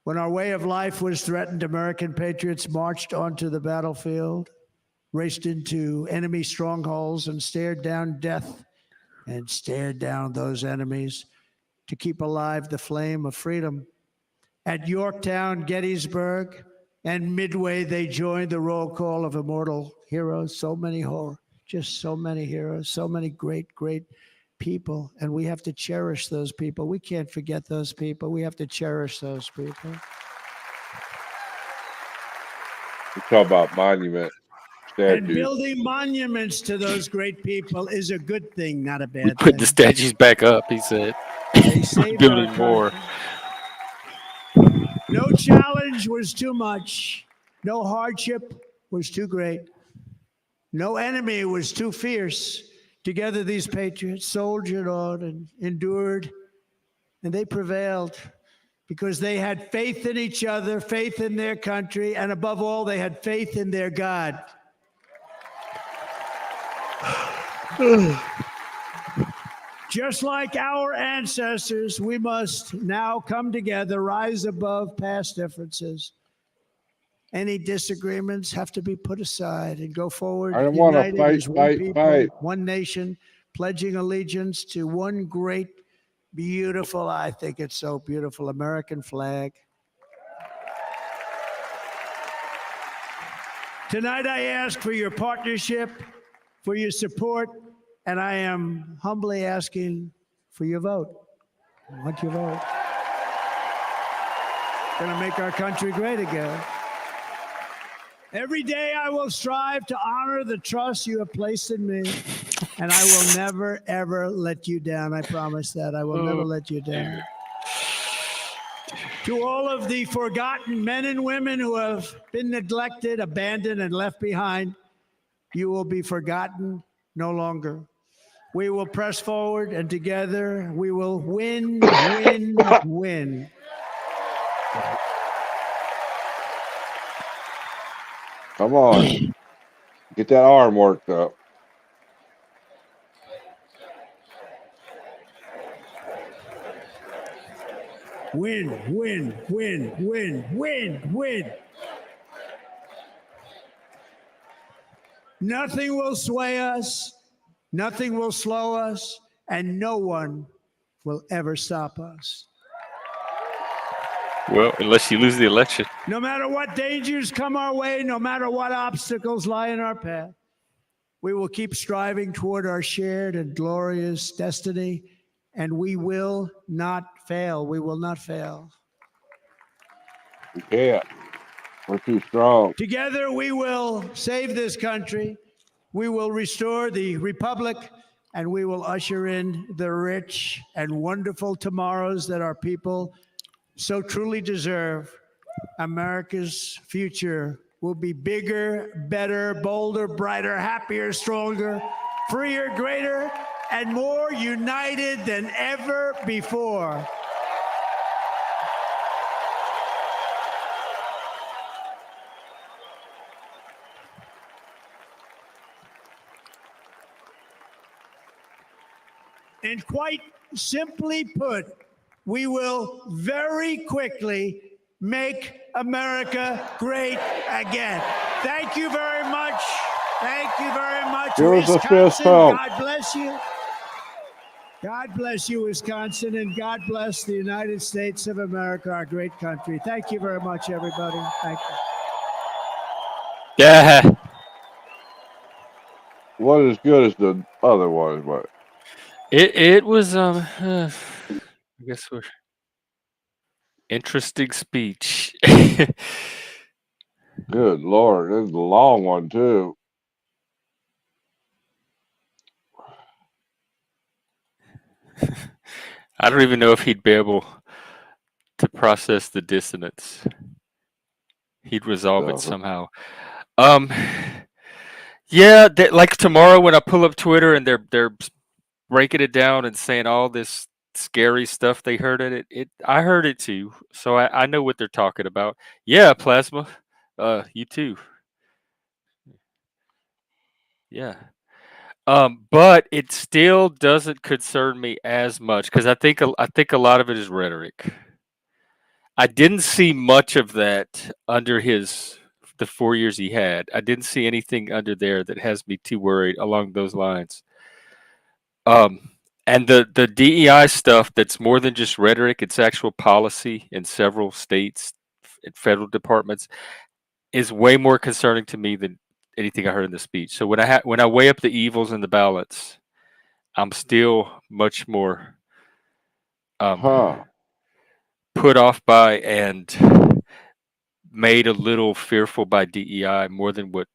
When our way of life was threatened, American patriots marched onto the battlefield, raced into enemy strongholds, and stared down death and stared down those enemies to keep alive the flame of freedom. At Yorktown, Gettysburg, and Midway, they joined the roll call of immortal heroes. So many just so many heroes, so many great, great people. And we have to cherish those people. We can't forget those people. We have to cherish those people. We talk about monuments. And building monuments to those great people is a good thing, not a bad thing. We put the statues back up, he said. Building more. No challenge was too much. No hardship was too great. No enemy was too fierce. Together, these patriots soldiered on and endured, and they prevailed because they had faith in each other, faith in their country, and above all, they had faith in their God. Just like our ancestors, we must now come together, rise above past differences. Any disagreements have to be put aside and go forward. I don't want to fight. One nation, pledging allegiance to one great, beautiful, I think it's so beautiful, American flag. Tonight, I ask for your partnership, for your support, and I am humbly asking for your vote. I want your vote. Going to make our country great again. Every day I will strive to honor the trust you have placed in me, and I will never, ever let you down. I promise that. I will never let you down. To all of the forgotten men and women who have been neglected, abandoned, and left behind, you will be forgotten no longer. We will press forward, and together we will win, win, win. Come on. Get that arm worked up. Win, win, win, win, win, win. Nothing will sway us, nothing will slow us, and no one will ever stop us. Well, unless you lose the election. No matter what dangers come our way, no matter what obstacles lie in our path, we will keep striving toward our shared and glorious destiny, and we will not fail. We will not fail. Yeah, we're too strong. Together we will save this country, we will restore the republic, and we will usher in the rich and wonderful tomorrows that our people so truly deserve. America's future will be bigger, better, bolder, brighter, happier, stronger, freer, greater, and more united than ever before. And quite simply put, we will very quickly make America great again. Thank you very much. Thank you very much, Wisconsin. God bless you. God bless you, Wisconsin, and God bless the United States of America, our great country. Thank you very much, everybody. Thank you. Yeah. Wasn't as good as the other ones, but it was I guess we're interesting speech. good Lord, this is a long one too. I don't even know if he'd be able to process the dissonance. He'd resolve it somehow. Yeah, like tomorrow when I pull up Twitter and they're breaking it down and saying all this scary stuff they heard in it. I heard it too, so I know what they're talking about. Yeah, Plasma, you too. Yeah. But it still doesn't concern me as much because I think a lot of it is rhetoric. I didn't see much of that under the 4 years he had. I didn't see anything under there that has me too worried along those lines. And the DEI stuff that's more than just rhetoric, it's actual policy in several states and federal departments is way more concerning to me than anything I heard in the speech. So when I weigh up the evils and the balance, I'm still much more put off by and made a little fearful by DEI more than what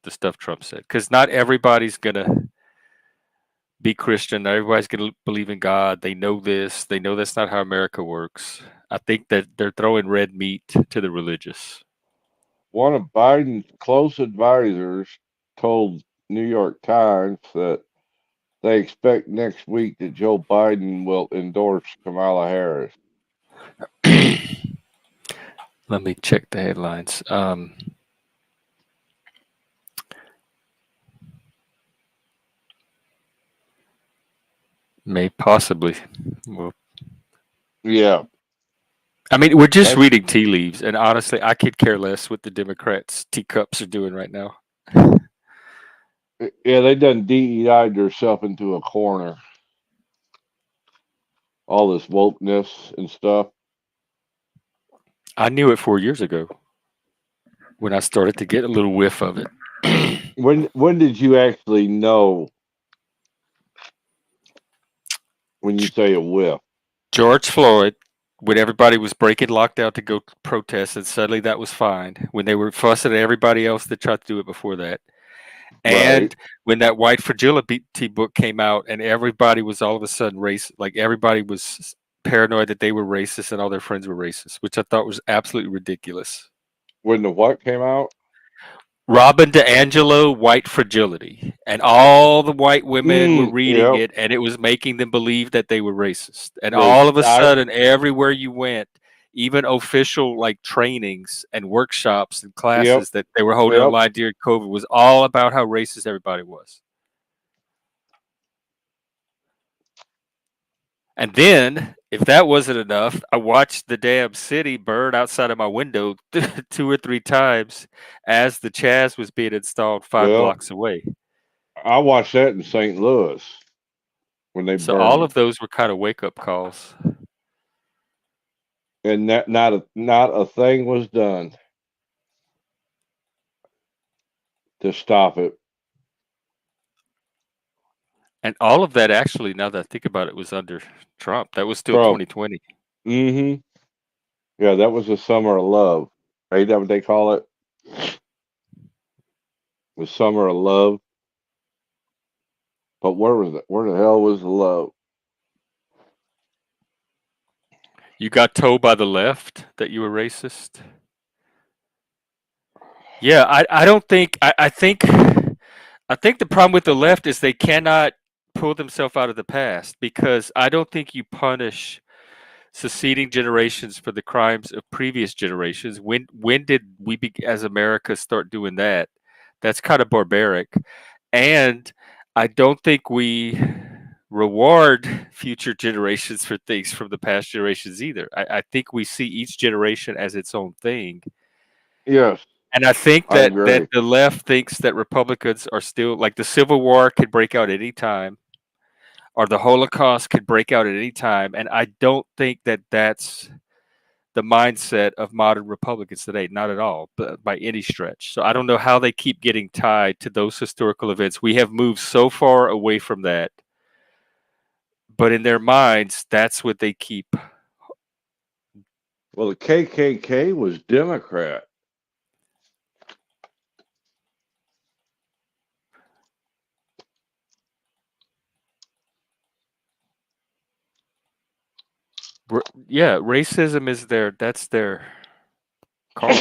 the stuff Trump said. Because not everybody's gonna be Christian. Not everybody's gonna believe in God. They know this. They know that's not how America works. I think that they're throwing red meat to the religious. One of Biden's close advisors told New York Times that they expect next week that Joe Biden will endorse Kamala Harris. Let me check the headlines. May possibly. Well, yeah. I mean, we're just reading tea leaves, and honestly, I could care less what the Democrats' teacups are doing right now. Yeah, they done DEI'd themselves into a corner. All this wokeness and stuff. I knew it 4 years ago when I started to get a little whiff of it. When did you actually know? When you say a whiff, George Floyd, when everybody was breaking lockdown to go protest, and suddenly that was fine. When they were fussing at everybody else that tried to do it before that. And when that white fragility book came out, and everybody was all of a sudden racist, like everybody was paranoid that they were racist and all their friends were racist, which I thought was absolutely ridiculous. When the what came out? Robin DiAngelo, White Fragility, and all the white women were reading it, and it was making them believe that they were racist. And all of a sudden, everywhere you went, even official like trainings and workshops and classes that they were holding online during COVID was all about how racist everybody was. And then, if that wasn't enough, I watched the damn city burn outside of my window 2 or 3 times as the Chaz was being installed 5 blocks away. I watched that in St. Louis when they so burned all it. of those were kind of wake-up calls. And that not a thing was done to stop it. And all of that, actually, now that I think about it, was under Trump. That was still 2020. Mm-hmm. Yeah, that was the summer of love. Ain't that what they call it? The summer of love. But where was it? Where the hell was the love? You got told by the left that you were racist? Yeah, I don't think I think the problem with the left is they cannot pull themselves out of the past, because I don't think you punish succeeding generations for the crimes of previous generations. When did we as America start doing that? That's kind of barbaric. And I don't think we reward future generations for things from the past generations either. I think we see each generation as its own thing. Yes. And I think that the left thinks that Republicans are still, like, the Civil War could break out at any time, or the Holocaust could break out at any time. And I don't think that that's the mindset of modern Republicans today, not at all, but by any stretch. So I don't know how they keep getting tied to those historical events. We have moved so far away from that, but in their minds, that's what they keep. Well, the KKK was Democrat. Yeah, racism is that's their card.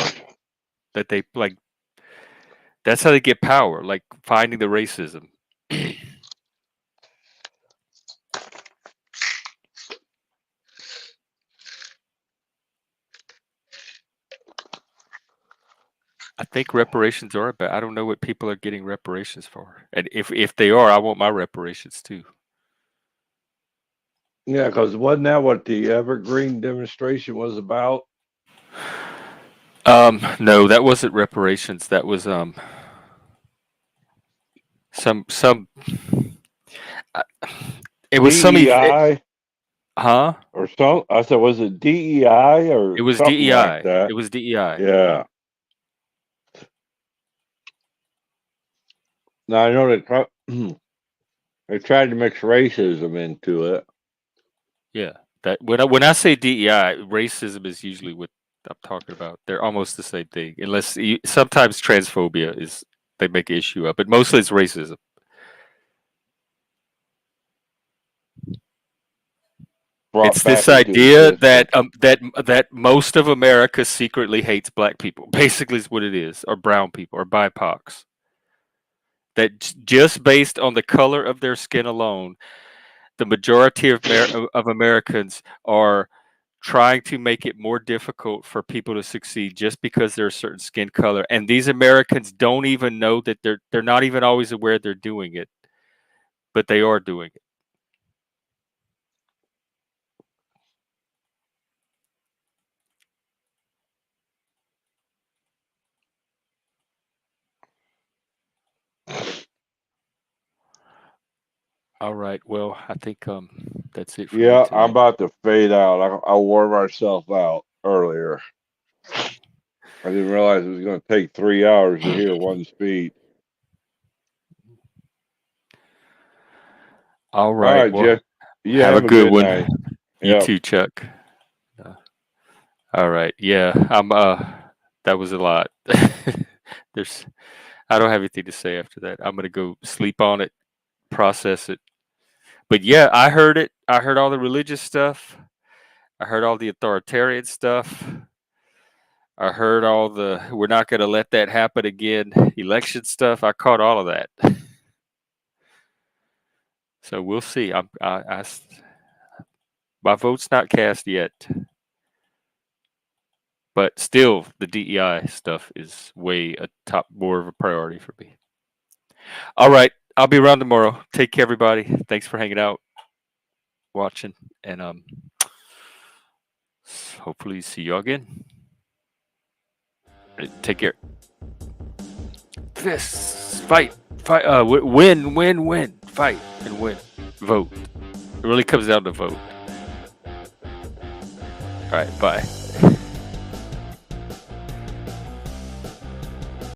That they, like, that's how they get power, like finding the racism. I think reparations are bad. I don't know what people are getting reparations for. And if they are, I want my reparations too. Yeah, because wasn't that what the Evergreen demonstration was about? No, that wasn't reparations. That was some it was DEI, huh? Or some? I said, was it DEI or it was something DEI? Like that? It was DEI. Yeah. Now I know they tried to mix racism into it. Yeah, that when I say DEI, racism is usually what I'm talking about. They're almost the same thing, unless sometimes transphobia is they make an issue up, but mostly it's racism. It's this idea that that most of America secretly hates black people. Basically, is what it is, or brown people, or BIPOCs. That just based on the color of their skin alone, the majority of Americans are trying to make it more difficult for people to succeed just because they're a certain skin color. And these Americans don't even know that they're not even always aware they're doing it, but they are doing it. All right. Well, I think that's it for me tonight. I'm about to fade out. I wore myself out earlier. I didn't realize it was going to take 3 hours to hear one speech. All right, Jeff. You have a good one. You too, Chuck. All right. Yeah. That was a lot. I don't have anything to say after that. I'm gonna go sleep on it, process it. But yeah, I heard it. I heard all the religious stuff. I heard all the authoritarian stuff. I heard all the we're not gonna let that happen again election stuff. I caught all of that. So we'll see. My vote's not cast yet. But still, the DEI stuff is more of a priority for me. All right. I'll be around tomorrow. Take care, everybody. Thanks for hanging out, watching, and hopefully see you again. Take care. Fists. Fight. Win. Fight and win. Vote. It really comes down to vote. All right. Bye.